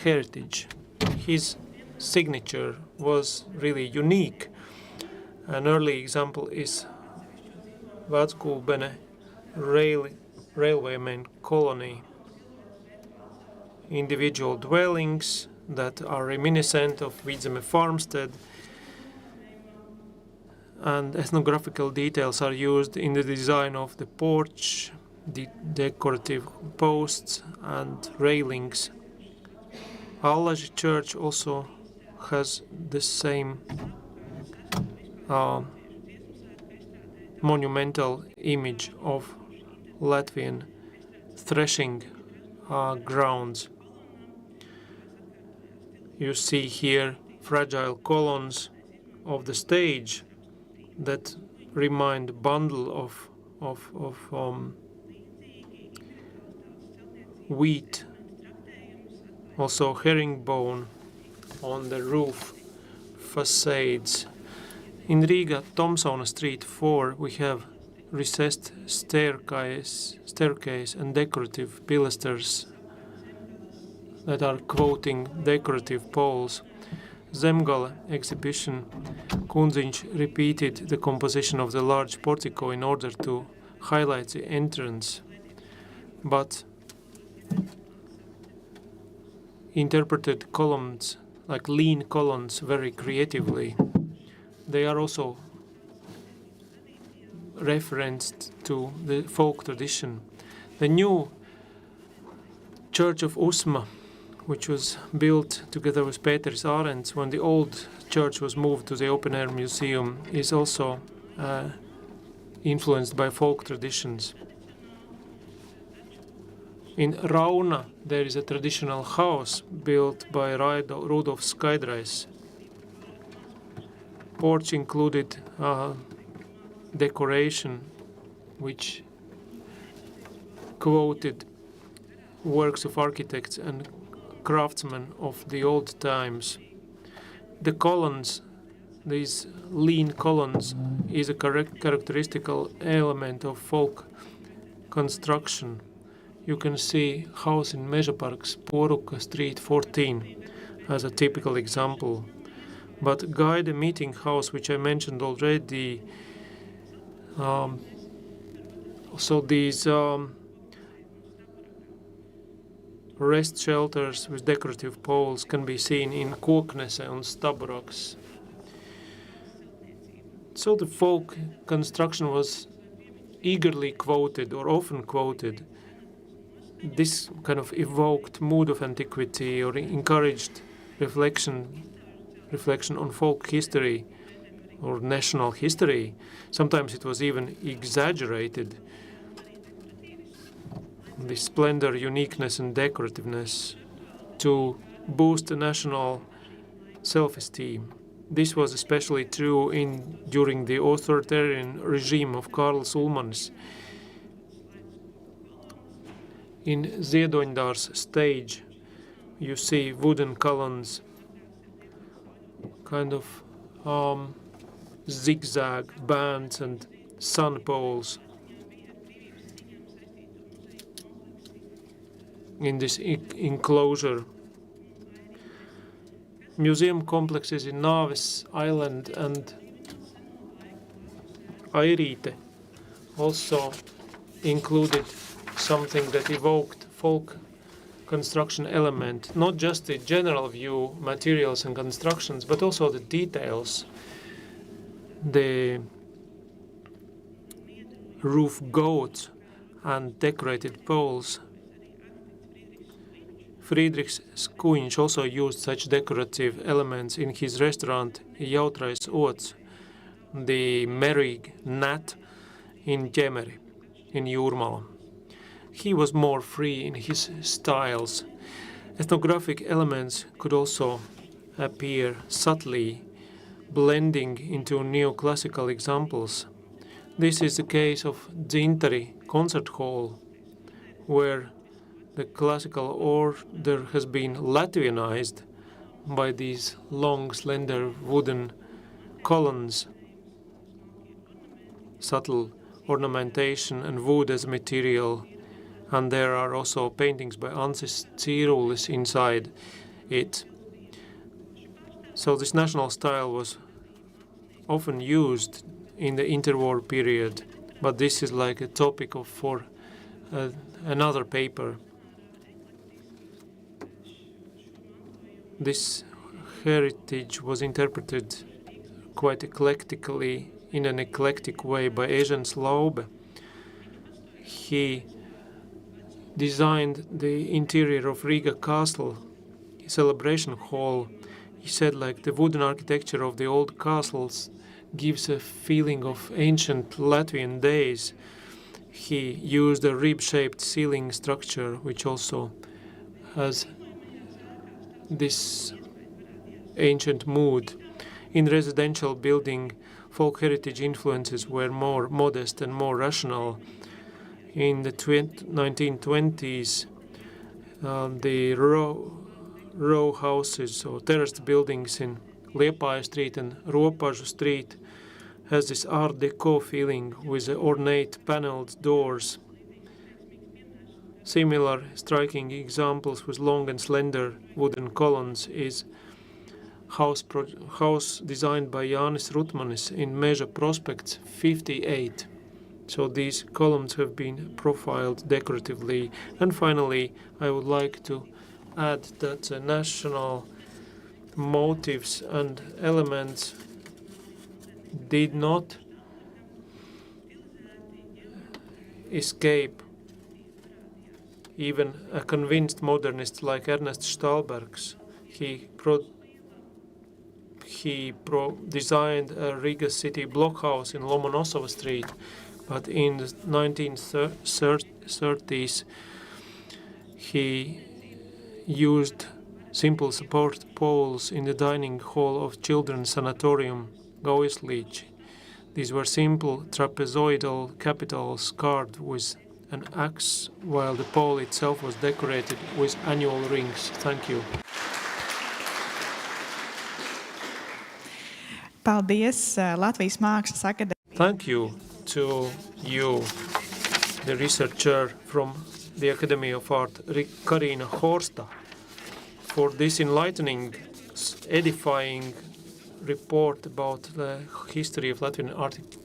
heritage. His signature was really unique. An early example is Vecgulbene railwayman colony. Individual dwellings that are reminiscent of Vidzeme farmstead, and ethnographical details are used in the design of the porch, the decorative posts and railings. Allaži church also has the same monumental image of Latvian threshing grounds. You see here fragile columns of the stage that remind a bundle of wheat. Also herringbone on the roof facades. In Riga, Tomsona Street 4, we have recessed staircase and decorative pilasters that are quoting decorative poles. Zemgale exhibition, Kundziņš repeated the composition of the large portico in order to highlight the entrance, but interpreted columns like lean columns very creatively. They are also referenced to the folk tradition. The new Church of Usma, which was built together with Pēteris Ārents when the old church was moved to the open-air museum, is also influenced by folk traditions. In Rauna, there is a traditional house built by Rudolf Skaidrais. Porch included decoration which quoted works of architects and craftsmen of the old times. The columns, these lean columns, is a characteristical element of folk construction. You can see house in Mežaparks, Poruka Street 14, as a typical example. But Gaide meeting house, which I mentioned already, so these rest shelters with decorative poles can be seen in Koknese on Stabroks. So the folk construction was eagerly quoted or often quoted. This kind of evoked mood of antiquity or encouraged reflection on folk history or national history. Sometimes it was even exaggerated. The splendor, uniqueness and decorativeness to boost the national self-esteem. This was especially true during the authoritarian regime of Kārlis Ulmanis. In Ziedoņdārs stage, you see wooden columns, kind of zigzag bands and sun poles in this enclosure. Museum complexes in Nāves Island and Airīte also included something that evoked folk construction element, not just the general view, materials and constructions, but also the details. The roof goats and decorated poles Friedrichs Kundziņš also used such decorative elements in his restaurant Jautrais Ots, the Merry Gnat in Ķemeri, in Jūrmala. He was more free in his styles. Ethnographic elements could also appear subtly, blending into neoclassical examples. This is the case of Centenary Concert Hall, where the classical order has been Latvianized by these long, slender wooden columns, subtle ornamentation and wood as material, and there are also paintings by Ancis Cīrulis inside it. So this national style was often used in the interwar period, but this is like a topic for another paper. This heritage was interpreted quite eclectically, in an eclectic way, by Ežens Laube. He designed the interior of Riga Castle celebration hall. He said, like, the wooden architecture of the old castles gives a feeling of ancient Latvian days. He used a rib-shaped ceiling structure, which also has this ancient mood. In residential building, folk heritage influences were more modest and more rational. In the 1920s, the row houses or terraced buildings in Liepāja Street and Ropažu Street has this Art Deco feeling with the ornate paneled doors. Similar striking examples with long and slender wooden columns is house designed by Jānis Rutmanis in Meža Prospects 58. So these columns have been profiled decoratively. And finally, I would like to add that the national motives and elements did not escape even a convinced modernist like Ernest Stahlbergs. He designed a Riga city blockhouse in Lomonosova Street, but in the 1930s he used simple support poles in the dining hall of children's sanatorium Gaujaslīči. These were simple trapezoidal capitals carved with an axe, while the pole itself was decorated with annual rings. Thank you. Paldies, Latvijas Mākslas Akadēmijas. Thank you to you, the researcher from the Academy of Art, Karina Horsta, for this enlightening, edifying report about the history of Latvian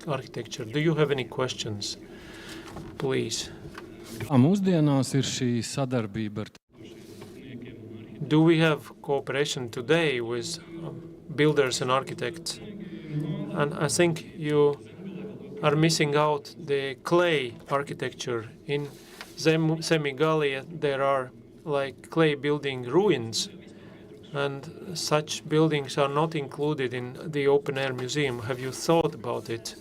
architecture. Do you have any questions? Please. Mūsdienās ir šī sadarbība ar Do we have cooperation today with builders and architects? And I think you are missing out the clay architecture. In Semigalia there are like clay building ruins, and such buildings are not included in the open-air museum. Have you thought about it?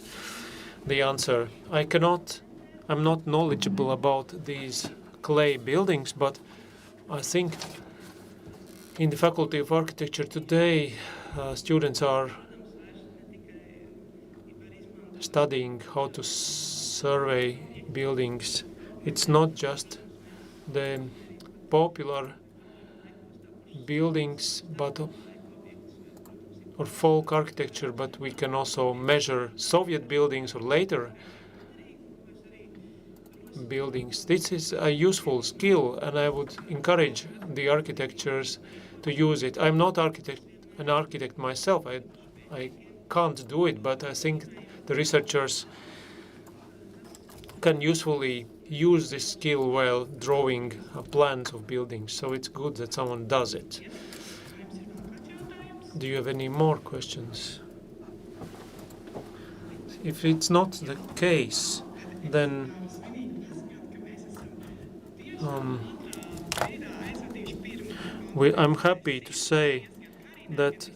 The answer, I'm not knowledgeable about these clay buildings, but I think in the Faculty of Architecture today, students are studying how to survey buildings. It's not just the popular buildings or folk architecture, but we can also measure Soviet buildings or later buildings. This is a useful skill, and I would encourage the architects to use it. I'm not an architect myself. I can't do it, but I think the researchers can usefully use this skill while drawing plans of buildings. So it's good that someone does it. Do you have any more questions? If it's not the case, then I'm happy to say that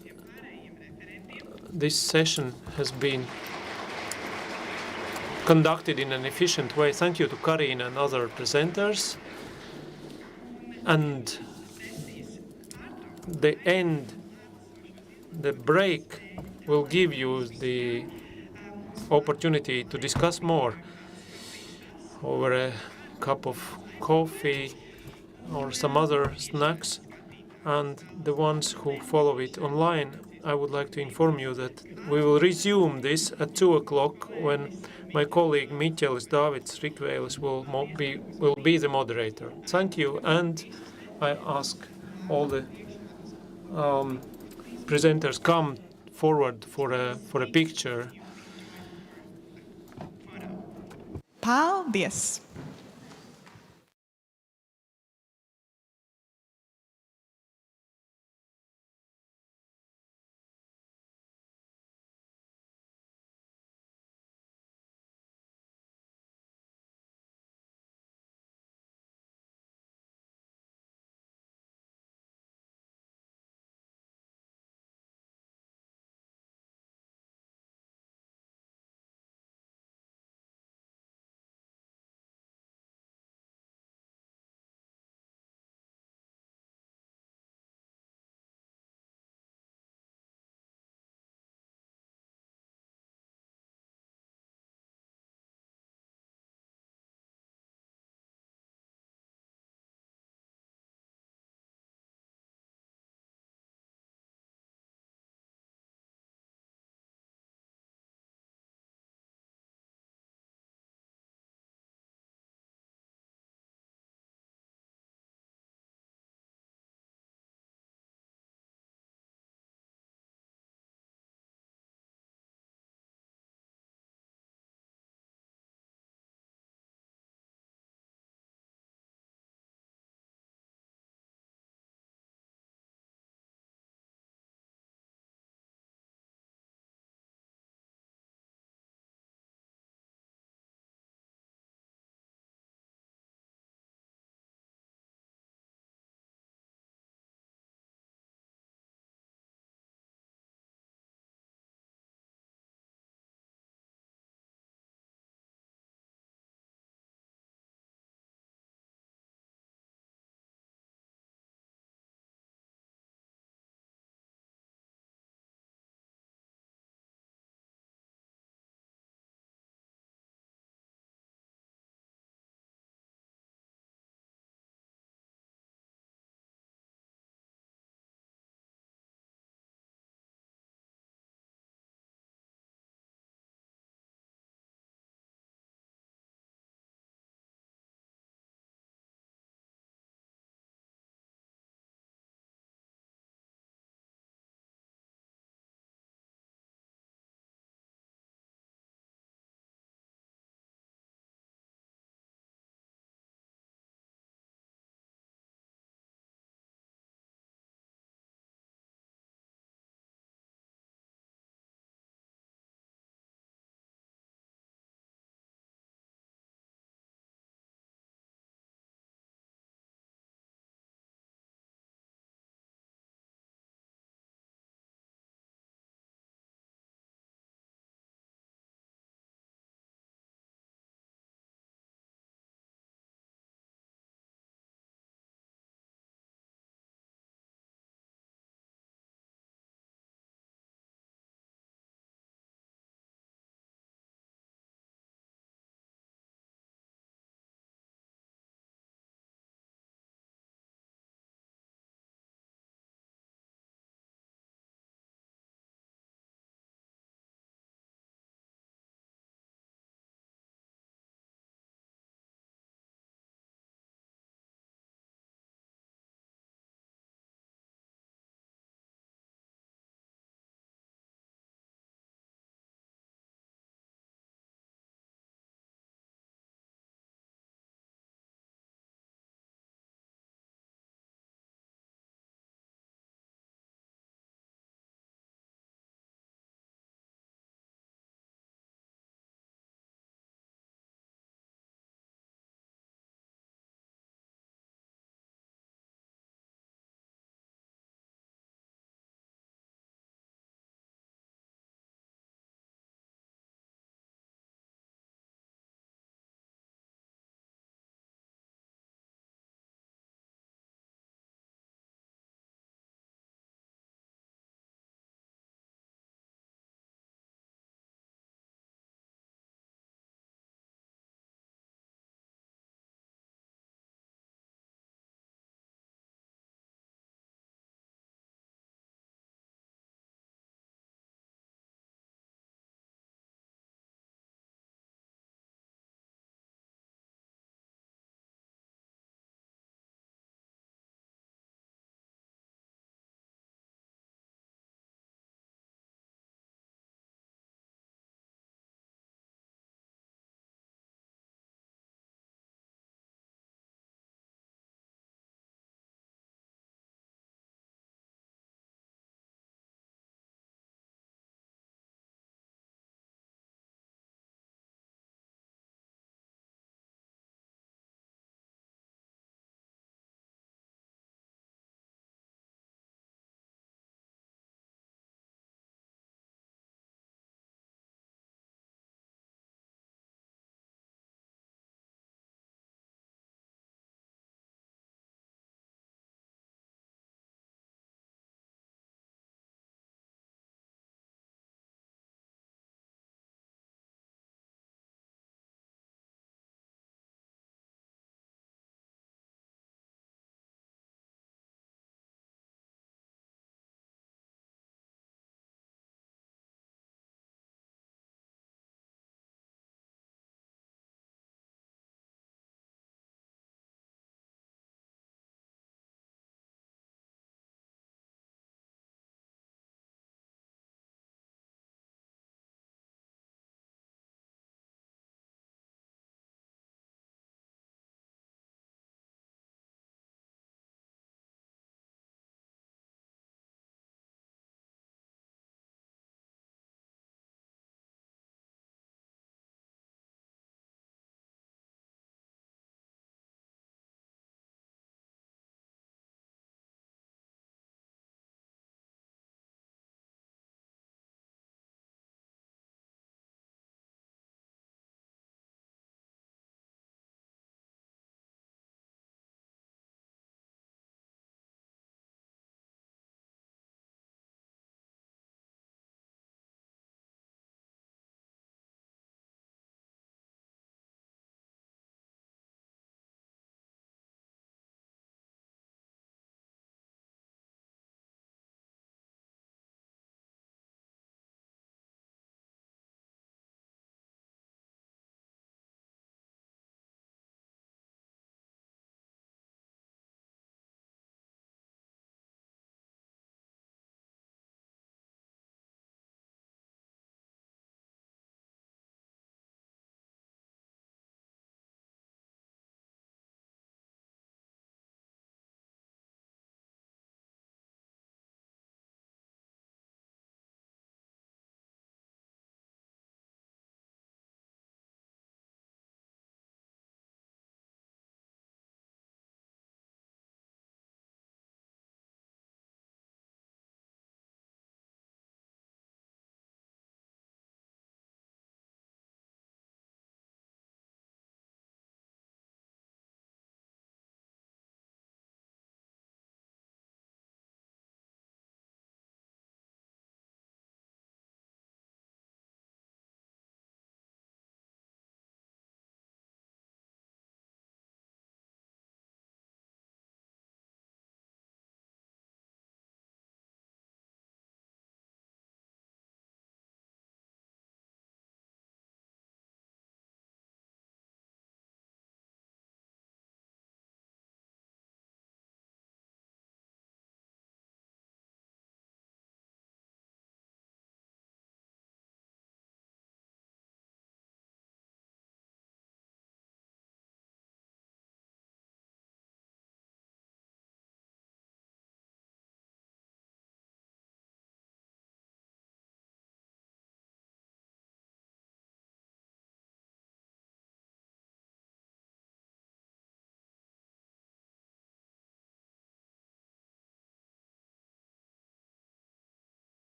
this session has been conducted in an efficient way. Thank you to Karin and other presenters. And the break will give you the opportunity to discuss more over a cup of coffee or some other snacks. And the ones who follow it online, I would like to inform you that we will resume this at 2 o'clock when my colleague Miķelis Dāvids Rikvēlis will be the moderator. Thank you, and I ask all the presenters come forward for a picture. Paldies!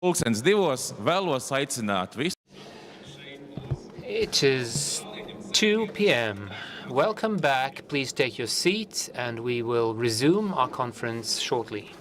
Pulkstens 2 vēlos aicināt visus. It is 2 p.m. Welcome back. Please take your seats and we will resume our conference shortly.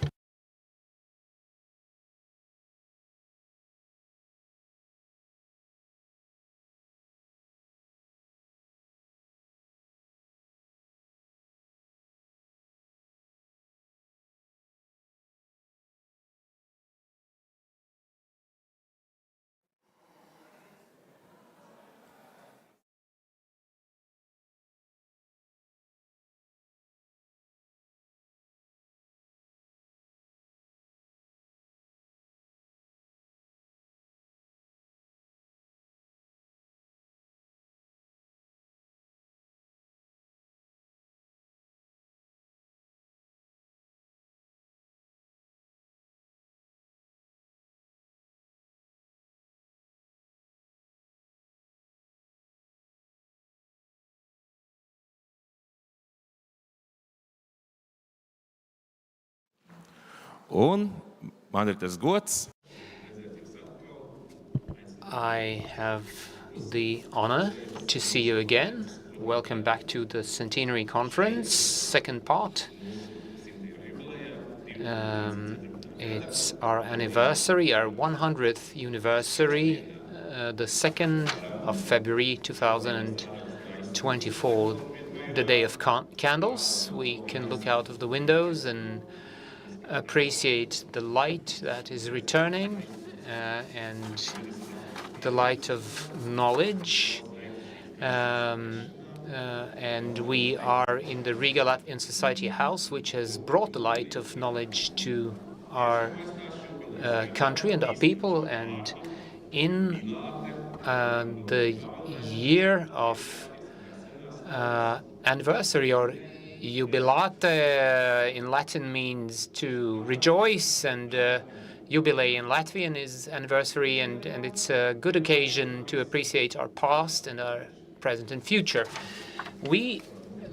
Un man ir tas gods. I have the honor to see you again. Welcome back to the Centenary Conference, second part. It's our anniversary, our 100th anniversary, the 2nd of February 2024, the day of candles. We can look out of the windows and appreciate the light that is returning and the light of knowledge. And we are in the Riga Latvian Society House, which has brought the light of knowledge to our country and our people. And in the year of anniversary, or jubilate in Latin means to rejoice, and jubilee in Latvian is anniversary, and it's a good occasion to appreciate our past and our present and future. We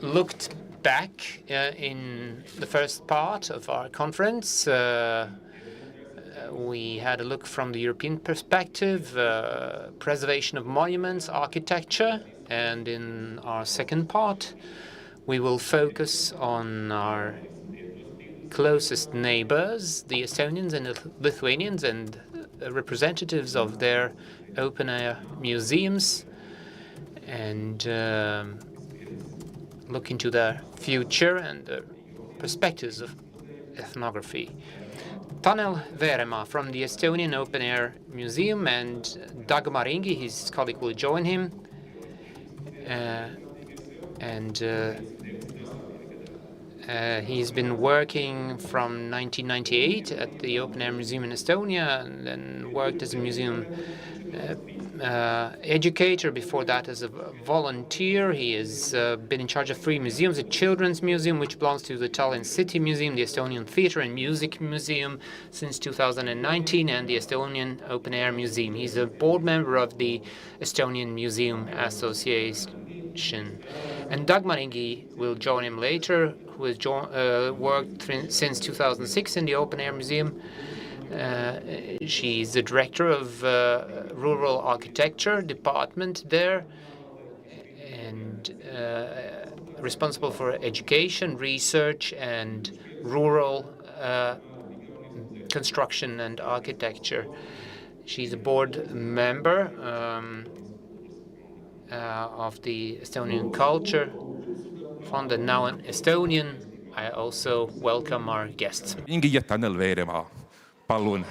looked back in the first part of our conference. We had a look from the European perspective, preservation of monuments, architecture, and in our second part, we will focus on our closest neighbors, the Estonians and the Lithuanians, and representatives of their open-air museums, and look into their future and the perspectives of ethnography. Tanel Veremaa from the Estonian Open-Air Museum and Dagmar Ingi, his colleague, will join him. He's been working from 1998 at the Open Air Museum in Estonia, and then worked as a museum educator. Before that, as a volunteer. He has been in charge of 3 museums: the Children's Museum, which belongs to the Tallinn City Museum, the Estonian Theatre and Music Museum since 2019, and the Estonian Open Air Museum. He's a board member of the Estonian Museum Association. And Dagmar Ingi will join him later, who has worked since 2006 in the Open Air Museum. She's the director of Rural Architecture Department there, and responsible for education, research, and rural construction and architecture. She's a board member of the Estonian Culture Fund, and now an Estonian. I also welcome our guests. Ingi ja Tanel Veeremaa, palun.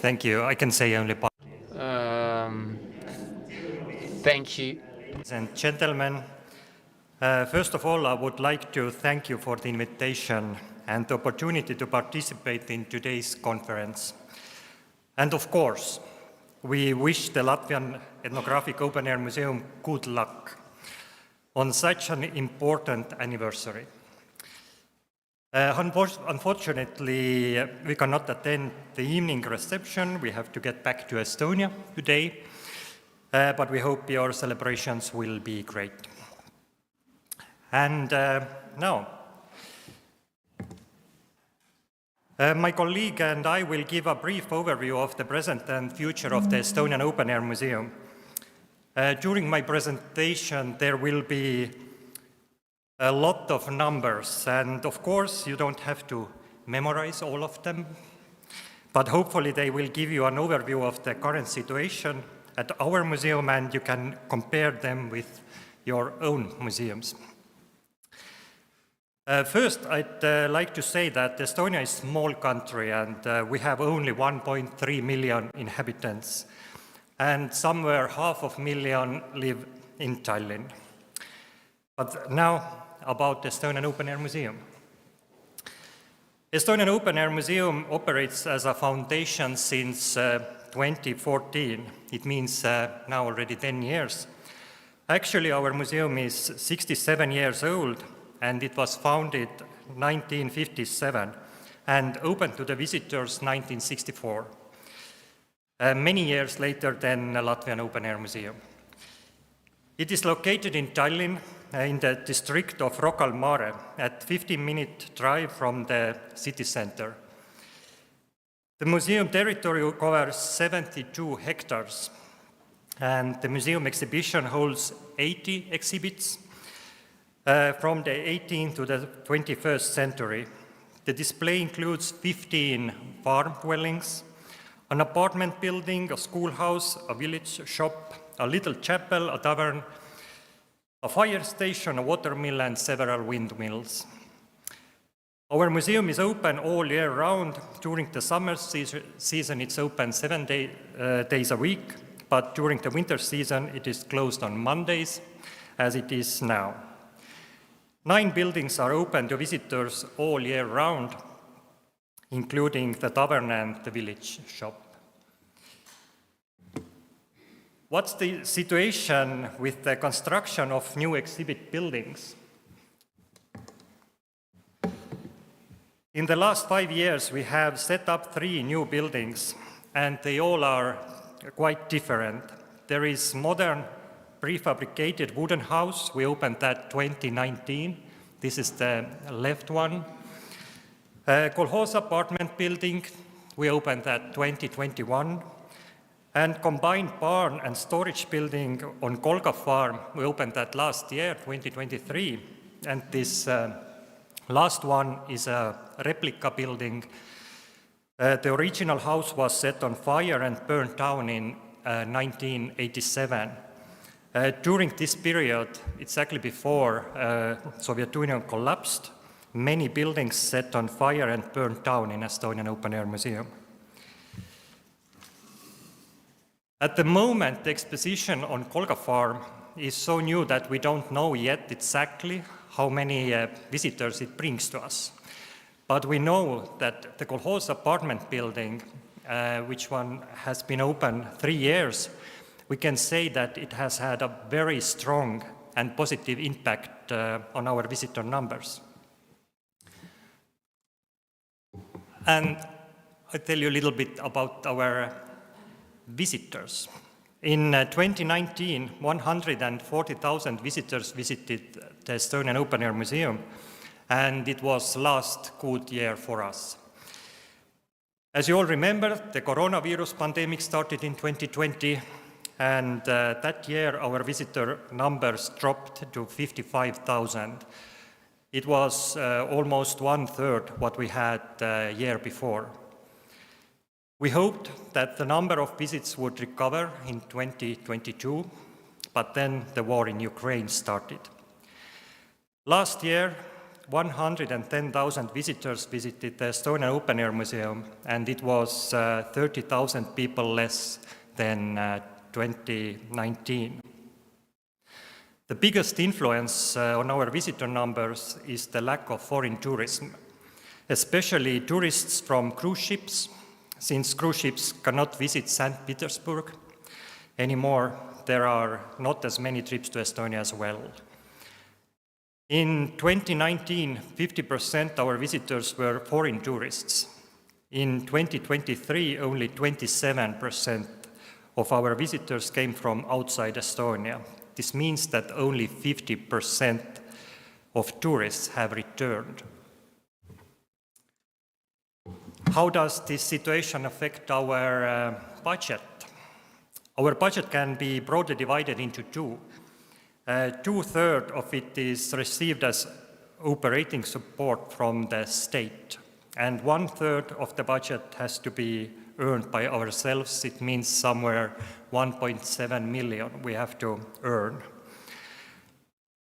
Thank you. I can say only Thank you. Ladies and gentlemen, first of all, I would like to thank you for the invitation and the opportunity to participate in today's conference. And of course, we wish the Latvian Ethnographic Open Air Museum good luck on such an important anniversary. Unfortunately, we cannot attend the evening reception. We have to get back to Estonia today, but we hope your celebrations will be great. And now, My colleague and I will give a brief overview of the present and future of the Estonian Open Air Museum. During my presentation, there will be a lot of numbers, and of course, you don't have to memorize all of them, but hopefully they will give you an overview of the current situation at our museum, and you can compare them with your own museums. First, I'd like to say that Estonia is a small country, and we have only 1.3 million inhabitants, and somewhere 500,000 live in Tallinn. But now about the Estonian Open Air Museum. Estonian Open Air Museum operates as a foundation since 2014. It means now already 10 years. Actually, our museum is 67 years old, and it was founded 1957 and opened to the visitors 1964, many years later than the Latvian Open Air Museum. It is located in Tallinn, in the district of Rocca al Mare, at 15-minute drive from the city center. The museum territory covers 72 hectares, and the museum exhibition holds 80 exhibits from the 18th to the 21st century. The display includes 15 farm dwellings, an apartment building, a schoolhouse, a village shop, a little chapel, a tavern, a fire station, a watermill, and several windmills. Our museum is open all year round. During the summer season, it's open 7 days a week, but during the winter season, it is closed on Mondays, as it is now. 9 buildings are open to visitors all year round, including the tavern and the village shop. What's the situation with the construction of new exhibit buildings? In the last 5 years, we have set up 3 new buildings, and they all are quite different. There is modern prefabricated wooden house. We opened that 2019. This is the left one. Kolkhoz apartment building, we opened that 2021. And combined barn and storage building on Kolga farm, we opened that last year, 2023. And this last one is a replica building. The original house was set on fire and burned down in 1987. During this period, exactly before Soviet Union collapsed, many buildings set on fire and burned down in Estonian Open Air Museum. At the moment, the exposition on Kolga farm is so new that we don't know yet exactly how many visitors it brings to us. But we know that the Kolkhoz apartment building, which one has been open 3 years, we can say that it has had a very strong and positive impact on our visitor numbers. And I'll tell you a little bit about our visitors. In 2019, 140,000 visitors visited the Estonian Open Air Museum, and it was last good year for us. As you all remember, the coronavirus pandemic started in 2020, and that year our visitor numbers dropped to 55,000. It was almost 1/3 what we had the year before. We hoped that the number of visits would recover in 2022, but then the war in Ukraine started. Last year, 110,000 visitors visited the Estonian Open Air Museum, and it was 30,000 people less than 2019. The biggest influence on our visitor numbers is the lack of foreign tourism, especially tourists from cruise ships. Since cruise ships cannot visit St. Petersburg anymore, there are not as many trips to Estonia as well. In 2019, 50% of our visitors were foreign tourists. In 2023, only 27% of our visitors came from outside Estonia. This means that only 50% of tourists have returned. how does this situation affect our budget? Our budget can be broadly divided into two. 2/3 of it is received as operating support from the state, and 1/3 of the budget has to be earned by ourselves. It means somewhere 1.7 million we have to earn.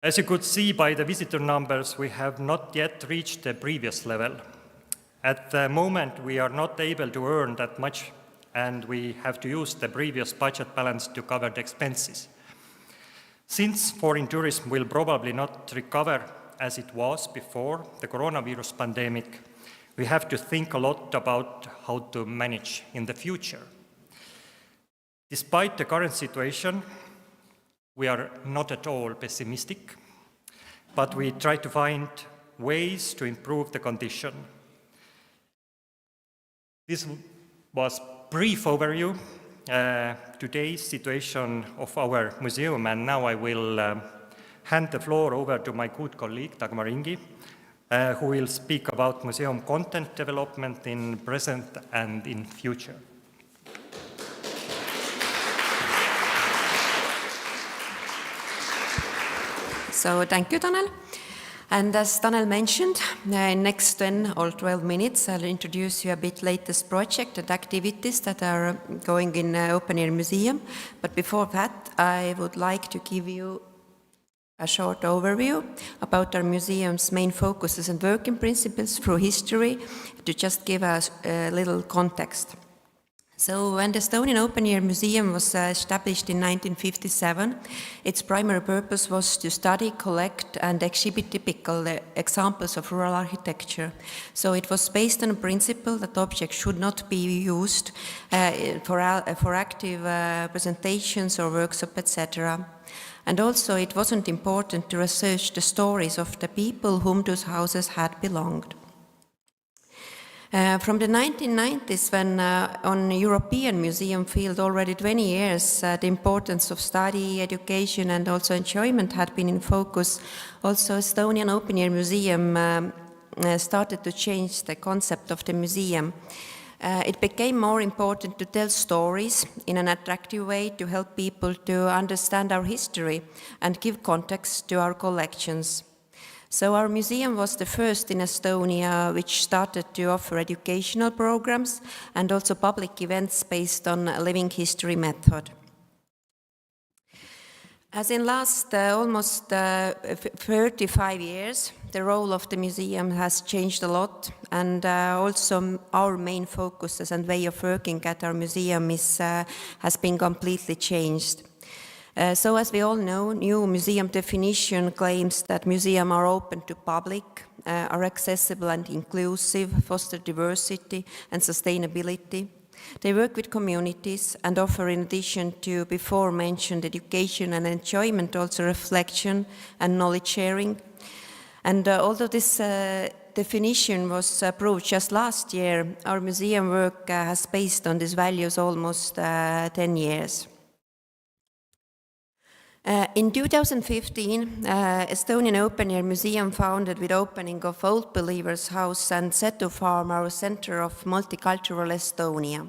As you could see by the visitor numbers, we have not yet reached the previous level. At the moment, we are not able to earn that much, and we have to use the previous budget balance to cover the expenses. Since foreign tourism will probably not recover as it was before the coronavirus pandemic, we have to think a lot about how to manage in the future. Despite the current situation, we are not at all pessimistic, but we try to find ways to improve the condition. This was a brief overview today's situation of our museum, and now I will hand the floor over to my good colleague Dagmar Ingi, who will speak about museum content development in present and in future. So thank you, Tanel. And as Tanel mentioned, in next 10 or 12 minutes, I'll introduce you a bit latest project and activities that are going in Open Air Museum. But before that, I would like to give you a short overview about our museum's main focuses and working principles through history, to just give us a little context. So when the Estonian Open Air Museum was established in 1957, its primary purpose was to study, collect and exhibit typical examples of rural architecture. So it was based on a principle that objects should not be used for active presentations or workshops, etc. And also it wasn't important to research the stories of the people whom those houses had belonged. From the 1990s, when on European museum field already 20 years, the importance of study, education and also enjoyment had been in focus, also Estonian Open Air Museum started to change the concept of the museum. It became more important to tell stories in an attractive way to help people to understand our history and give context to our collections. So our museum was the first in Estonia which started to offer educational programs and also public events based on a living history method. As in last almost 35 years, the role of the museum has changed a lot, and also our main focuses and way of working at our museum has been completely changed. So as we all know, new museum definition claims that museums are open to public, are accessible and inclusive, foster diversity and sustainability. They work with communities and offer, in addition to before mentioned education and enjoyment, also reflection and knowledge sharing. And although this definition was approved just last year, our museum work has based on these values almost 10 years. In 2015, Estonian Open Air Museum founded with opening of Old Believers House and Setu Farm, our center of multicultural Estonia.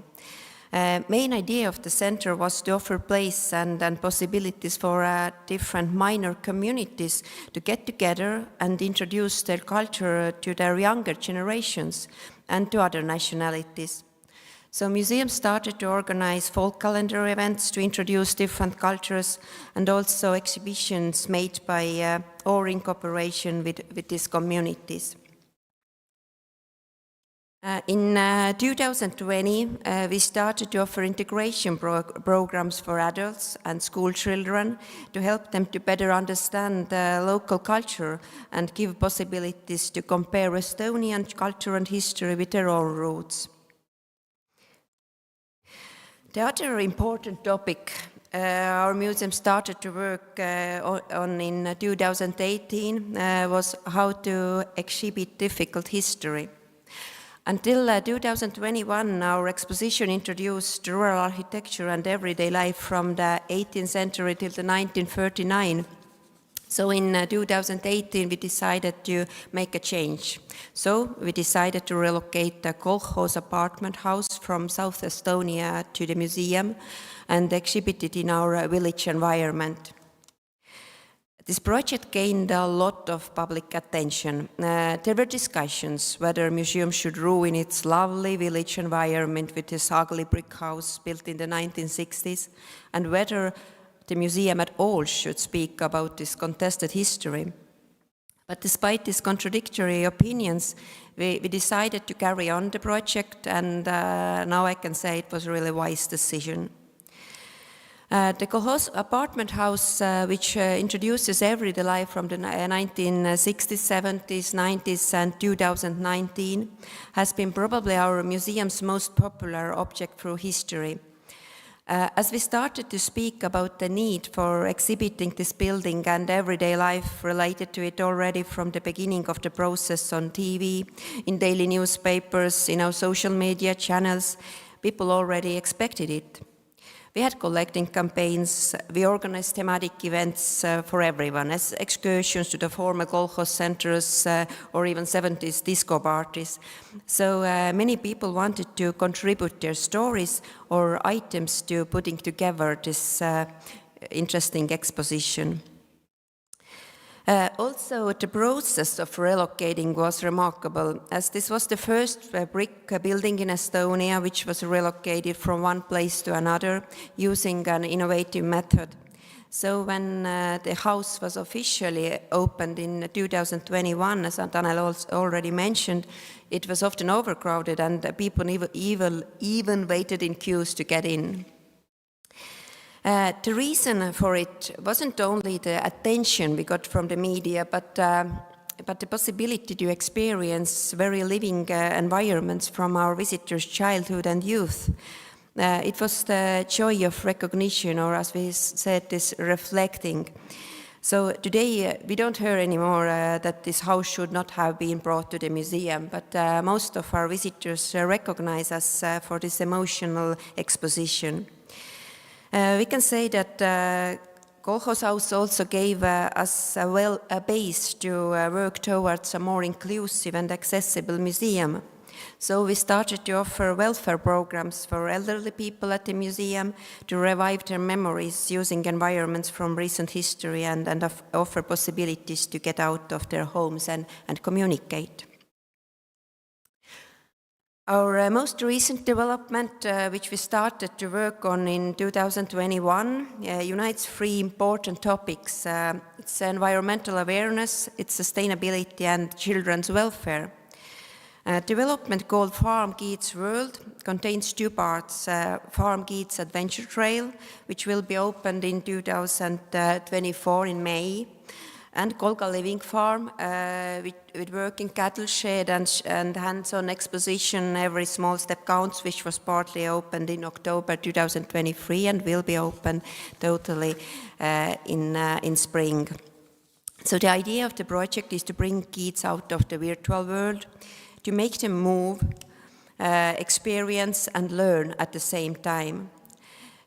Main idea of the center was to offer place and possibilities for different minor communities to get together and introduce their culture to their younger generations and to other nationalities. So museums started to organize fall calendar events to introduce different cultures and also exhibitions made by or in cooperation with these communities. In 2020, we started to offer integration programs for adults and school children to help them to better understand local culture and give possibilities to compare Estonian culture and history with their own roots. The other important topic our museum started to work on in 2018 was how to exhibit difficult history. Until 2021, our exposition introduced rural architecture and everyday life from the 18th century till the 1939. So in 2018, we decided to make a change. So we decided to relocate the kolkhoz apartment house from South Estonia to the museum and exhibit it in our village environment. This project gained a lot of public attention. There were discussions whether museum should ruin its lovely village environment with this ugly brick house built in the 1960s, and whether the museum at all should speak about this contested history. But despite these contradictory opinions, we decided to carry on the project, and now I can say it was a really wise decision. The kolkhoz apartment house, which introduces everyday life from the 1960s, 70s, 90s, and 2019, has been probably our museum's most popular object through history. As we started to speak about the need for exhibiting this building and everyday life related to it already from the beginning of the process on TV, in daily newspapers, in our social media channels, people already expected it. We had collecting campaigns, we organized thematic events for everyone, as excursions to the former kolkhoz centers or even 70s disco parties. So many people wanted to contribute their stories or items to putting together this interesting exposition. Also, the process of relocating was remarkable, as this was the first brick building in Estonia which was relocated from one place to another using an innovative method. So when the house was officially opened in 2021, as Tanel already mentioned, it was often overcrowded and people even waited in queues to get in. The reason for it wasn't only the attention we got from the media, but the possibility to experience very living environments from our visitors' childhood and youth. It was the joy of recognition, or as we said, this reflecting. So today we don't hear anymore that this house should not have been brought to the museum, but most of our visitors recognize us for this emotional exposition. We can say that kolkhoz house also gave us a base to work towards a more inclusive and accessible museum. So we started to offer welfare programs for elderly people at the museum to revive their memories using environments from recent history and offer possibilities to get out of their homes and communicate. Our most recent development, which we started to work on in 2021, unites three important topics. It's environmental awareness, it's sustainability, and children's welfare. Development called Farm Guides World contains two parts, Farm Guides Adventure Trail, which will be opened in 2024 in May, and Kolga Living Farm with working cattle shed and hands-on exposition. Every small step counts, which was partly opened in October 2023 and will be open totally in spring. So the idea of the project is to bring kids out of the virtual world, to make them move, experience and learn at the same time.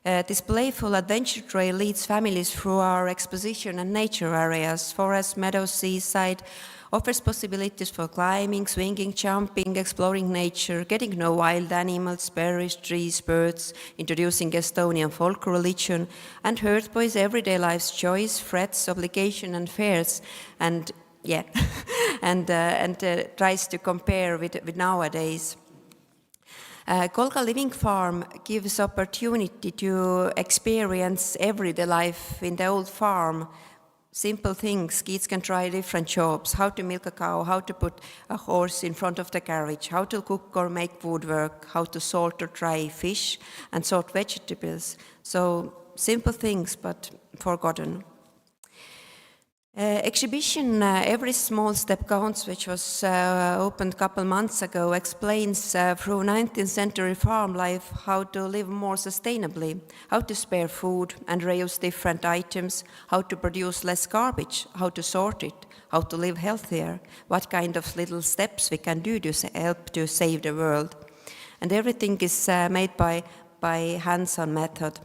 This playful adventure trail leads families through our exposition and nature areas, forests, meadows, seaside, offers possibilities for climbing, swinging, jumping, exploring nature, getting to know wild animals, berries, trees, birds, introducing Estonian folk religion, and Earth Boy's everyday life's joys, threats, obligation, and fears, and tries to compare with nowadays. Kolga Living Farm gives opportunity to experience everyday life in the old farm. Simple things, kids can try different jobs, how to milk a cow, how to put a horse in front of the carriage, how to cook or make woodwork, how to salt or dry fish and sort vegetables. So simple things, but forgotten. Exhibition Every Small Step Counts, which was opened a couple months ago, explains through 19th century farm life how to live more sustainably, how to spare food and reuse different items, how to produce less garbage, how to sort it, how to live healthier, what kind of little steps we can do to help to save the world. And everything is made by hands-on method.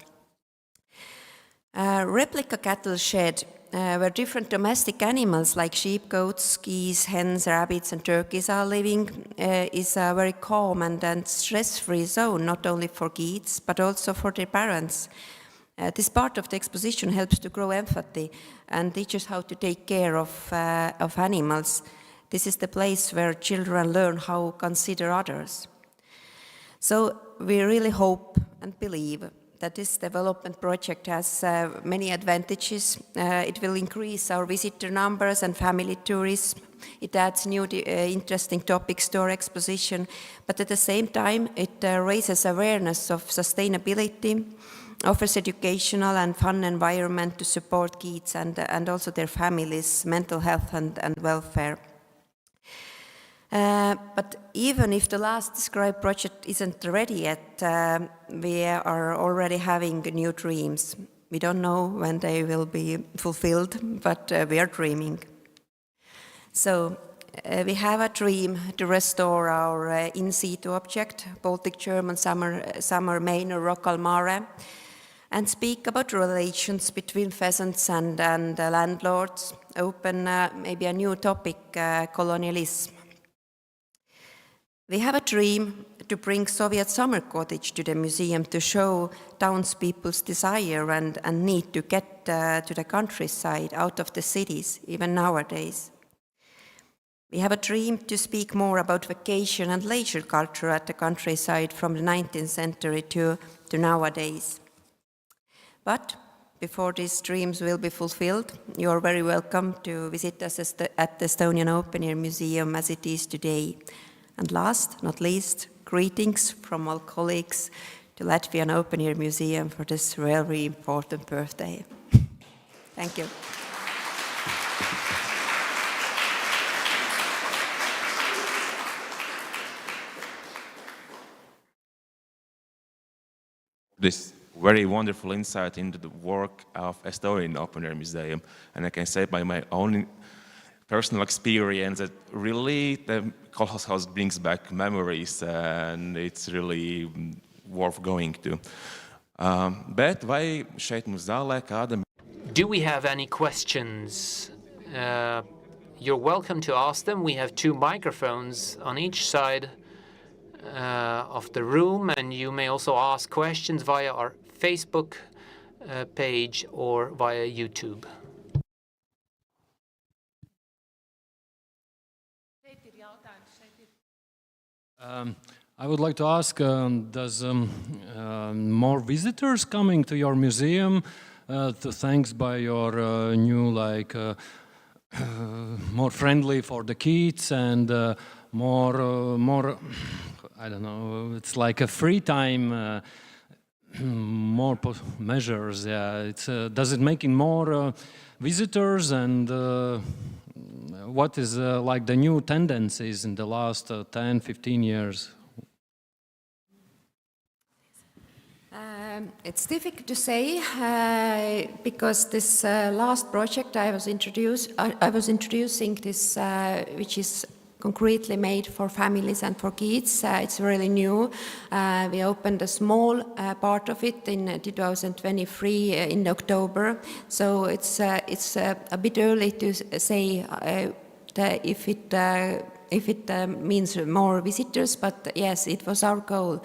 Replica cattle shed where different domestic animals like sheep, goats, geese, hens, rabbits and turkeys are living is a very calm and stress-free zone, not only for kids but also for their parents. This part of the exposition helps to grow empathy and teaches how to take care of animals. This is the place where children learn how to consider others. So we really hope and believe that this development project has many advantages. It will increase our visitor numbers and family tourism. It adds new interesting topics to our exposition, but at the same time it raises awareness of sustainability, offers educational and fun environment to support kids and also their families' mental health and welfare. But even if the last described project isn't ready yet, we are already having new dreams. We don't know when they will be fulfilled, but we are dreaming. So we have a dream to restore our in situ object, Baltic German summer manor Rocca Mare, and speak about relations between pheasants and landlords, open maybe a new topic, colonialism. We have a dream to bring Soviet summer cottage to the museum to show townspeople's desire and need to get to the countryside, out of the cities, even nowadays. We have a dream to speak more about vacation and leisure culture at the countryside from the 19th century to nowadays. But before these dreams will be fulfilled, you are very welcome to visit us at the Estonian Open Air Museum as it is today. And last, not least, greetings from all colleagues to Latvian Open Air Museum for this very important birthday. Thank you. This very wonderful insight into the work of Estonian Open Air Museum, and I can say by my own personal experience that really the Kolkhoz House brings back memories and it's really worth going to. Bet vai šeit mums zālē kāda... Do we have any questions? You're welcome to ask them. We have 2 microphones on each side of the room, and you may also ask questions via our Facebook page or via YouTube. I would like to ask, does more visitors coming to your museum, thanks by your new, more friendly for the kids and more, I don't know, it's like a free time, more measures. Yeah, does it make more visitors, and what is like the new tendencies in the last 10, 15 years? It's difficult to say because this last project I was introducing this, which is concretely made for families and for kids. It's really new. We opened a small part of it in 2023 in October. So it's a bit early to say if it means more visitors, but yes, it was our goal.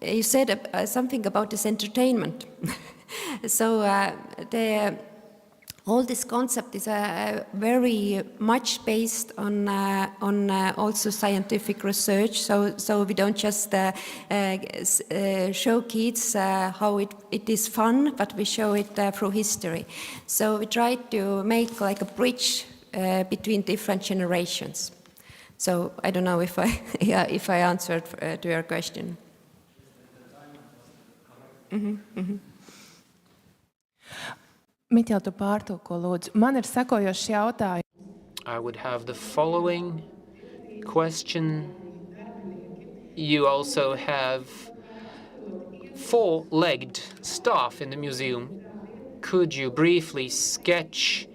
You said something about this entertainment. So all this concept is very much based on also scientific research. So we don't just show kids how it is fun, but we show it through history. So we try to make like a bridge between different generations. So I don't know if I answered to your question. Miķel, tu pārtulko, lūdzu. Man ir sekojošs jautājums. I would have the following question. You also have 4-legged staff in the museum. Could you briefly sketch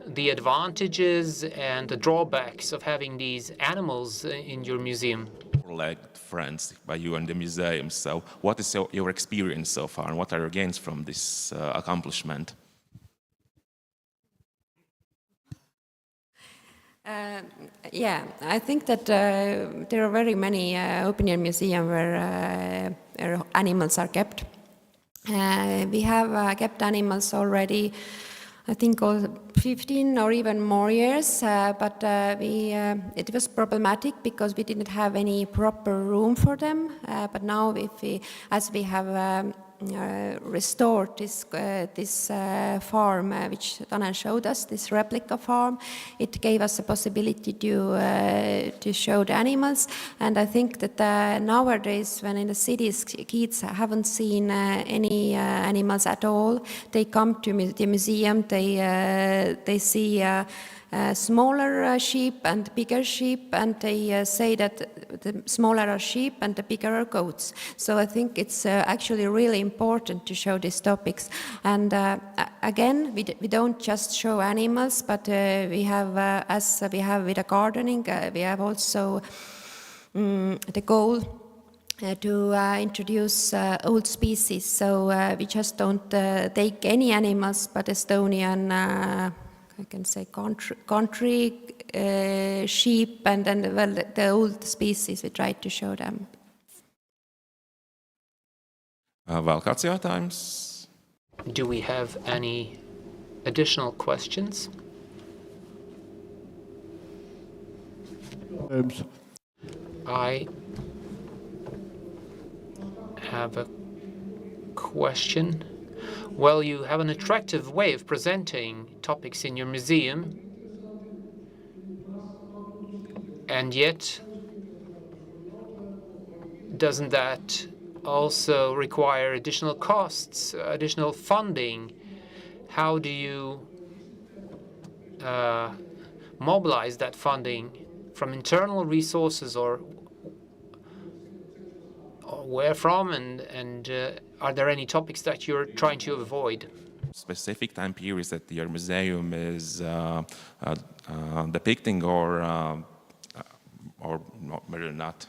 the advantages and the drawbacks of having these animals in your museum? Four-legged friends by you and the museum. So what is your experience so far, and what are your gains from this accomplishment? Yeah, I think that there are very many open-air museums where animals are kept. We have kept animals already, I think, 15 or even more years, but it was problematic because we didn't have any proper room for them. But now, as we have restored this farm, which Tanel showed us, this replica farm, it gave us a possibility to show the animals. And I think that nowadays, when in the cities kids haven't seen any animals at all, they come to the museum, they see smaller sheep and bigger sheep, and they say that the smaller are sheep and the bigger are goats. So I think it's actually really important to show these topics. And again, we don't just show animals, but we have, as we have with the gardening, we have also the goal to introduce old species. So we just don't take any animals, but Estonian I can say country sheep, and then the old species, we try to show them. Vēl kāds jautājums? Do we have any additional questions? I have a question. Well, you have an attractive way of presenting topics in your museum, and yet doesn't that also require additional costs, additional funding? How do you mobilize that funding from internal resources, or where from, and are there any topics that you're trying to avoid? Specific time periods that your museum is depicting, or not, maybe not?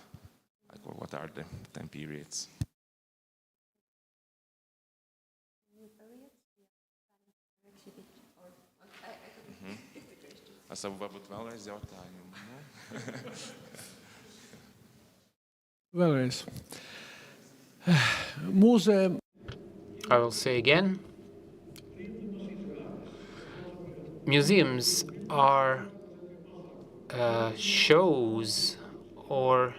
Like, what are the time periods? Varbūt vēlreiz jautājumu. Vēlreiz. Museum. I will say again. Museums are shows or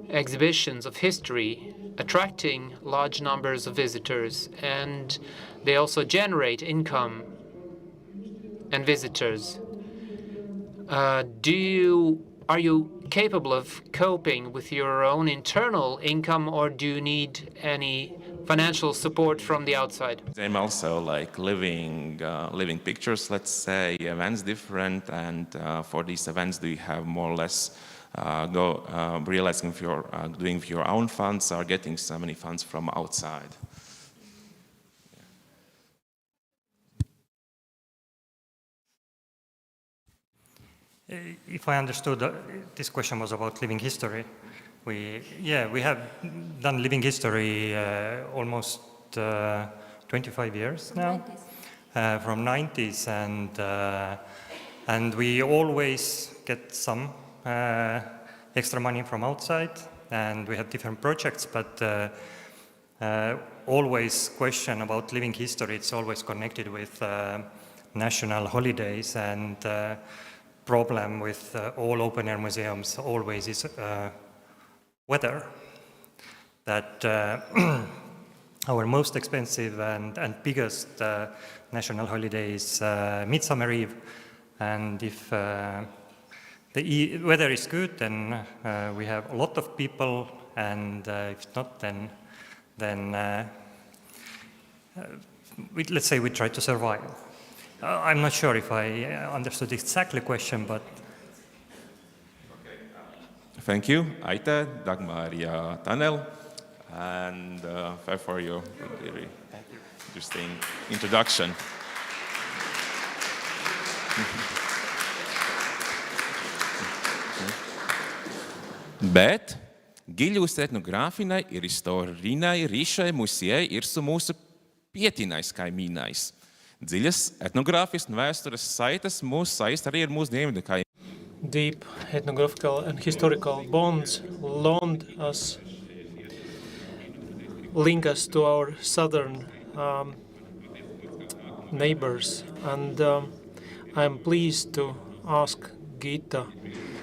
exhibitions of history attracting large numbers of visitors, and they also generate income and visitors. Are you capable of coping with your own internal income, or do you need any financial support from the outside? I'm also like living pictures, let's say, events different, and for these events, do you have more or less realizing if you're doing with your own funds or getting so many funds from outside? If I understood, this question was about living history. We have done living history almost 25 years now, from 90s, and we always get some extra money from outside, and we have different projects, but always question about living history, it's always connected with national holidays, and problem with all open-air museums always is weather. That our most expensive and biggest national holiday is Midsummer Eve, and if the weather is good, then we have a lot of people, and if not, then let's say we try to survive. I'm not sure if I understood exactly the question, but... Thank you, Aita, Dagmar, ja, Tanel, and for your very interesting introduction. Bet giļus etnogrāfinai ir istorinai rišai muziejai ir su mūsu pietinais kaimīnais. Dziļas etnogrāfijas un vēstures saites mūs saist arī ar mūsu dienvidu kaimiņiem. deep ethnographical and historical bonds link us to our southern neighbors. And I'm pleased to ask Gita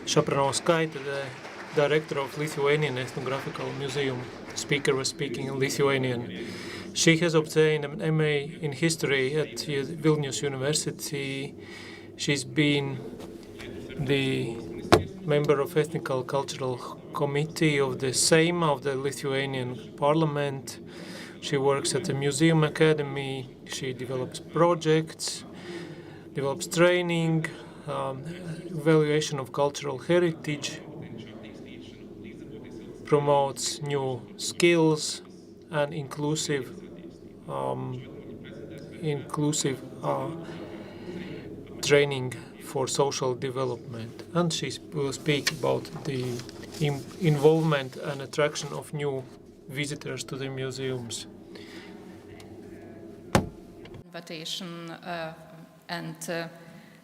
Shapranovskaite, the director of Lithuanian Ethnographical Museum. Speaker was speaking in Lithuanian. She has obtained an MA in history at Vilnius University. She's been the member of Ethnical Cultural Committee of the Seima of the Lithuanian Parliament. She works at the Museum Academy. She develops projects, develops training, evaluation of cultural heritage, promotes new skills and inclusive training for social development. And she will speak about the involvement and attraction of new visitors to the museums. Invitation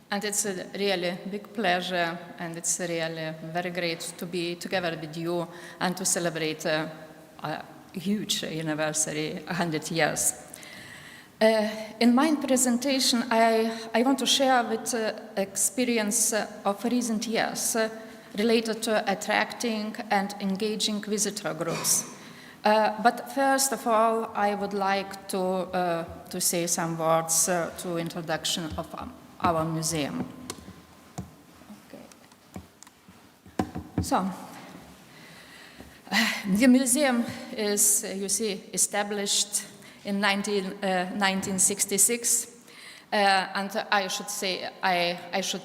and it's a really big pleasure, and it's really very great to be together with you and to celebrate a huge anniversary, 100 years. In my presentation, I want to share with experience of recent years related to attracting and engaging visitor groups. But first of all, I would like to say some words to introduction of our museum. Okay. So, the museum is, you see, established in 1966, and I should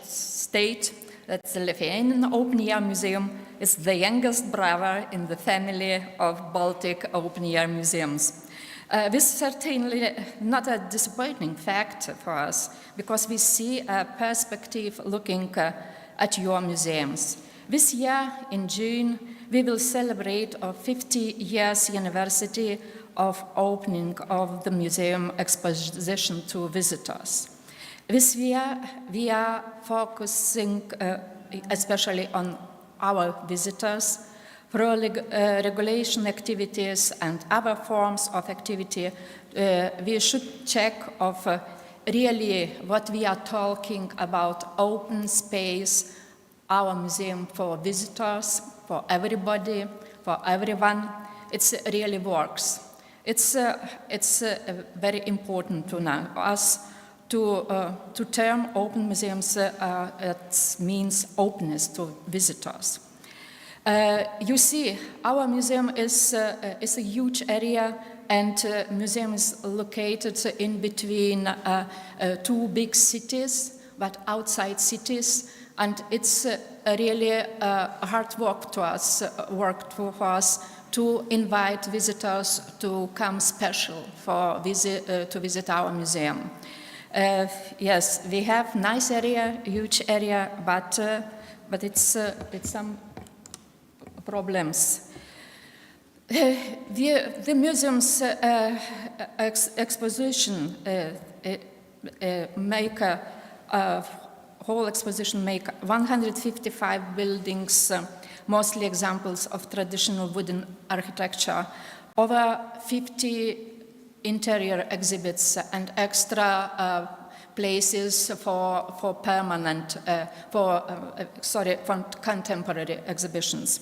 state that the Lithuanian Open-Air Museum is the youngest brother in the family of Baltic open-air museums. This is certainly not a disappointing fact for us, because we see a perspective looking at your museums. This year, in June, we will celebrate our 50 years anniversary of opening of the museum exposition to visitors. This year, we are focusing especially on our visitors through regulation activities and other forms of activity. We should check of really what we are talking about: open space, our museum for visitors, for everybody, for everyone. It really works. It's very important to know us to term open museums. It means openness to visitors. You see, our museum is a huge area, and museum is located in between two big cities, but outside cities, and it's really hard work for us to invite visitors to come special to visit our museum. Yes, we have nice area, huge area, but it's some problems. The museum's exposition make a whole exposition make 155 buildings, mostly examples of traditional wooden architecture, over 50 interior exhibits, and extra places for permanent, for contemporary exhibitions.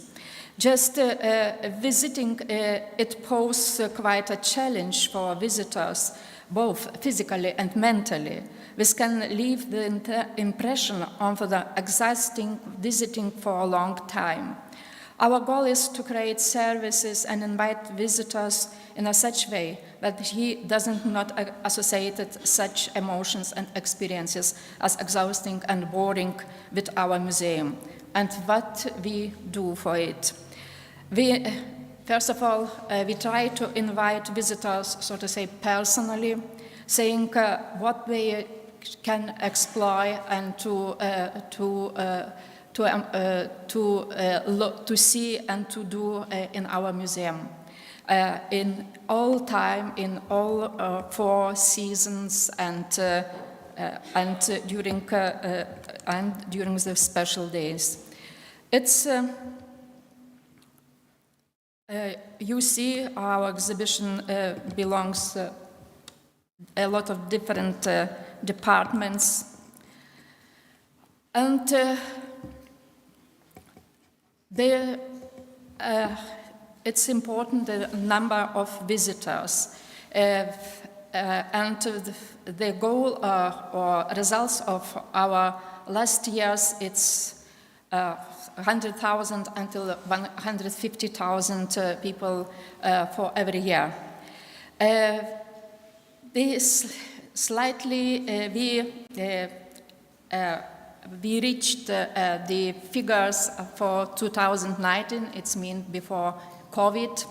Just visiting it poses quite a challenge for visitors, both physically and mentally. This can leave the impression of the existing visiting for a long time. Our goal is to create services and invite visitors in a such way that he doesn't not associate such emotions and experiences as exhausting and boring with our museum. And what we do for it. First of all, we try to invite visitors, so to say, personally, saying what they can explore and to see and to do in our museum. In all time, in all 4 seasons, and during the special days. It's you see, our exhibition belongs a lot of different departments, and it's important the number of visitors, and the goal or results of our last years, it's 100,000 until 150,000 people for every year. This slightly we reached the figures for 2019. It's mean before COVID,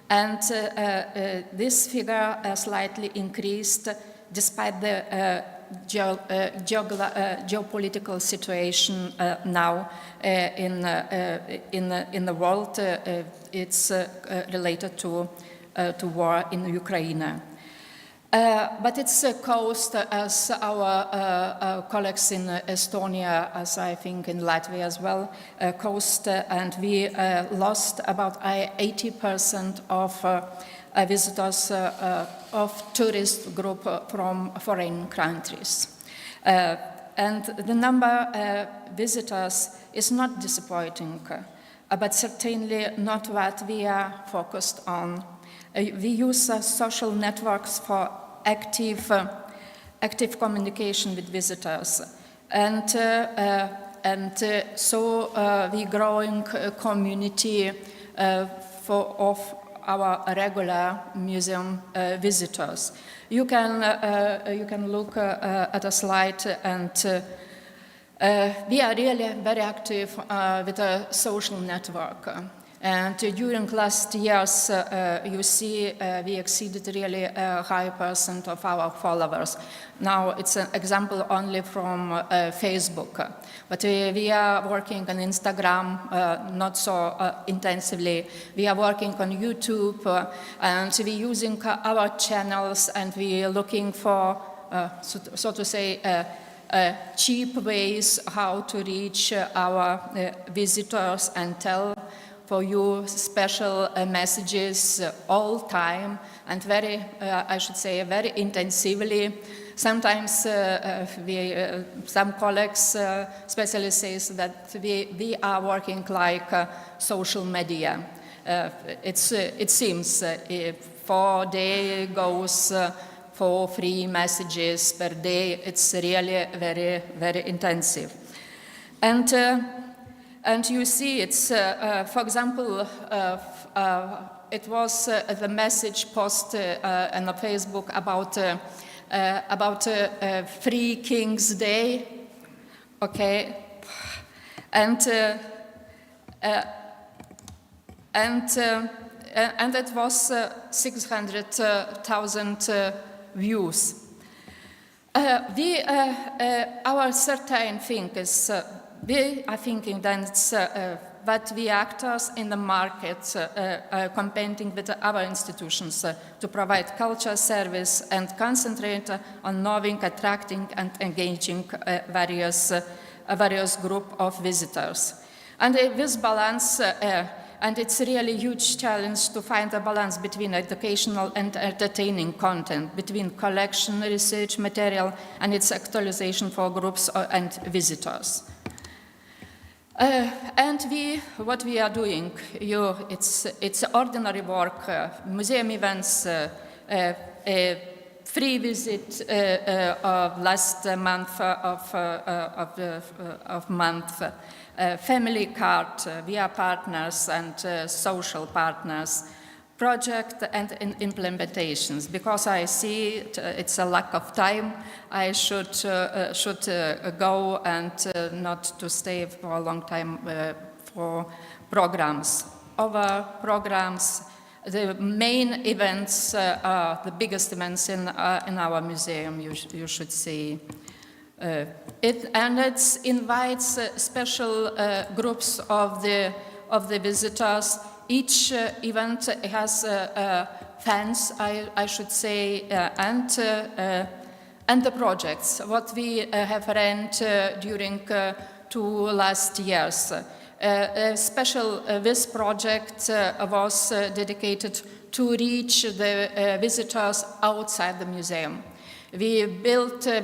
and this figure slightly increased despite the geopolitical situation now in the world. It's related to war in Ukraine. But it's caused, as our colleagues in Estonia, as I think in Latvia as well, caused, and we lost about 80% of visitors of tourist group from foreign countries. And the number of visitors is not disappointing, but certainly not what we are focused on. We use social networks for active communication with visitors, and so we growing community of our regular museum visitors. You can look at a slide, and we are really very active with a social network. And during last years, you see, we exceeded really a high % of our followers. Now it's an example only from Facebook, but we are working on Instagram, not so intensively. We are working on YouTube, and we're using our channels, and we're looking for, so to say, cheap ways how to reach our visitors and tell for you special messages all time, and very, I should say, very intensively. Sometimes some colleagues, especially says that we are working like social media. It seems 4 days goes for 3 messages per day. It's really very, very intensive. And you see, it's, for example, it was the message post on Facebook about Free King's Day, okay, and it was 600,000 views. Our certain thing is. We are thinking that that we actors in the market competing with other institutions to provide culture service and concentrate on knowing, attracting and engaging various group of visitors. And this balance, and it's really a huge challenge to find a balance between educational and entertaining content, between collection, research material and its actualization for groups and visitors. And what we are doing, it's ordinary work, museum events, free visit last month of month, family card, we are partners and social partners, project and implementations. Because I see it's a lack of time, I should go and not to stay for a long time for programs. Our programs, the main events are the biggest events in our museum. You should see. It invites special groups of the visitors. Each event has fans, I should say, and and the projects, what we have ran during 2 last years. A special this project was dedicated to reach the visitors outside the museum. We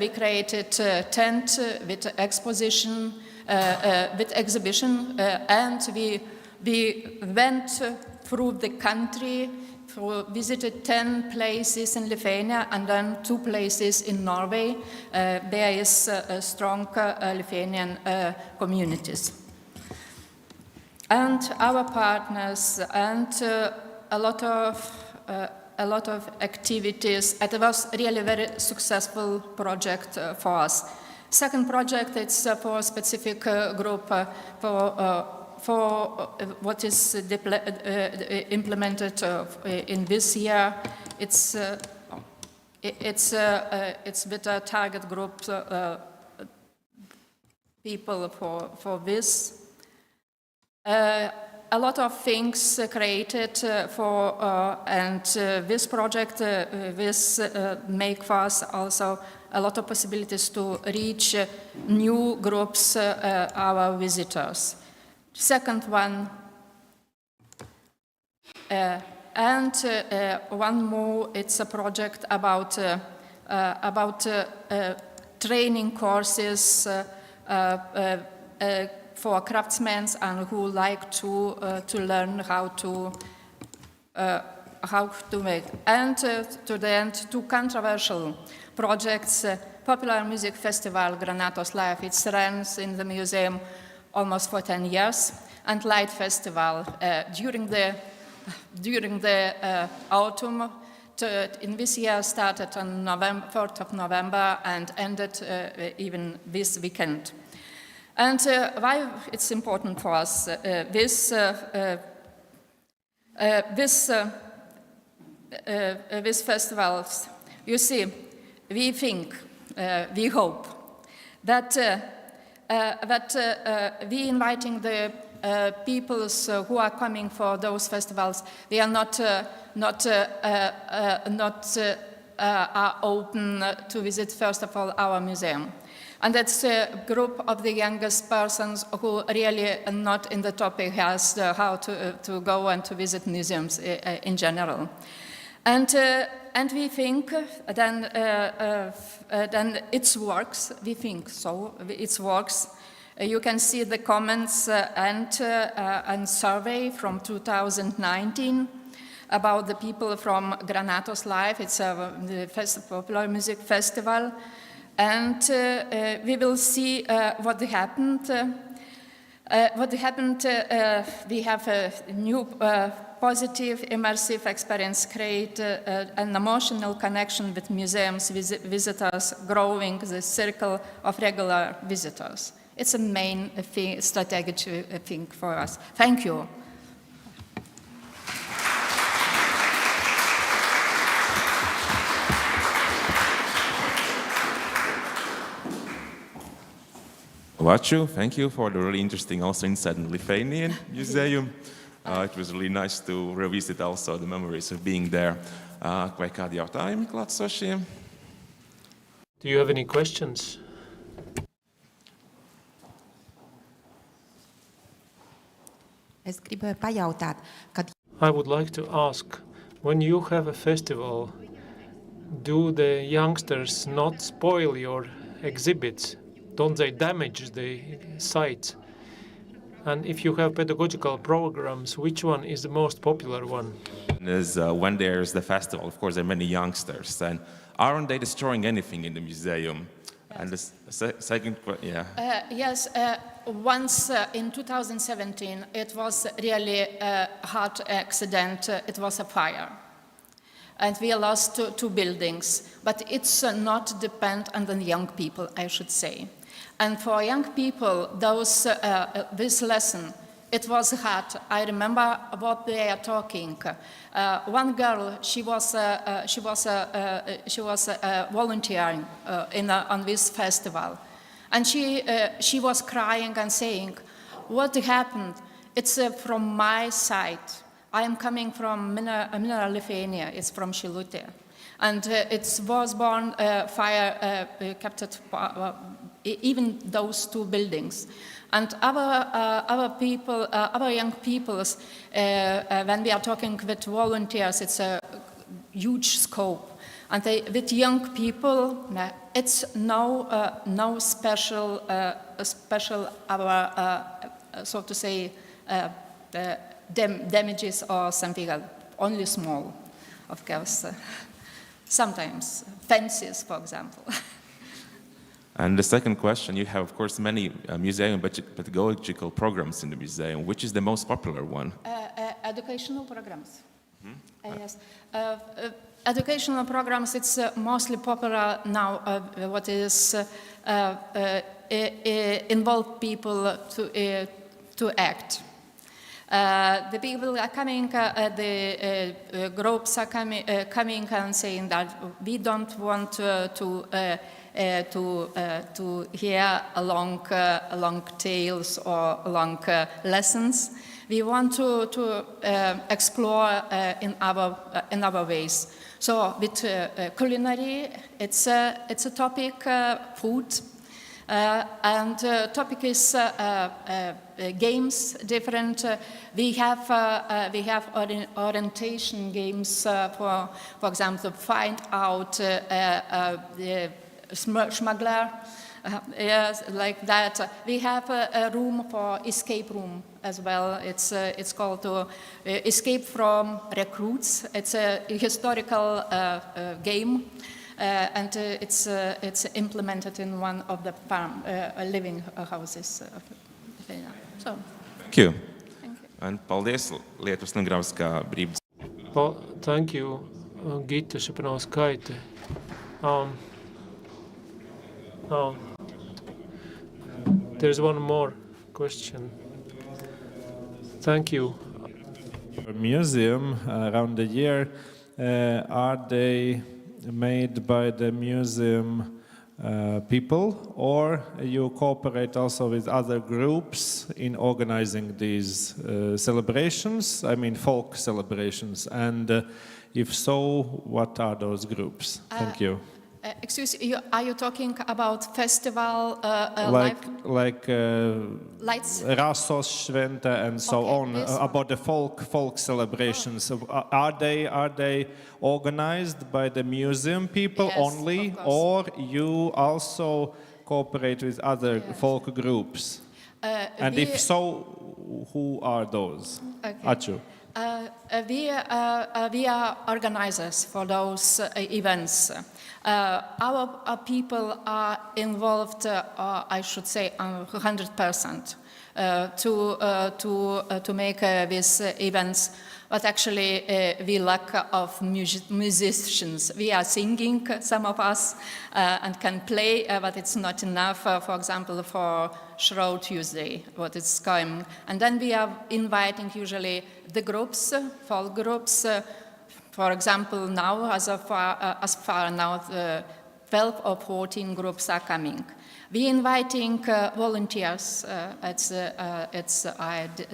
created a tent with exhibition, and we went through the country, visited 10 places in Lithuania and then 2 places in Norway. There is strong Lithuanian communities. And our partners and a lot of activities. It was really a very successful project for us. Second project, it's for a specific group for what is implemented in this year. It's with a target group people for this. A lot of things created and this project make for us also a lot of possibilities to reach new groups, our visitors. Second one, and one more, it's a project about training courses for craftsmen and who like to learn how to make. And to the end, 2 controversial projects: Popular Music Festival Granatos Live, it runs in the museum almost for 10 years, and Light Festival during the autumn. In this year started on 4th of November and ended even this weekend. And why it's important for us, this festivals, you see, we think, we hope that we inviting the peoples who are coming for those festivals, they are not open to visit first of all our museum. And that's a group of the youngest persons who really are not in the topic as to how to go and to visit museums in general. And we think then it works. We think so. It works. You can see the comments and survey from 2019 about the people from Granatos Live. It's the popular music festival. And we will see what happened. We have a new positive, immersive experience, create an emotional connection with museums, visitors, growing the circle of regular visitors. It's a main strategic thing for us. Thank you. Vachu, thank you for the really interesting also insight in the Lithuanian Museum. It was really nice to revisit also the memories of being there. Vai kādi jautājumi klātsošiem? Do you have any questions? Es gribēju pajautāt, kad I would like to ask, when you have a festival, do the youngsters not spoil your exhibits? Don't they damage the site? And if you have pedagogical programs, which one is the most popular one? When there's the festival, of course, there are many youngsters. And aren't they destroying anything in the museum? Yes. And the second, yeah. Yes, once in 2017, it was really a hard accident. It was a fire. And we lost 2 buildings. But it's not depend on the young people, I should say. And for young people, this lesson, it was hard. I remember what they are talking. One girl, she was volunteering on this festival, and she was crying and saying, "What happened? It's from my side. I am coming from Mineral Lithuania. It's from Šilutė." And it was born fire captured even those two buildings. And our people, our young peoples, when we are talking with volunteers, it's a huge scope. And with young people, it's no special, our so to say, damages or something else, only small, of course. Sometimes fences, for example. And the second question, you have, of course, many museum pedagogical programs in the museum. Which is the most popular one? Educational programs. Yes. Educational programs, it's mostly popular now, what is involve people to act. The people are coming, the groups are coming and saying that we don't want to hear long tales or long lessons. We want to explore in our ways. So with culinary, it's a topic, food, and topic is games different. We have orientation games, for example, find out the smuggler, yes, like that. We have a room for escape room as well. It's called Escape from Recruits. It's a historical game, and it's implemented in one of the farm living houses. So. Thank you. And paldies Lietuvas etnogrāfiskā brīvības. Thank you, Gita Šapanovskaite. There's one more question. Thank you. Museum around the year, are they made by the museum people, or you cooperate also with other groups in organizing these celebrations, I mean folk celebrations, and if so, what are those groups? Thank you. Excuse me, are you talking about festival like lights? Rasos Švente and so on, about the folk celebrations. Are they organized by the museum people only, or you also cooperate with other folk groups? And if so, who are those? Ačiū. We are organizers for those events. Our people are involved, I should say, 100% to make these events. But actually, we lack of musicians. We are singing, some of us, and can play, but it's not enough, for example, for Shrove Tuesday, what is coming. And then we are inviting usually the groups, folk groups. For example, now, as far now, 12 or 14 groups are coming. We inviting volunteers. I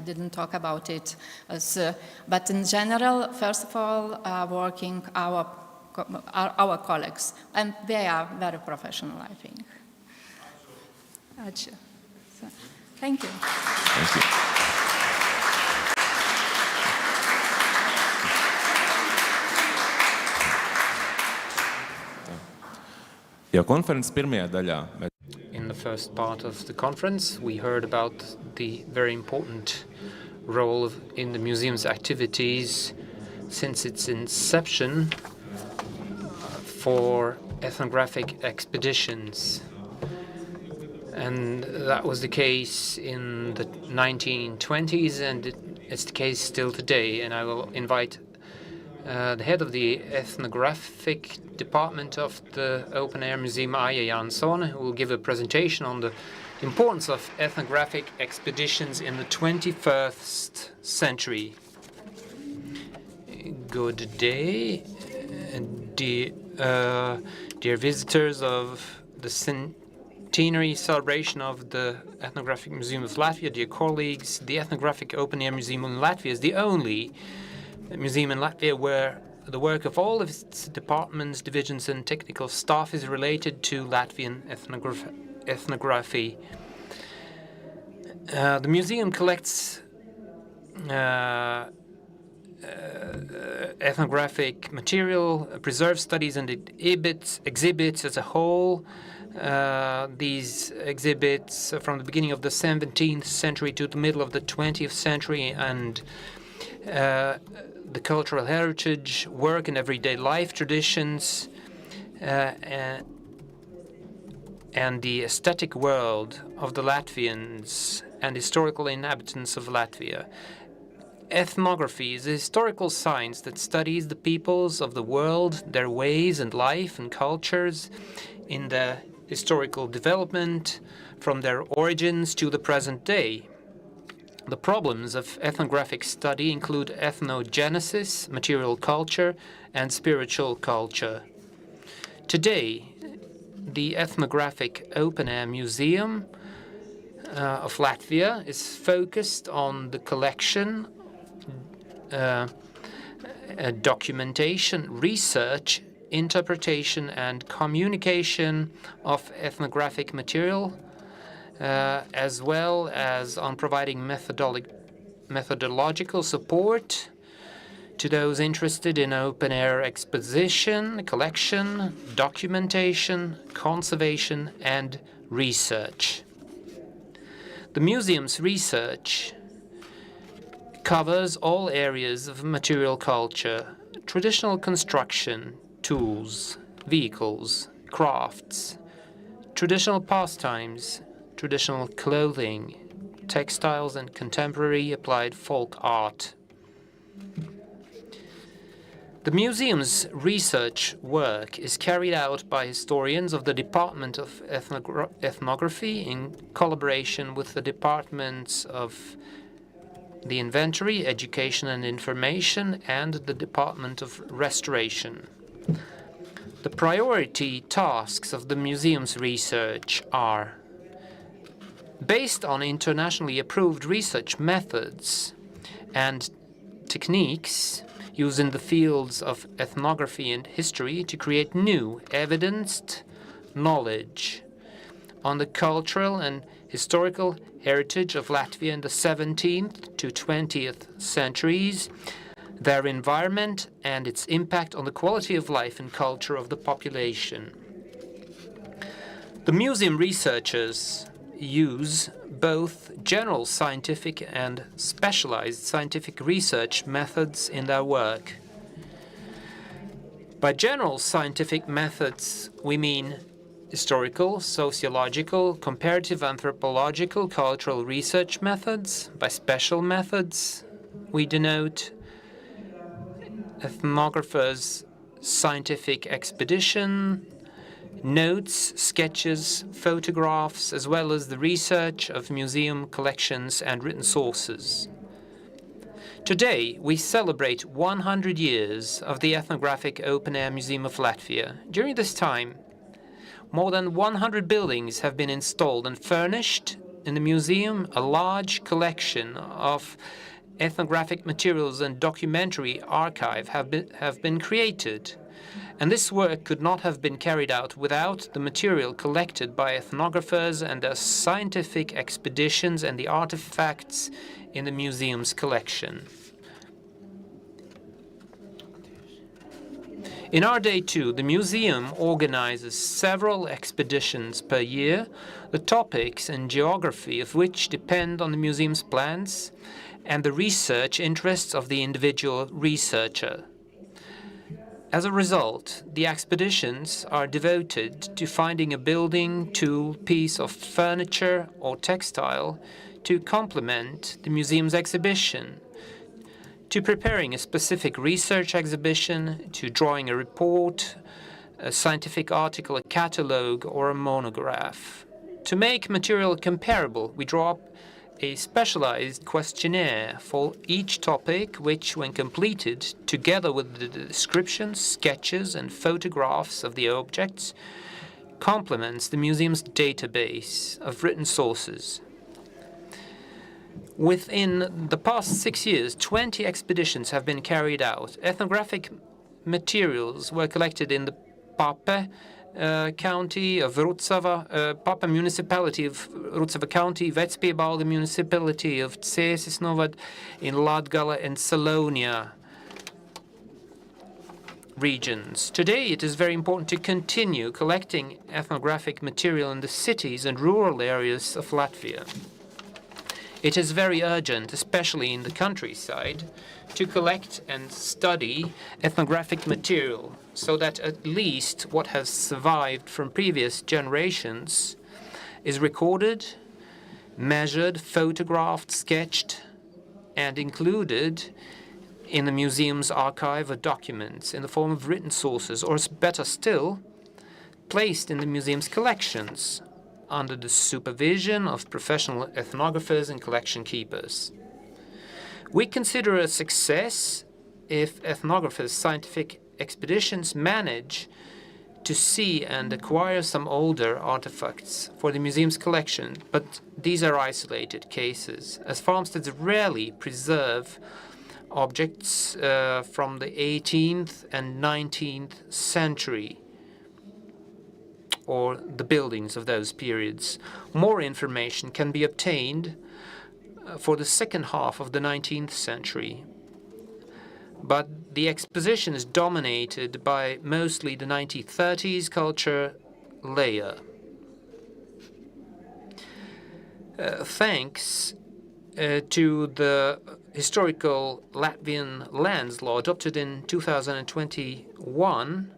didn't talk about it, but in general, first of all, working our colleagues, and they are very professional, I think. Thank you. Thank you. Jau konferences pirmajā daļā. In the first part of the conference, we heard about the very important role in the museum's activities since its inception for ethnographic expeditions. And that was the case in the 1920s, and it's the case still today. And I will invite the head of the Ethnographic Department of the Open Air Museum, Aija Jansone, who will give a presentation on the importance of ethnographic expeditions in the 21st century. Good day, dear visitors of the Centenary celebration of the Ethnographic Museum of Latvia, dear colleagues. The Ethnographic Open Air Museum in Latvia is the only museum in Latvia where the work of all of its departments, divisions, and technical staff is related to Latvian ethnography. The museum collects ethnographic material, preserves, studies, and exhibits as a whole. These exhibits from the beginning of the 17th century to the middle of the 20th century, and the cultural heritage, work and everyday life traditions, and the aesthetic world of the Latvians and historical inhabitants of Latvia. Ethnography is a historical science that studies the peoples of the world, their ways and life and cultures in the historical development from their origins to the present day. The problems of ethnographic study include ethnogenesis, material culture, and spiritual culture. Today, the Ethnographic Open-Air Museum of Latvia is focused on the collection, documentation, research, interpretation, and communication of ethnographic material, as well as on providing methodological support to those interested in open-air exposition, collection, documentation, conservation, and research. The museum's research covers all areas of material culture, traditional construction, tools, vehicles, crafts, traditional pastimes, traditional clothing, textiles, and contemporary applied folk art. The museum's research work is carried out by historians of the Department of Ethnography in collaboration with the departments of the Inventory, Education and Information, and the Department of Restoration. The priority tasks of the museum's research are based on internationally approved research methods and techniques used in the fields of ethnography and history to create new, evidenced knowledge on the cultural and historical heritage of Latvia in the 17th to 20th centuries, their environment and its impact on the quality of life and culture of the population. The museum researchers use both general scientific and specialized scientific research methods in their work. By general scientific methods, we mean historical, sociological, comparative anthropological, cultural research methods. By special methods, we denote ethnographers' scientific expedition, notes, sketches, photographs, as well as the research of museum collections and written sources. Today, we celebrate 100 years of the Ethnographic Open-Air Museum of Latvia. During this time, more than 100 buildings have been installed and furnished in the museum. A large collection of ethnographic materials and documentary archive have been created. And this work could not have been carried out without the material collected by ethnographers and their scientific expeditions and the artifacts in the museum's collection. In our day too, the museum organizes several expeditions per year, the topics and geography of which depend on the museum's plans and the research interests of the individual researcher. As a result, the expeditions are devoted to finding a building, tool, piece of furniture or textile to complement the museum's exhibition, to preparing a specific research exhibition, to drawing a report, a scientific article, a catalogue, or a monograph. To make material comparable, we draw up a specialized questionnaire for each topic, which, when completed, together with the descriptions, sketches, and photographs of the objects, complements the museum's database of written sources. Within the past 6 years, 20 expeditions have been carried out. Ethnographic materials were collected in the Pape county of Rutsava, Pape municipality of Rutsava county, Vecpiebalga municipality of Cēsis Novad, in Latgale and Salonia regions. Today, it is very important to continue collecting ethnographic material in the cities and rural areas of Latvia. It is very urgent, especially in the countryside, to collect and study ethnographic material so that at least what has survived from previous generations is recorded, measured, photographed, sketched, and included in the museum's archive of documents in the form of written sources, or better still, placed in the museum's collections under the supervision of professional ethnographers and collection keepers. We consider a success if ethnographers' scientific expeditions manage to see and acquire some older artifacts for the museum's collection, but these are isolated cases, as farmsteads rarely preserve objects from the 18th and 19th century, or the buildings of those periods. More information can be obtained for the second half of the 19th century. But the exposition is dominated by mostly the 1930s culture layer. Thanks to the historical Latvian lands law adopted in 2021,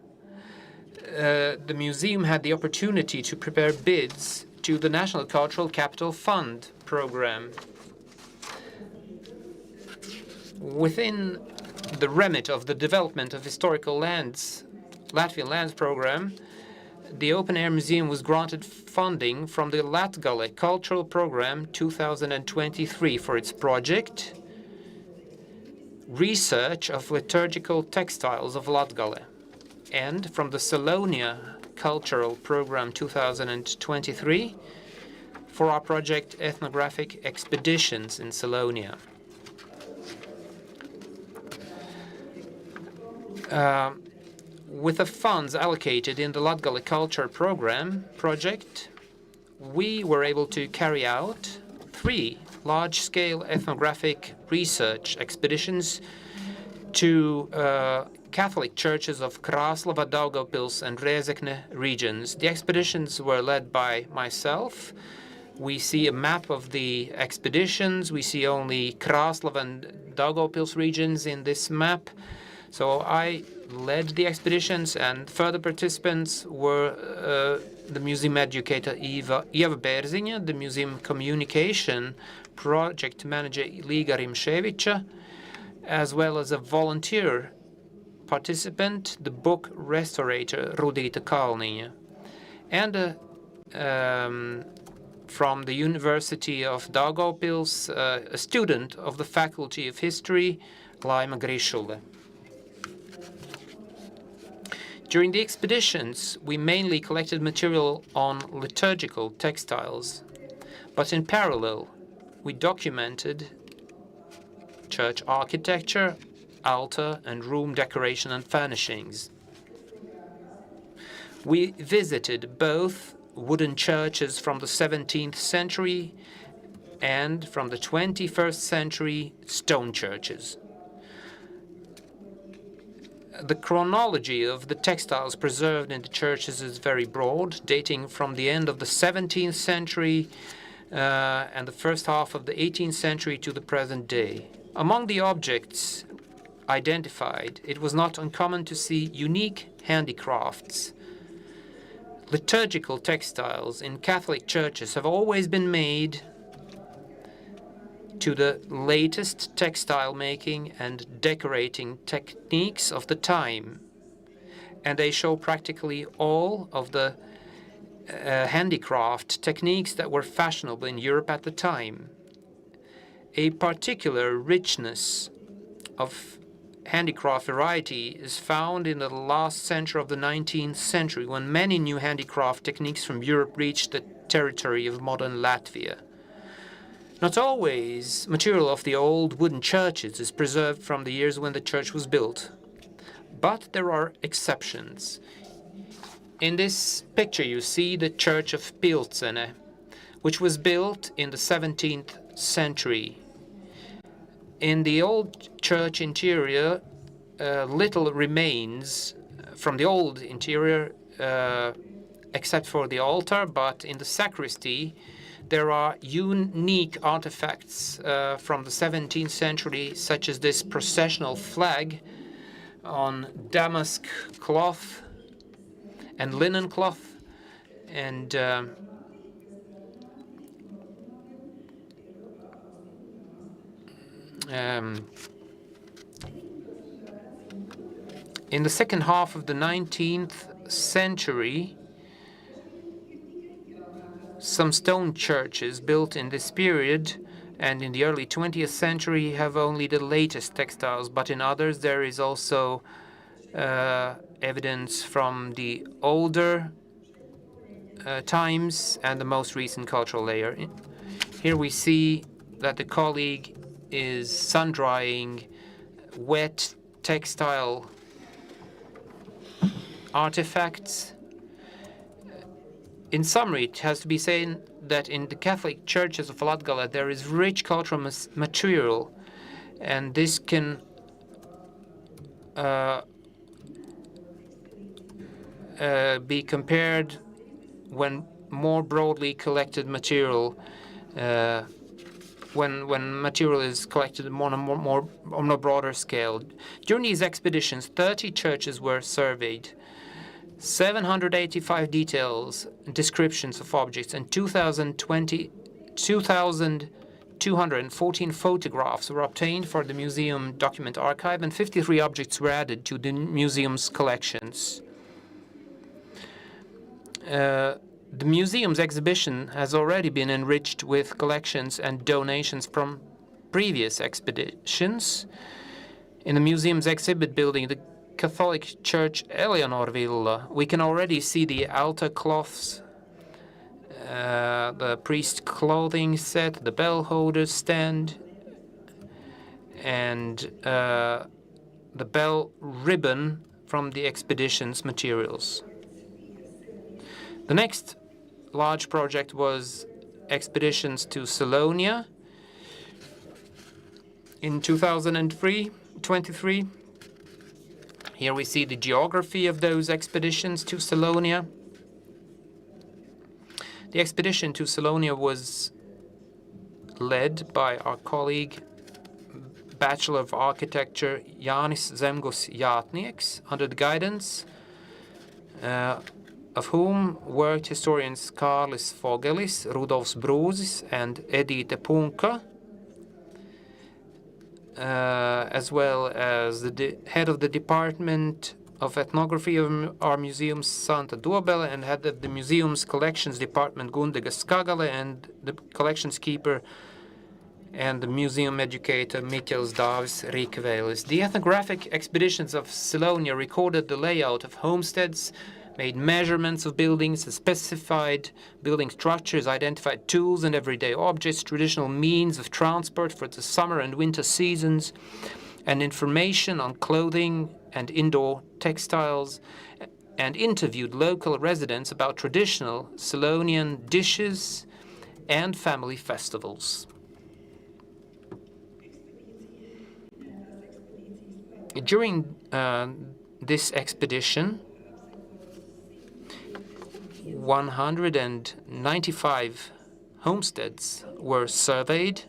the museum had the opportunity to prepare bids to the National Cultural Capital Fund program. Within the remit of the development of historical lands, Latvian lands program, the Open Air Museum was granted funding from the Latgale Cultural Program 2023 for its project, Research of Liturgical Textiles of Latgale, and from the Salonia Cultural Program 2023 for our project Ethnographic Expeditions in Salonia. With the funds allocated in the Latgale Culture Program project, we were able to carry out 3 large-scale ethnographic research expeditions to Catholic churches of Krāslava, Daugavpils, and Rēzekne regions. The expeditions were led by myself. We see a map of the expeditions. We see only Krāslava and Daugavpils regions in this map. So I led the expeditions, and further participants were the museum educator Ieva Bērziņa, the museum communication project manager Līga Rimšēviča, as well as a volunteer participant, the book restorator Rudīta Kalniņa, and from the University of Daugavpils, a student of the Faculty of History, Laima Grišule. During the expeditions, we mainly collected material on liturgical textiles, but in parallel, we documented church architecture, altar and room decoration and furnishings. We visited both wooden churches from the 17th century and from the 21st century stone churches. The chronology of the textiles preserved in the churches is very broad, dating from the end of the 17th century and the first half of the 18th century to the present day. Among the objects identified, it was not uncommon to see unique handicrafts. Liturgical textiles in Catholic churches have always been made to the latest textile making and decorating techniques of the time, and they show practically all of the handicraft techniques that were fashionable in Europe at the time. A particular richness of handicraft variety is found in the last century of the 19th century, when many new handicraft techniques from Europe reached the territory of modern Latvia. Not always material of the old wooden churches is preserved from the years when the church was built, But there are exceptions. In this picture you see the church of Pilsene, which was built in the 17th century. In the old church interior, little remains from the old interior except for the altar, but in the sacristy there are unique artifacts from the 17th century, such as this processional flag on damask cloth and linen cloth, and in the second half of the 19th century, some stone churches built in this period and in the early 20th century have only the latest textiles, but in others there is also evidence from the older times and the most recent cultural layer. Here we see that the colleague is sun-drying wet textile artifacts. In summary, it has to be said that in the Catholic churches of Latgale there is rich cultural material, and this can be compared when more broadly collected material, when material is collected on a broader scale. During these expeditions, 30 churches were surveyed, 785 details and descriptions of objects, and 2,214 photographs were obtained for the museum document archive, and 53 objects were added to the museum's collections. The museum's exhibition has already been enriched with collections and donations from previous expeditions. In the museum's exhibit building, the Catholic Church Eleanorvilla, we can already see the altar cloths, the priest clothing set, the bell holder stand, and the bell ribbon from the expedition's materials. The next large project was expeditions to Salonia in 2023. Here we see the geography of those expeditions to Salonia. The expedition to Salonia was led by our colleague, Bachelor of Architecture Jānis Zemgus Jātnieks, under the guidance of whom worked historians Kārlis Fogelis, Rudolfs Brūzis, and Edīte Punka, as well as the head of the Department of Ethnography of our museum, Santa Dobele, and head of the museum's collections department, Gundega Skagale, and the collections keeper and the museum educator, Miķels Dāvis Rīkvēlis. The ethnographic expeditions of Salonia recorded the layout of homesteads, made measurements of buildings, specified building structures, identified tools and everyday objects, traditional means of transport for the summer and winter seasons, and information on clothing and indoor textiles, and interviewed local residents about traditional Salonian dishes and family festivals. During this expedition, 195 homesteads were surveyed,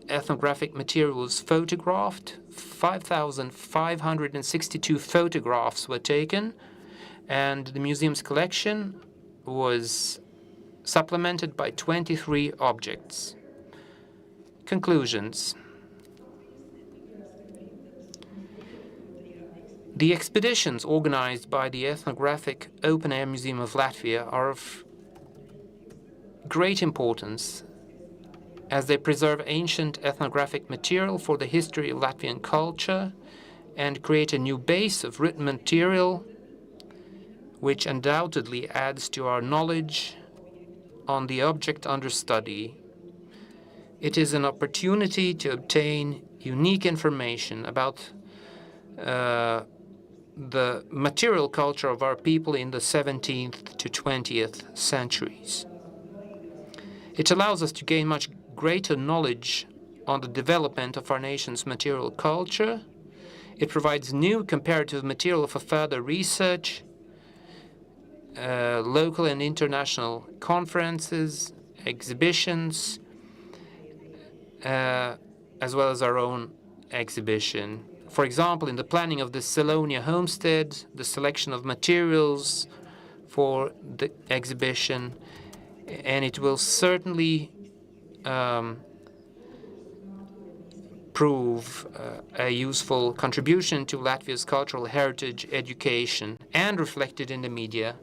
ethnographic materials photographed, 5,562 photographs were taken, and the museum's collection was supplemented by 23 objects. Conclusions. The expeditions organized by the Ethnographic Open Air Museum of Latvia are of great importance as they preserve ancient ethnographic material for the history of Latvian culture and create a new base of written material which undoubtedly adds to our knowledge on the object under study. It is an opportunity to obtain unique information about the material culture of our people in the 17th to 20th centuries. It allows us to gain much greater knowledge on the development of our nation's material culture. It provides new comparative material for further research, local and international conferences, exhibitions, as well as our own exhibition. For example, in the planning of the Selonia homestead, the selection of materials for the exhibition, and it will certainly prove a useful contribution to Latvia's cultural heritage education and reflected in the media.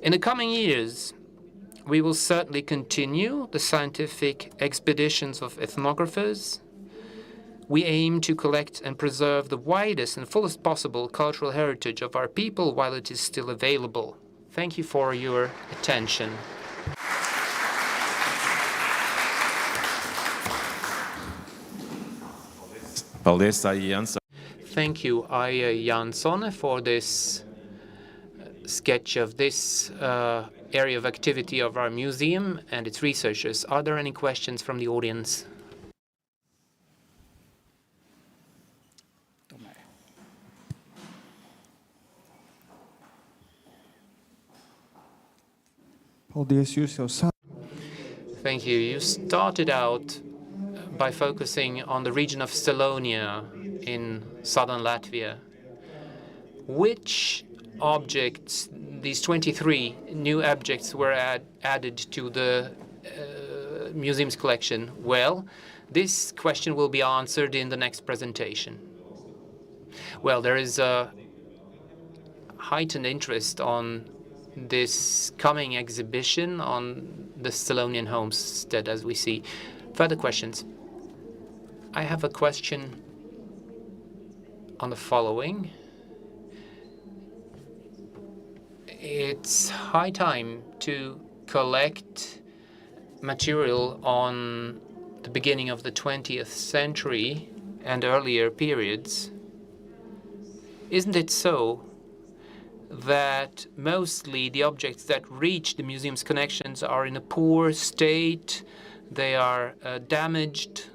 In the coming years, we will certainly continue the scientific expeditions of ethnographers. We aim to collect and preserve the widest and fullest possible cultural heritage of our people while it is still available. Thank you for your attention. Thank you, Aija Jansone, for this sketch of this area of activity of our museum and its researchers. Are there any questions from the audience? Thank you. You started out by focusing on the region of Selonia in southern Latvia. Which objects, these 23 new objects, were added to the museum's collection? Well, this question will be answered in the next presentation. Well, there is a heightened interest on this coming exhibition on the Selonian homestead, as we see. Further questions? I have a question on the following. It's high time to collect material on the beginning of the 20th century and earlier periods. Isn't it so that mostly the objects that reach the museum's connections are in a poor state, they are damaged?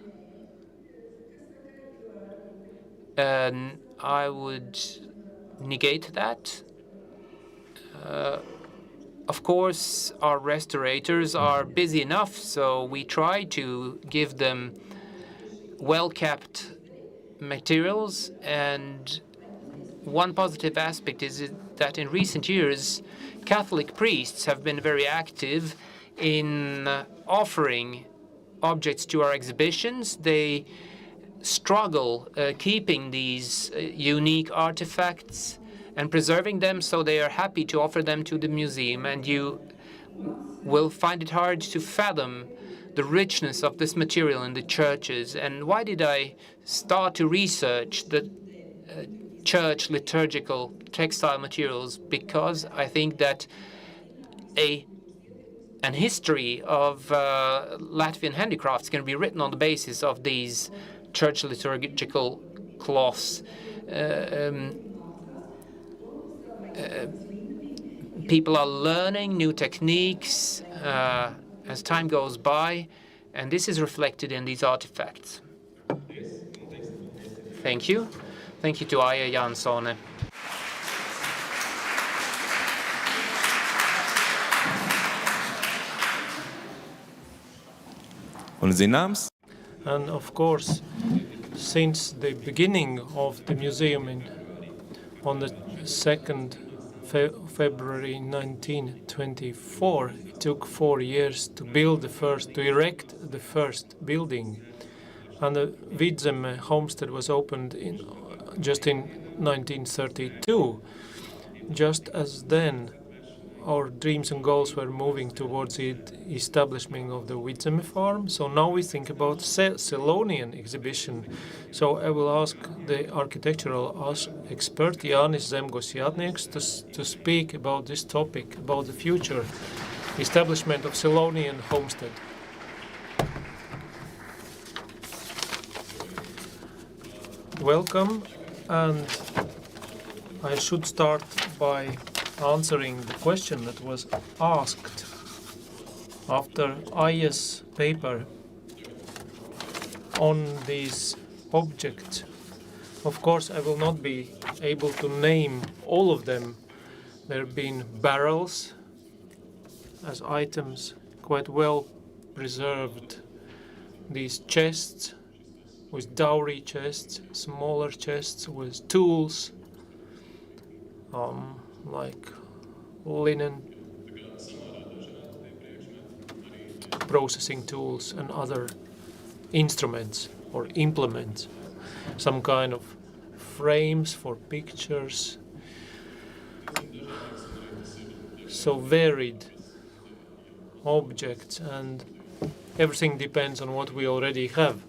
And I would negate that. Of course, our restorators are busy enough, so we try to give them well-kept materials. And one positive aspect is that in recent years, Catholic priests have been very active in offering objects to our exhibitions. They struggle keeping these unique artifacts and preserving them, so they are happy to offer them to the museum, and you will find it hard to fathom the richness of this material in the churches. And why did I start to research the church liturgical textile materials? Because I think that an history of Latvian handicrafts can be written on the basis of these church liturgical cloths. People are learning new techniques as time goes by, and this is reflected in these artifacts. Thank you. Thank you to Aija Jansone. And of course, since the beginning of the museum on the 2nd February 1924, it took 4 years to erect the first building. And the Vidzeme homestead was opened just in 1932. Just as then, our dreams and goals were moving towards the establishment of the Vidzeme farm. So now we think about Selonian exhibition. So I will ask the architectural expert Jānis Zemgos-Jātnieks to speak about this topic, about the future establishment of Selonian homestead. welcome, and I should start by answering the question that was asked after IS paper on these objects. Of course, I will not be able to name all of them. There have been barrels as items, quite well preserved. These chests with dowry chests, smaller chests with tools, like linen processing tools and other instruments or implements, some kind of frames for pictures. So varied objects, and everything depends on what we already have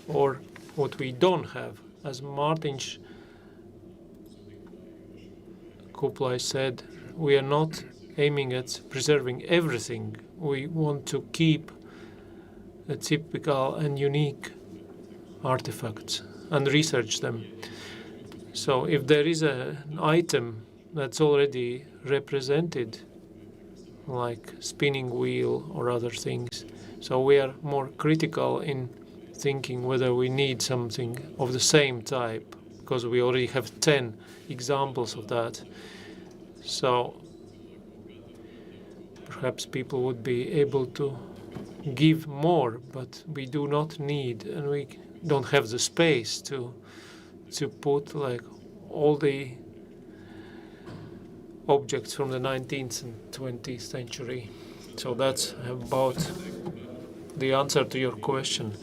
or what we don't have. As Mārtiņš Kuplais said, we are not aiming at preserving everything. We want to keep the typical and unique artifacts and research them. So if there is an item that's already represented, like spinning wheel or other things, so we are more critical in thinking whether we need something of the same type, because we already have 10 examples of that. So perhaps people would be able to give more, but we do not need, and we don't have the space to put like all the objects from the 19th and 20th century. So that's about the answer to your question.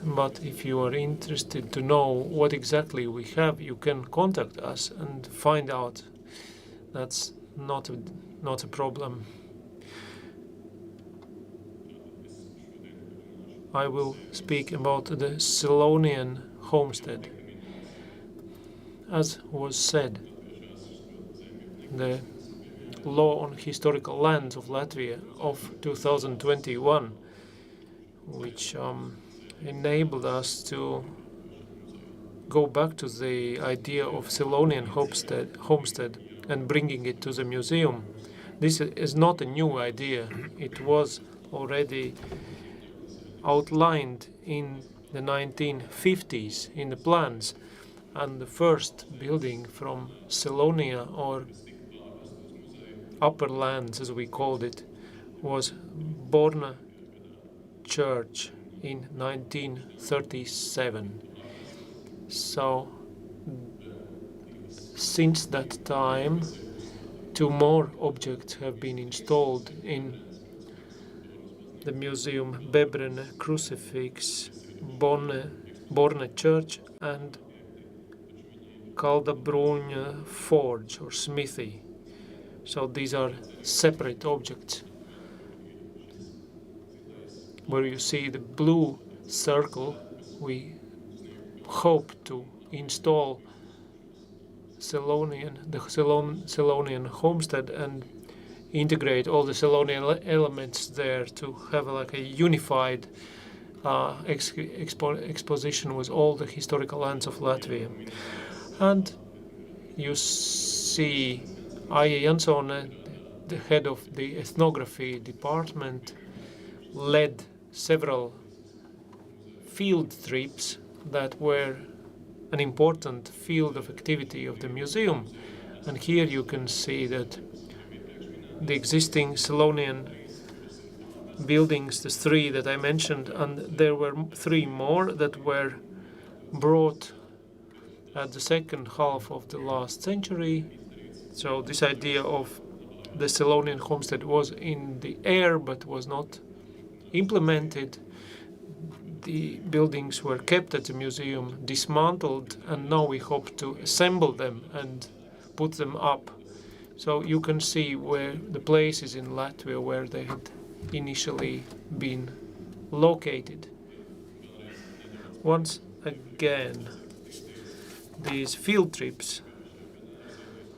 But if you are interested to know what exactly we have, you can contact us and find out. That's not a problem. I will speak about the Selonian homestead. As was said, the Law on Historical Lands of Latvia of 2021, which enabled us to go back to the idea of Selonian homestead and bringing it to the museum. This is not a new idea. It was already outlined in the 1950s in the plans, and the first building from Selonia, or Upper Lands as we called it, was Borna Church in 1937. So since that time, 2 more objects have been installed in the museum: Bebrene crucifix, Borna Church, and Kaldabrunja forge or smithy. So these are separate objects. Where you see the blue circle, we hope to install the Selonian homestead and integrate all the Selonian elements there to have like a unified exposition with all the historical lands of Latvia. And you see Aija Jansone, the head of the ethnography department, led several field trips that were an important field of activity of the museum. And here you can see that the existing Selonian buildings, the 3 that I mentioned, and there were 3 more that were brought at the second half of the last century. So this idea of the Selonian homestead was in the air but was not implemented. The buildings were kept at the museum, dismantled, and now we hope to assemble them and put them up. So you can see where the places in Latvia where they had initially been located. Once again, these field trips.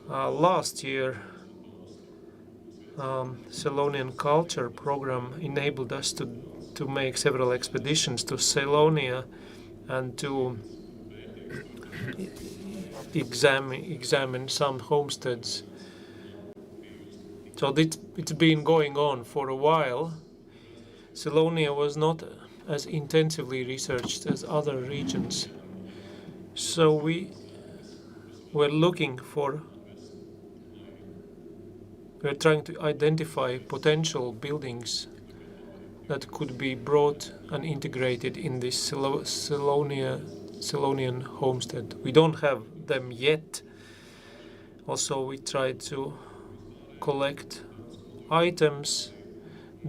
Last year, Selonian culture program enabled us to make several expeditions to Selonia and to examine some homesteads. So it's been going on for a while. Selonia was not as intensively researched as other regions. So we were trying to identify potential buildings that could be brought and integrated in this Selonian homestead. We don't have them yet. Also, we tried to collect items,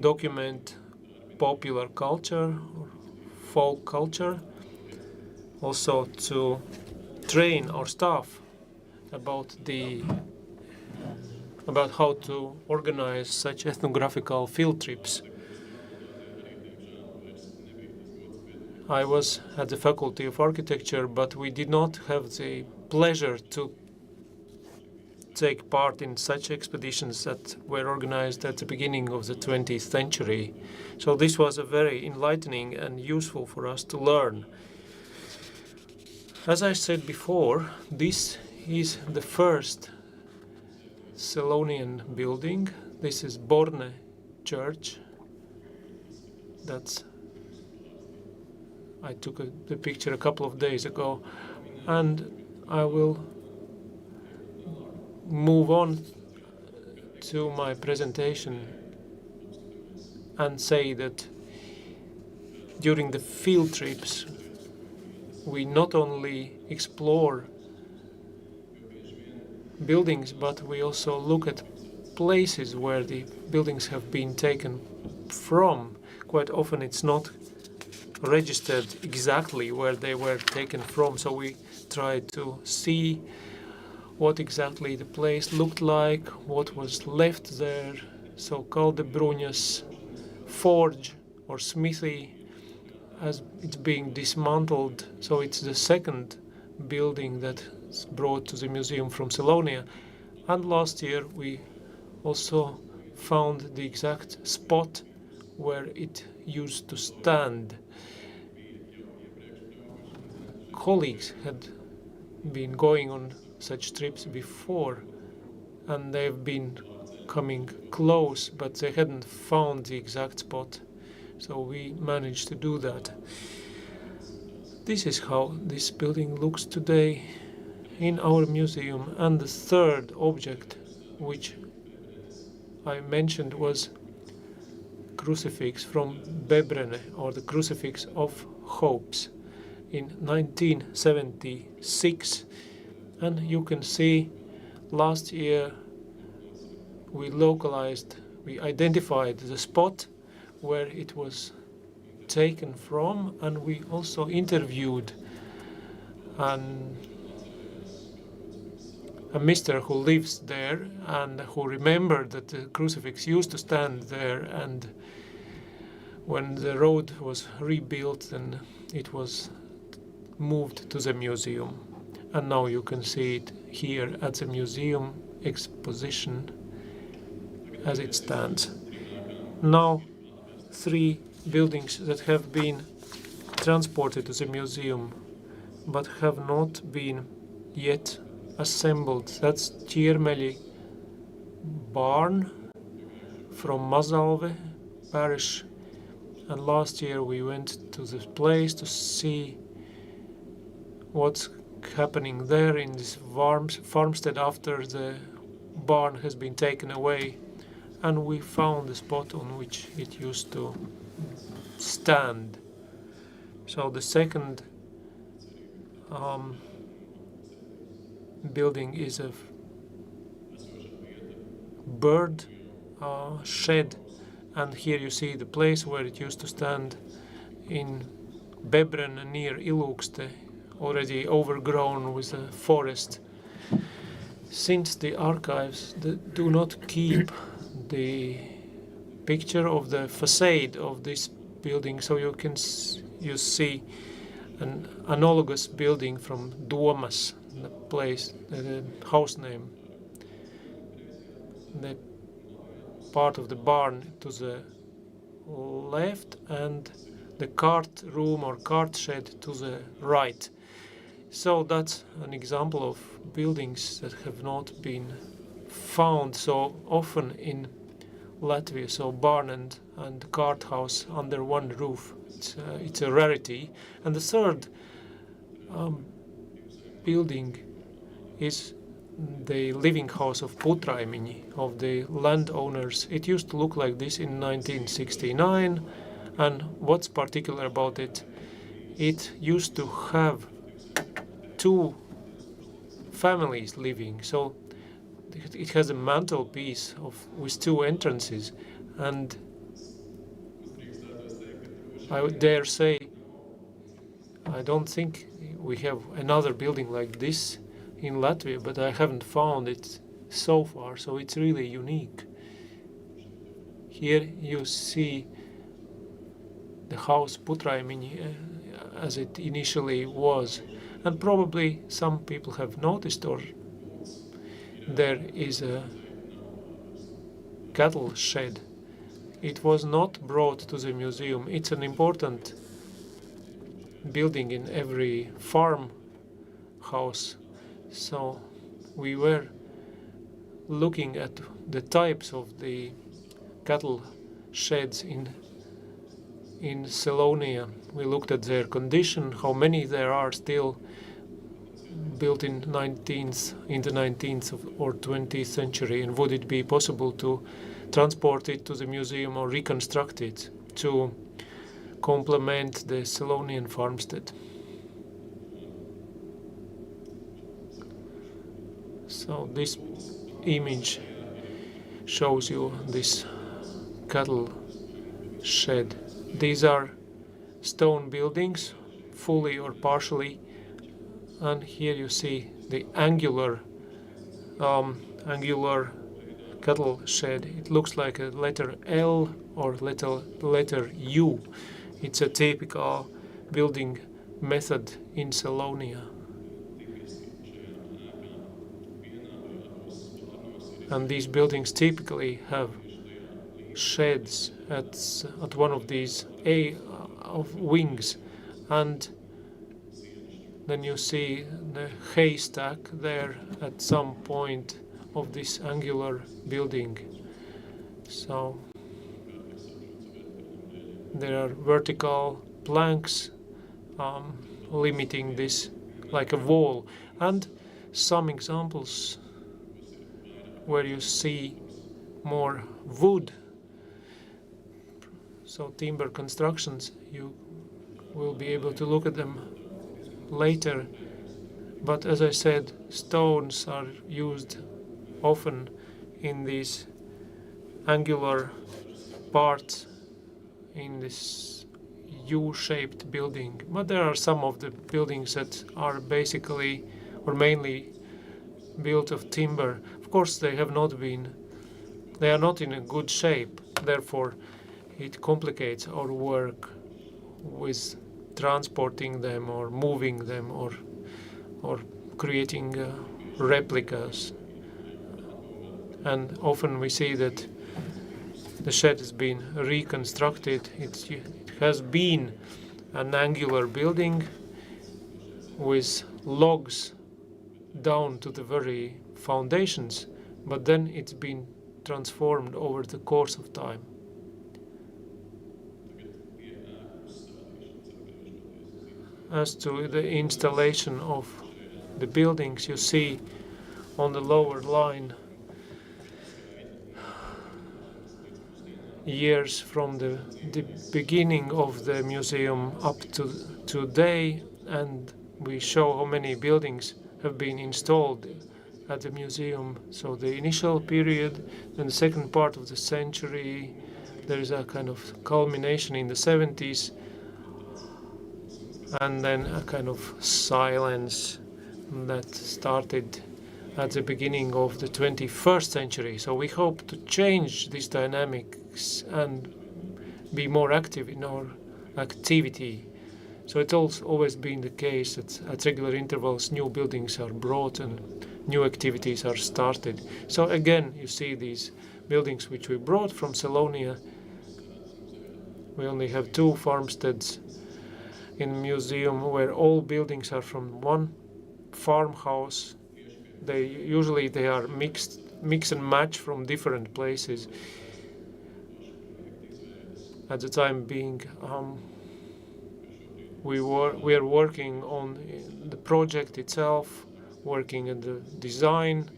document popular culture or folk culture, also to train our staff about how to organize such ethnographical field trips. I was at the Faculty of Architecture, but we did not have the pleasure to take part in such expeditions that were organized at the beginning of the 20th century. So this was a very enlightening and useful for us to learn. As I said before, this is the first Selonian building. This is Borne Church. I took the picture a couple of days ago, and I will move on to my presentation and say that during the field trips we not only explore buildings, but we also look at places where the buildings have been taken from. Quite often it's not registered exactly where they were taken from, so we try to see what exactly the place looked like, what was left there. So Kaldebruņas forge or smithy, as it's being dismantled. So it's the second building that's brought to the museum from Selonia. And last year we also found the exact spot where it used to stand. Colleagues had been going on such trips before, and they've been coming close, but they hadn't found the exact spot. So we managed to do that. This is how this building looks today in our museum. And the third object, which I mentioned, was crucifix from Bebrene, or the Crucifix of Hopes, in 1976. And you can see last year we identified the spot where it was taken from, and we also interviewed a mister who lives there and who remembered that the crucifix used to stand there, and when the road was rebuilt, then it was moved to the museum. And now you can see it here at the museum exposition as it stands. Now, 3 buildings that have been transported to the museum but have not been yet assembled. That's Ķirmeļi barn from Mazalve parish. And last year we went to this place to see what's happening there in this farmstead after the barn has been taken away, and we found the spot on which it used to stand. So the second building is a bird shed, and here you see the place where it used to stand in Bebrene near Ilūkste, already overgrown with a forest. Since the archives do not keep the picture of the facade of this building, so you see an analogous building from Domas, the place, the house name. The part of the barn to the left and the cart room or cart shed to the right. So that's an example of buildings that have not been found so often in Latvia. So barn and cart house under one roof. It's a rarity. And the third building is the living house of Putraimiņi, of the landowners. It used to look like this in 1969, and what's particular about it, it used to have two families living. So it has a mantelpiece with two entrances, and I would dare say I don't think we have another building like this in Latvia, but I haven't found it so far, so it's really unique. Here you see the house Putraimiņi as it initially was, and probably some people have noticed, or there is a cattle shed. It was not brought to the museum. It's an important building in every farmhouse. So we were looking at the types of the cattle sheds in Selonia. We looked at their condition, how many there are still built in the 19th or 20th century, and would it be possible to transport it to the museum or reconstruct it to complement the Selonian farmstead. So this image shows you this cattle shed. These are stone buildings, fully or partially, and here you see the angular cattle shed. It looks like a letter L or letter U. It's a typical building method in Selonia. And these buildings typically have sheds at one of these wings, and then you see the haystack there at some point of this angular building. So there are vertical planks limiting this like a wall, and some examples where you see more wood, so timber constructions. You will be able to look at them later, but as I said, stones are used often in these angular parts in this U-shaped building. But there are some of the buildings that are basically or mainly built of timber. Of course, they are not in a good shape, therefore it complicates our work with transporting them or moving them or creating replicas. And often we see that the shed has been reconstructed. It has been an angular building with logs down to the very foundations, but then it's been transformed over the course of time. As to the installation of the buildings, you see on the lower line years from the beginning of the museum up to today, and we show how many buildings have been installed at the museum. So the initial period, then the second part of the century, there is a kind of culmination in the 70s, and then a kind of silence that started at the beginning of the 21st century. So we hope to change this dynamics and be more active in our activity. So it's always been the case that at regular intervals new buildings are brought and new activities are started. So again, you see these buildings which we brought from Selonia. We only have 2 farmsteads in museum where all buildings are from one farmhouse. They are mix and match from different places. At the time being, we are working on the project itself, working at the design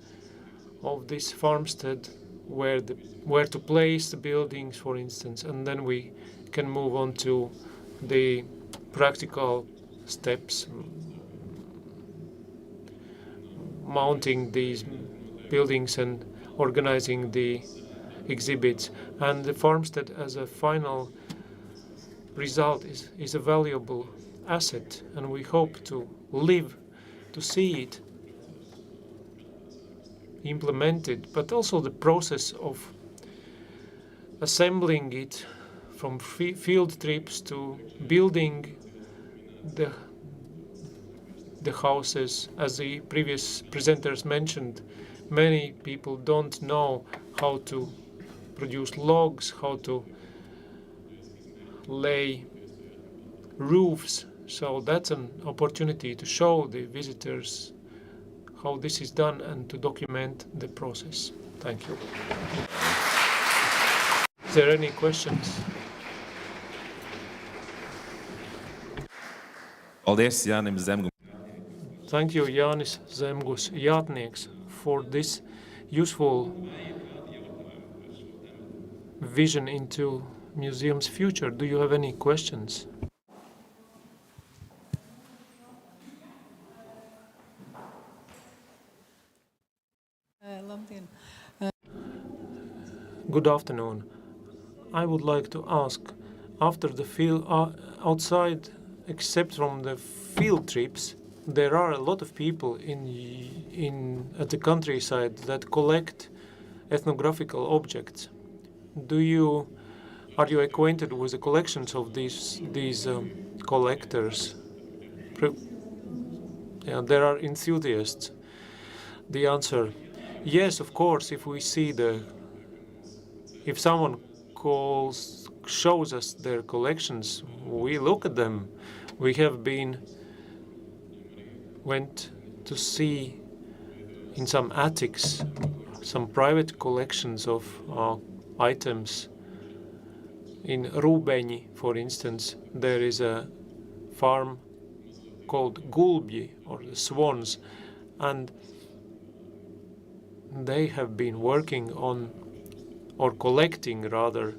of this farmstead, where to place the buildings, for instance, and then we can move on to the practical steps, mounting these buildings and organizing the exhibits. And the farmstead as a final result is a valuable asset, and we hope to live to see it implemented, but also the process of assembling it from field trips to building the houses. As the previous presenters mentioned, many people don't know how to produce logs, how to lay roofs. So that's an opportunity to show the visitors how this is done and to document the process. Thank you. Is there any questions? Paldies Jānim Zemgum. Thank you, Jānis Zemgus Jātnieks, for this useful vision into museum's future. Do you have any questions? Good afternoon. I would like to ask, after the outside, except from the field trips, there are a lot of people at the countryside that collect ethnographical objects. Are you acquainted with the collections of these collectors? There are enthusiasts. The answer, yes, of course. If someone shows us their collections, we look at them. We have went to see in some attics, some private collections of items. In Rūbeņi, for instance, there is a farm called Gulbji, or the swans, and they have been working on, or collecting rather,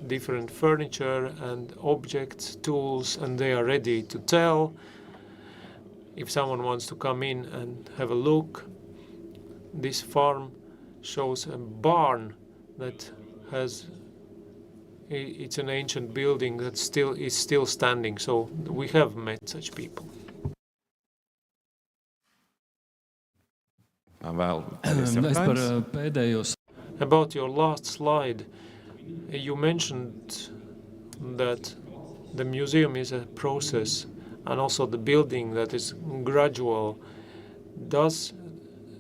different furniture and objects, tools, and they are ready to tell. If someone wants to come in and have a look, this farm shows a barn that it's an ancient building that is still standing. So we have met such people. About your last slide, you mentioned that the museum is a process, and also the building that is gradual. Does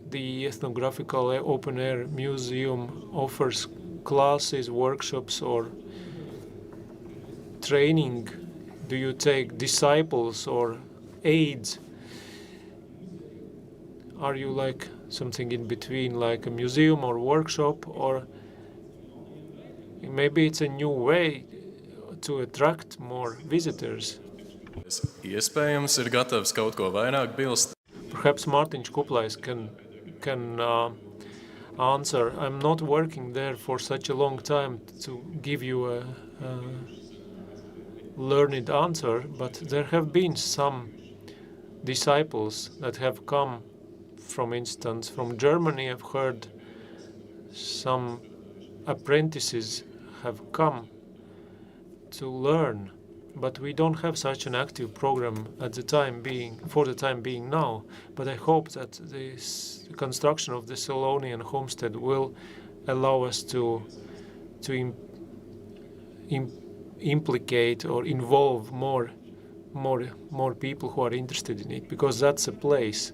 the Ethnographical Open Air Museum offers classes, workshops, or training? Do you take disciples or aides? Are you like something in between, like a museum or workshop, or maybe it's a new way to attract more visitors? Iespējams, ir gatavs kaut ko vairāk bilst. Perhaps Mārtiņš Kuplais can answer. I'm not working there for such a long time to give you a learned answer, but there have been some disciples that have come, for instance, from Germany. I've heard some apprentices have come to learn, but we don't have such an active program for the time being now. But I hope that this construction of the Selonian homestead will allow us to implicate or involve more people who are interested in it, because that's a place.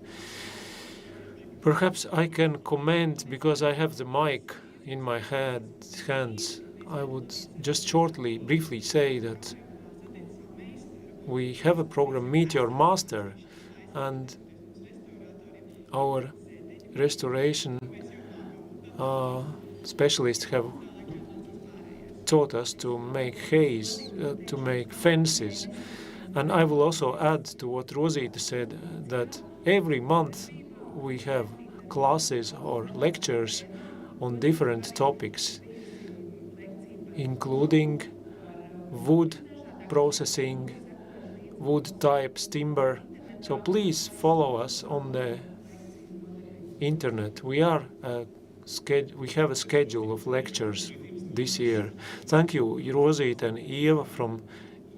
Perhaps I can comment, because I have the mic in my hands. I would just briefly say that we have a program, Meet Your Master, and our restoration specialists have taught us to make haze, to make fences. And I will also add to what Rosita said, that every month we have classes or lectures on different topics, including wood processing, wood types, timber. So please follow us on the internet. We have a schedule of lectures this year. Thank you, Rosita and Eva from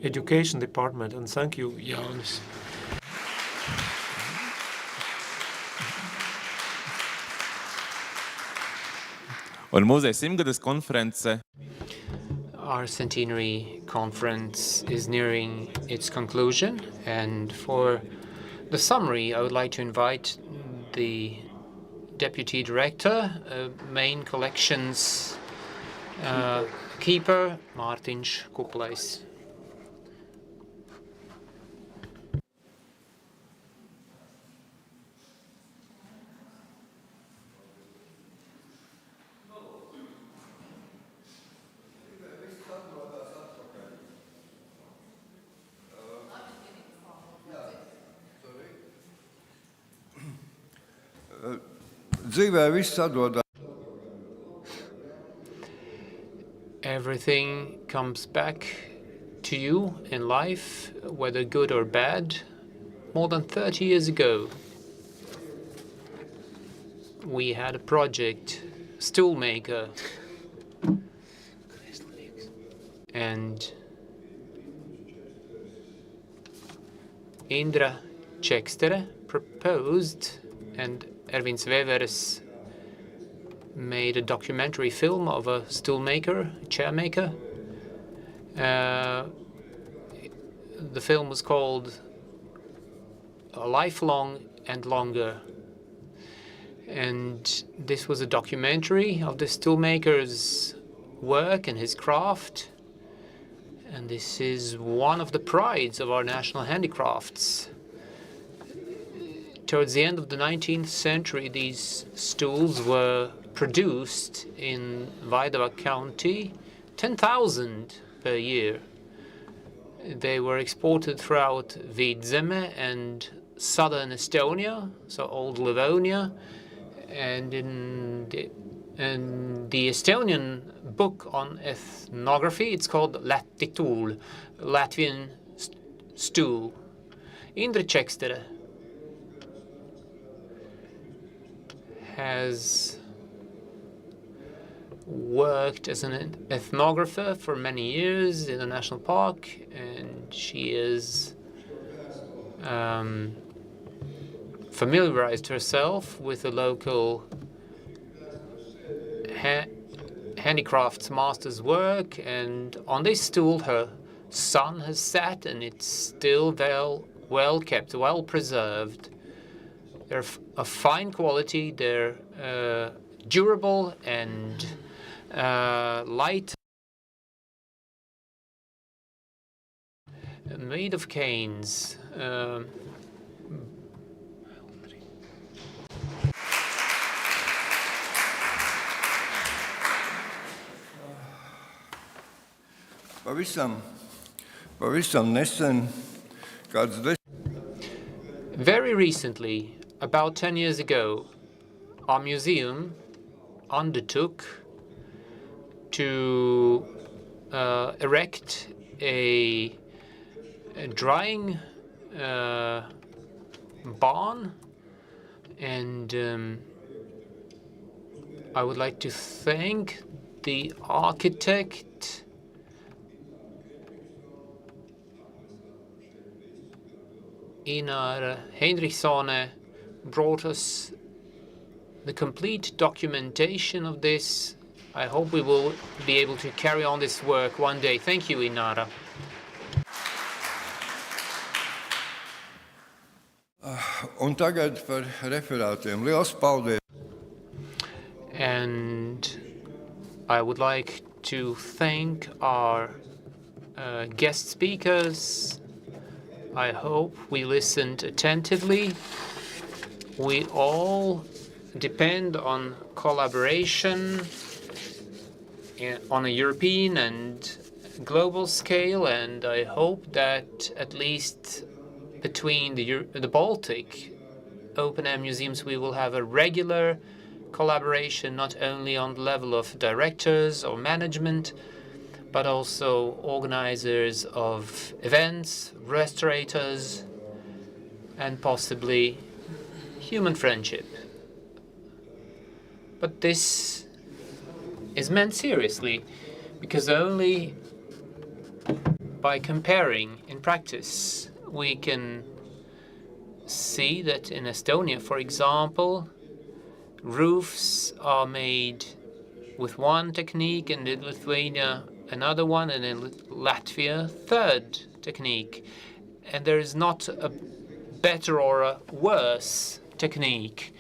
Education Department, and thank you, Jānis. Un muzeja simtgades konference. Our Centenary Conference is nearing its conclusion, and for the summary, I would like to invite the Deputy Director, Main Collections Keeper, Mārtiņš Kuplais. Dzīvē viss atdodas. Everything comes back to you in life, whether good or bad. More than 30 years ago, we had a project, stool maker, and Indra Čekstere proposed, and Ervins Veveres made a documentary film of a stool maker, chair maker. The film was called Lifelong and Longer. And this was a documentary of the stool maker's work and his craft. And this is one of the prides of our national handicrafts. Towards the end of the 19th century, these stools were produced in Vaidava County, 10,000 per year. They were exported throughout Vidzeme and southern Estonia, so old Livonia, and in the Estonian book on ethnography, it's called Lätituul, Latvian stool. Indra Čekstere has worked as an ethnographer for many years in a national park, and she is familiarized herself with the local handicrafts master's work, and on this stool her son has sat, and it's still well kept, well preserved. They're of fine quality, they're durable and light, made of canes. Pavisam nesen, Very recently, about 10 years ago, our museum undertook to erect a drying barn, and I would like to thank the architect Inar Henriksson brought us the complete documentation of this. I hope we will be able to carry on this work one day. Thank you, Inara. Un tagad par referātiem. Liels paldies! And I would like to thank our guest speakers, I hope we listened attentively. We all depend on collaboration on a European and global scale, and I hope that at least between the Baltic open-air museums we will have a regular collaboration, not only on the level of directors or management, but also organizers of events, restaurators, and possibly human friendship. But this is meant seriously, because only by comparing in practice we can see that in Estonia, for example, roofs are made with one technique, and in Lithuania another one, and in Latvia third technique. And there is not a better or a worse technique.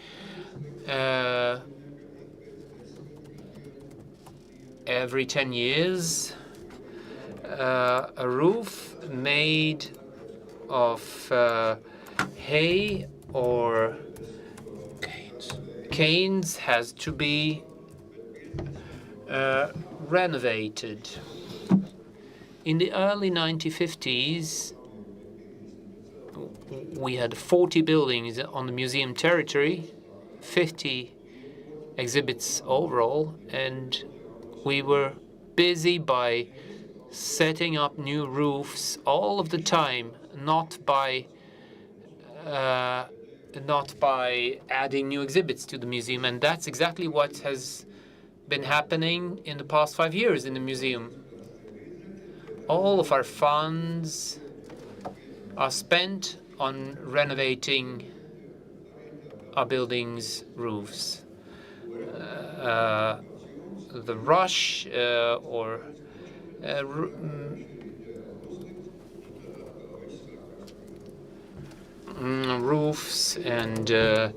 Every 10 years, a roof made of hay or canes has to be renovated. In the early 1950s, we had 40 buildings on the museum territory, 50 exhibits overall, and we were busy by setting up new roofs all of the time, not by adding new exhibits to the museum. And that's exactly what has been happening in the past 5 years in the museum. All of our funds are spent on renovating our buildings' roofs. The rush or roofs and the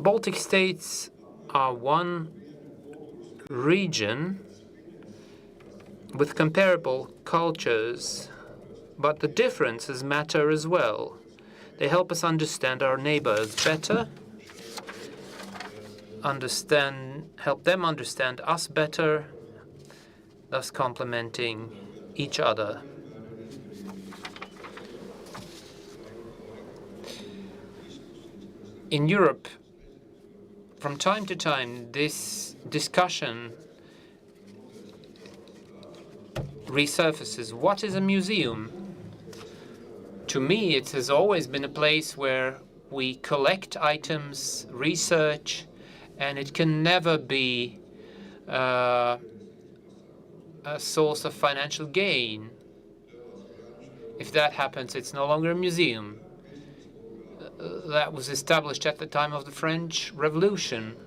Baltic states are one region with comparable cultures, but the differences matter as well. They help us understand our neighbors better, help them understand us better, thus complementing each other. In Europe, from time to time, this discussion resurfaces. What is a museum? To me, it has always been a place where we collect items, research, and it can never be a source of financial gain. If that happens, it's no longer a museum. That was established at the time of the French Revolution.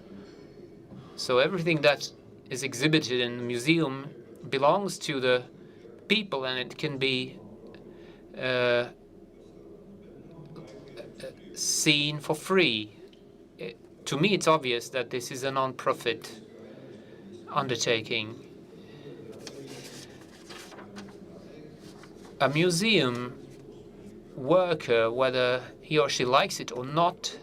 So everything that is exhibited in the museum belongs to the people, and it can be seen for free. To me, it's obvious that this is a non-profit undertaking. A museum worker, whether he or she likes it or not,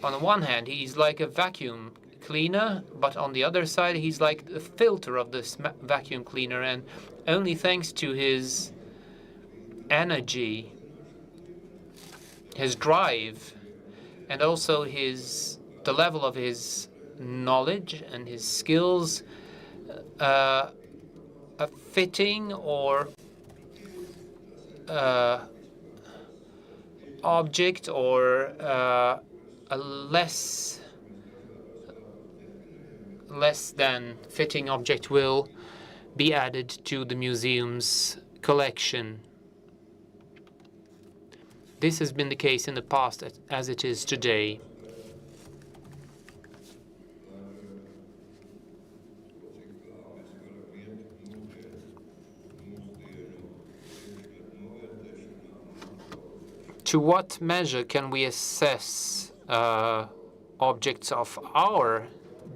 on the one hand, he's like a vacuum cleaner, but on the other side, he's like the filter of this vacuum cleaner, and only thanks to his energy, his drive, and also the level of his knowledge and his skills, a fitting or object or a less than fitting object will be added to the museum's collection. This has been the case in the past as it is today. To what measure can we assess objects of our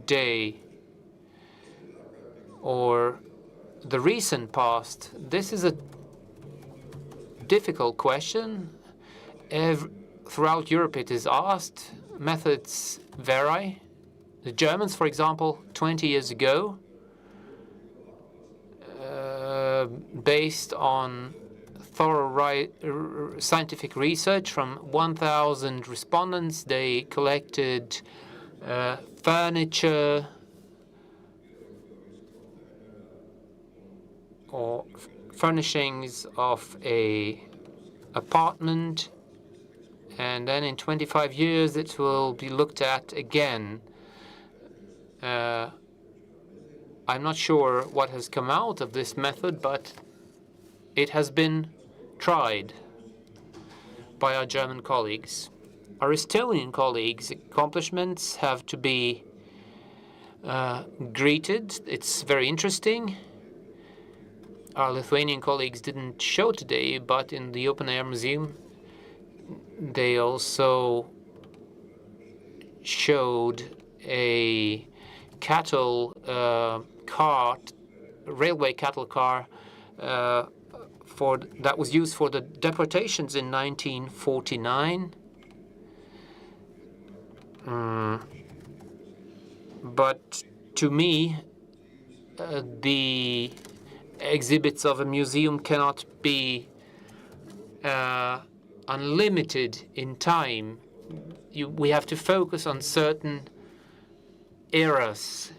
day or the recent past? This is a difficult question. Throughout Europe it is asked. Methods vary. The Germans, for example, 20 years ago, based on thorough scientific research from 1,000 respondents, they collected furniture or furnishings of a apartment, and then in 25 years it will be looked at again. I'm not sure what has come out of this method, but it has been tried by our German colleagues. Our Estonian colleagues' accomplishments have to be greeted. It's very interesting. Our Lithuanian colleagues didn't show today, but in the Open Air Museum, they also showed a cattle cart, railway cattle car, that was used for the deportations in 1949. But to me, the exhibits of a museum cannot be unlimited in time. We have to focus on certain eras.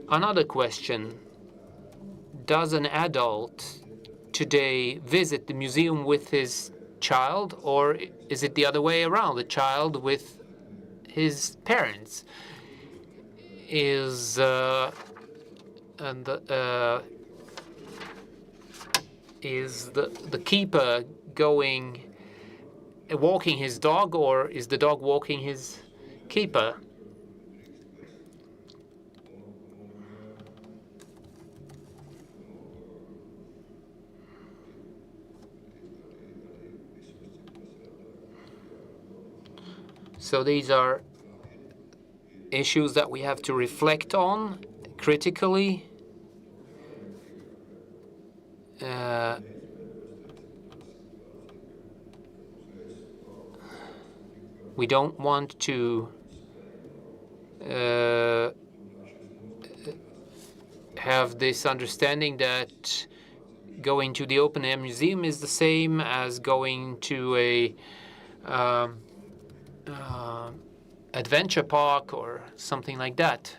Another question: does an adult today visit the museum with his child, or is it the other way around, the child with his parents? Is the keeper walking his dog, or is the dog walking his keeper? So these are issues that we have to reflect on critically. We don't want to have this understanding that going to the open air museum is the same as going to a adventure park or something like that.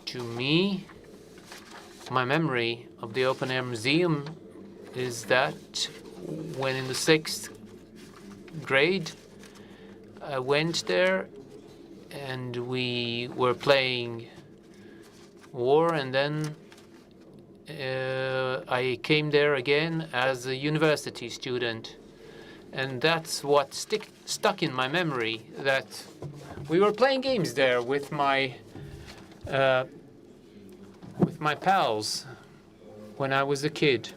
To me, my memory of the open air museum is that when in the 6th grade I went there and we were playing war, and then I came there again as a university student, and that's what stuck in my memory, that we were playing games there with my pals when I was a kid.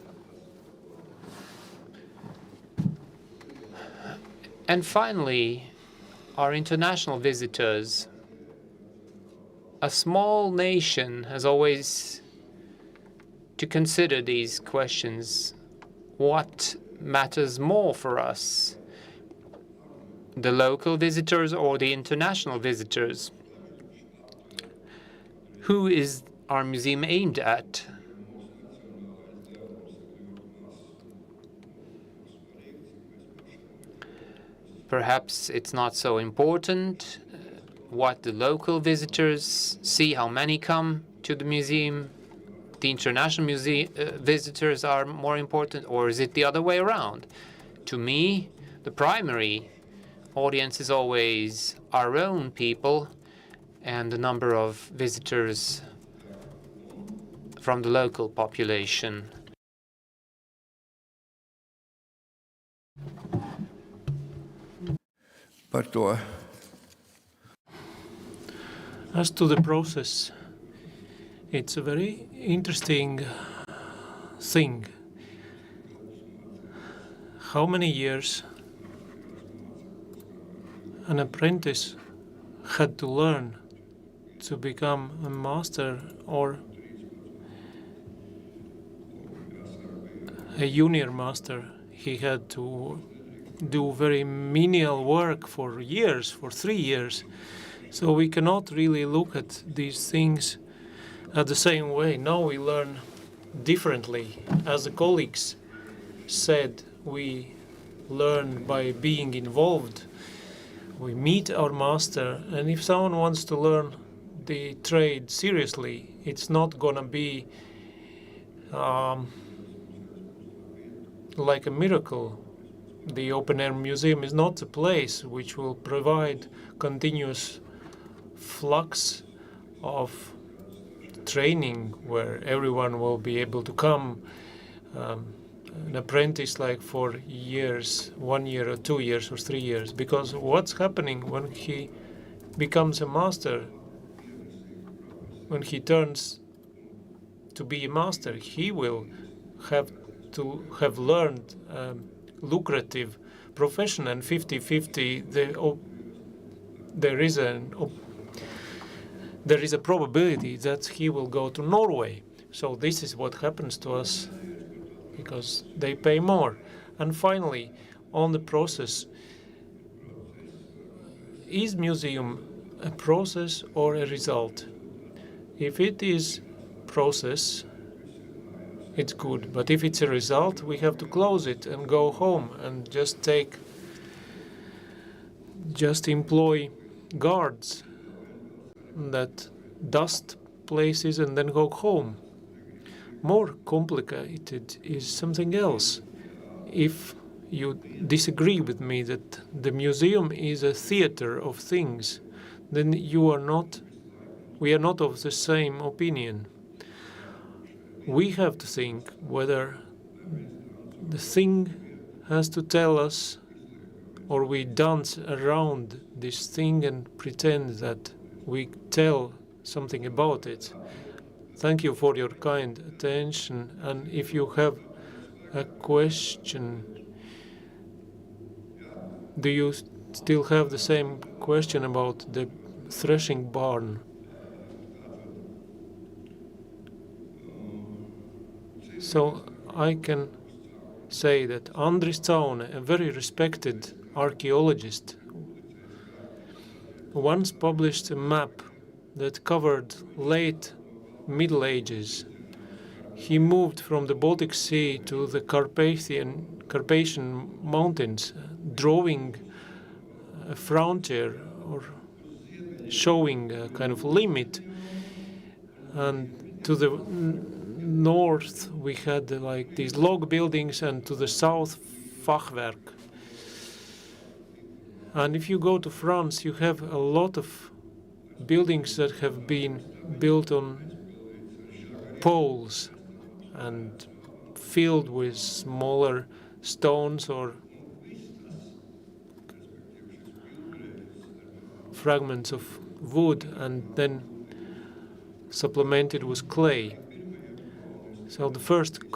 And finally, our international visitors. A small nation has always to consider these questions. What matters more for us? The local visitors or the international visitors? Who is our museum aimed at? Perhaps it's not so important what the local visitors see, how many come to the museum. The international visitors are more important, or is it the other way around? To me, the primary audience is always our own people and the number of visitors from the local population. Par to. As to the process, it's a very interesting thing. How many years an apprentice had to learn to become a master or a junior master? He had to do very menial work for years, for 3 years. So we cannot really look at these things at the same way. Now we learn differently. As the colleagues said, we learn by being involved. We meet our master, and if someone wants to learn the trade seriously, it's not gonna be like a miracle. The open-air museum is not a place which will provide continuous flux of training where everyone will be able to come, an apprentice like for years, 1 year or 2 years or 3 years. Because what's happening when he becomes a master, when he turns to be a master, he will have to have learned lucrative profession, and 50-50 there is a probability that he will go to Norway. So this is what happens to us because they pay more. And finally, on the process, is museum a process or a result? If it is process, it's good, but if it's a result, we have to close it and go home and just employ guards that dust places and then go home. More complicated is something else. If you disagree with me that the museum is a theater of things, then we are not of the same opinion. We have to think whether the thing has to tell us or we dance around this thing and pretend that we tell something about it. Thank you for your kind attention, and if you have a question, do you still have the same question about the threshing barn? So I can say that Andris Caune, a very respected archaeologist, once published a map that covered late Middle Ages. He moved from the Baltic Sea to the Carpathian Mountains, drawing a frontier or showing a kind of limit. And to the north we had like these log buildings, and to the south Fachwerk. And if you go to France, you have a lot of buildings that have been built on poles and filled with smaller stones or fragments of wood, and then supplemented with clay. So the first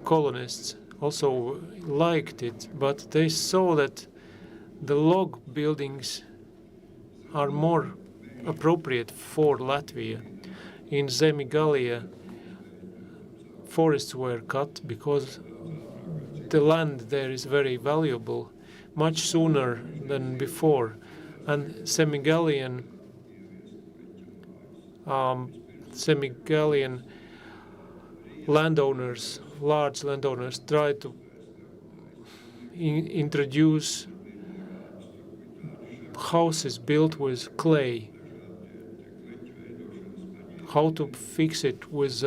colonists also liked it, but they saw that the log buildings are more appropriate for Latvia. In Zemigalia, forests were cut because the land there is very valuable, much sooner than before. And Semigalian landowners, large landowners, tried to introduce houses built with clay. How to fix it with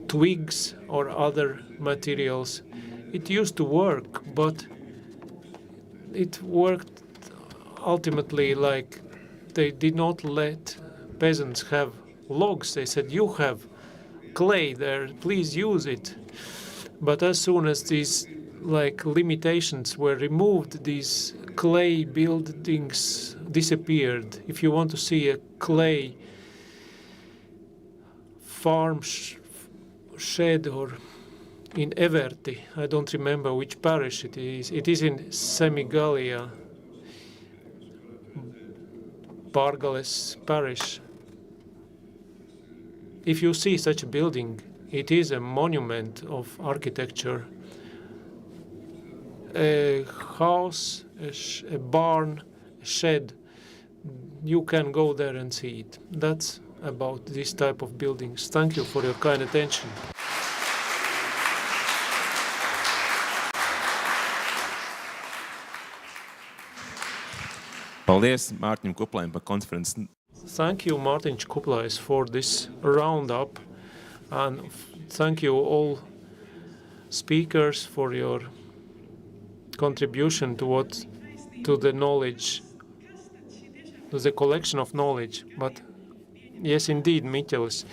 twigs or other materials. It used to work, but it worked ultimately like they did not let peasants have logs. They said, you have clay there, please use it. But as soon as these limitations were removed, these clay buildings disappeared. If you want to see a clay farm shed or in Everti. I don't remember which parish it is. It is in Semigalia, Bargales parish. If you see such a building, it is a monument of architecture. A house, a barn, a shed, you can go there and see it. That's about this type of buildings. Thank you for your kind attention. Paldies Mārtiņam Kuplaim par konferenci. Thank you, Mārtiņš Kuplais, for this roundup, and thank you all speakers for your contribution to the knowledge, to the collection of knowledge. But yes, indeed, Miķelis,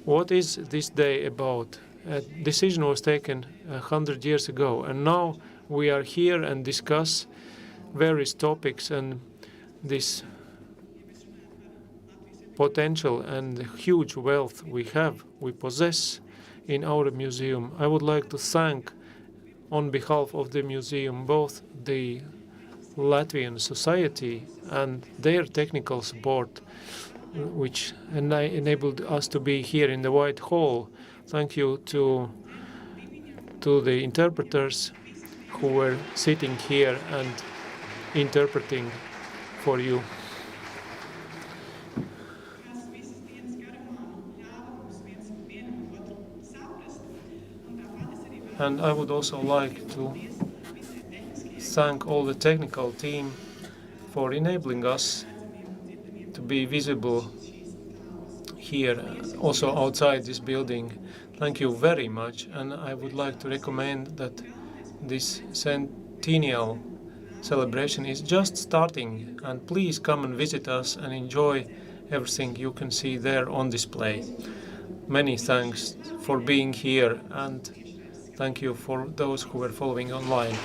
what is this day about? A decision was taken 100 years ago, and now we are here and discuss various topics and this potential and the huge wealth we possess in our museum. I would like to thank, on behalf of the museum, both the Latvian society and their technical support, which enabled us to be here in the White Hall. Thank you to the interpreters who were sitting here and interpreting for you. And I would also like to thank all the technical team for enabling us to be visible here, also outside this building. Thank you very much, and I would like to recommend that this centennial celebration is just starting, and please come and visit us and enjoy everything you can see there on display. Many thanks for being here, and thank you for those who were following online.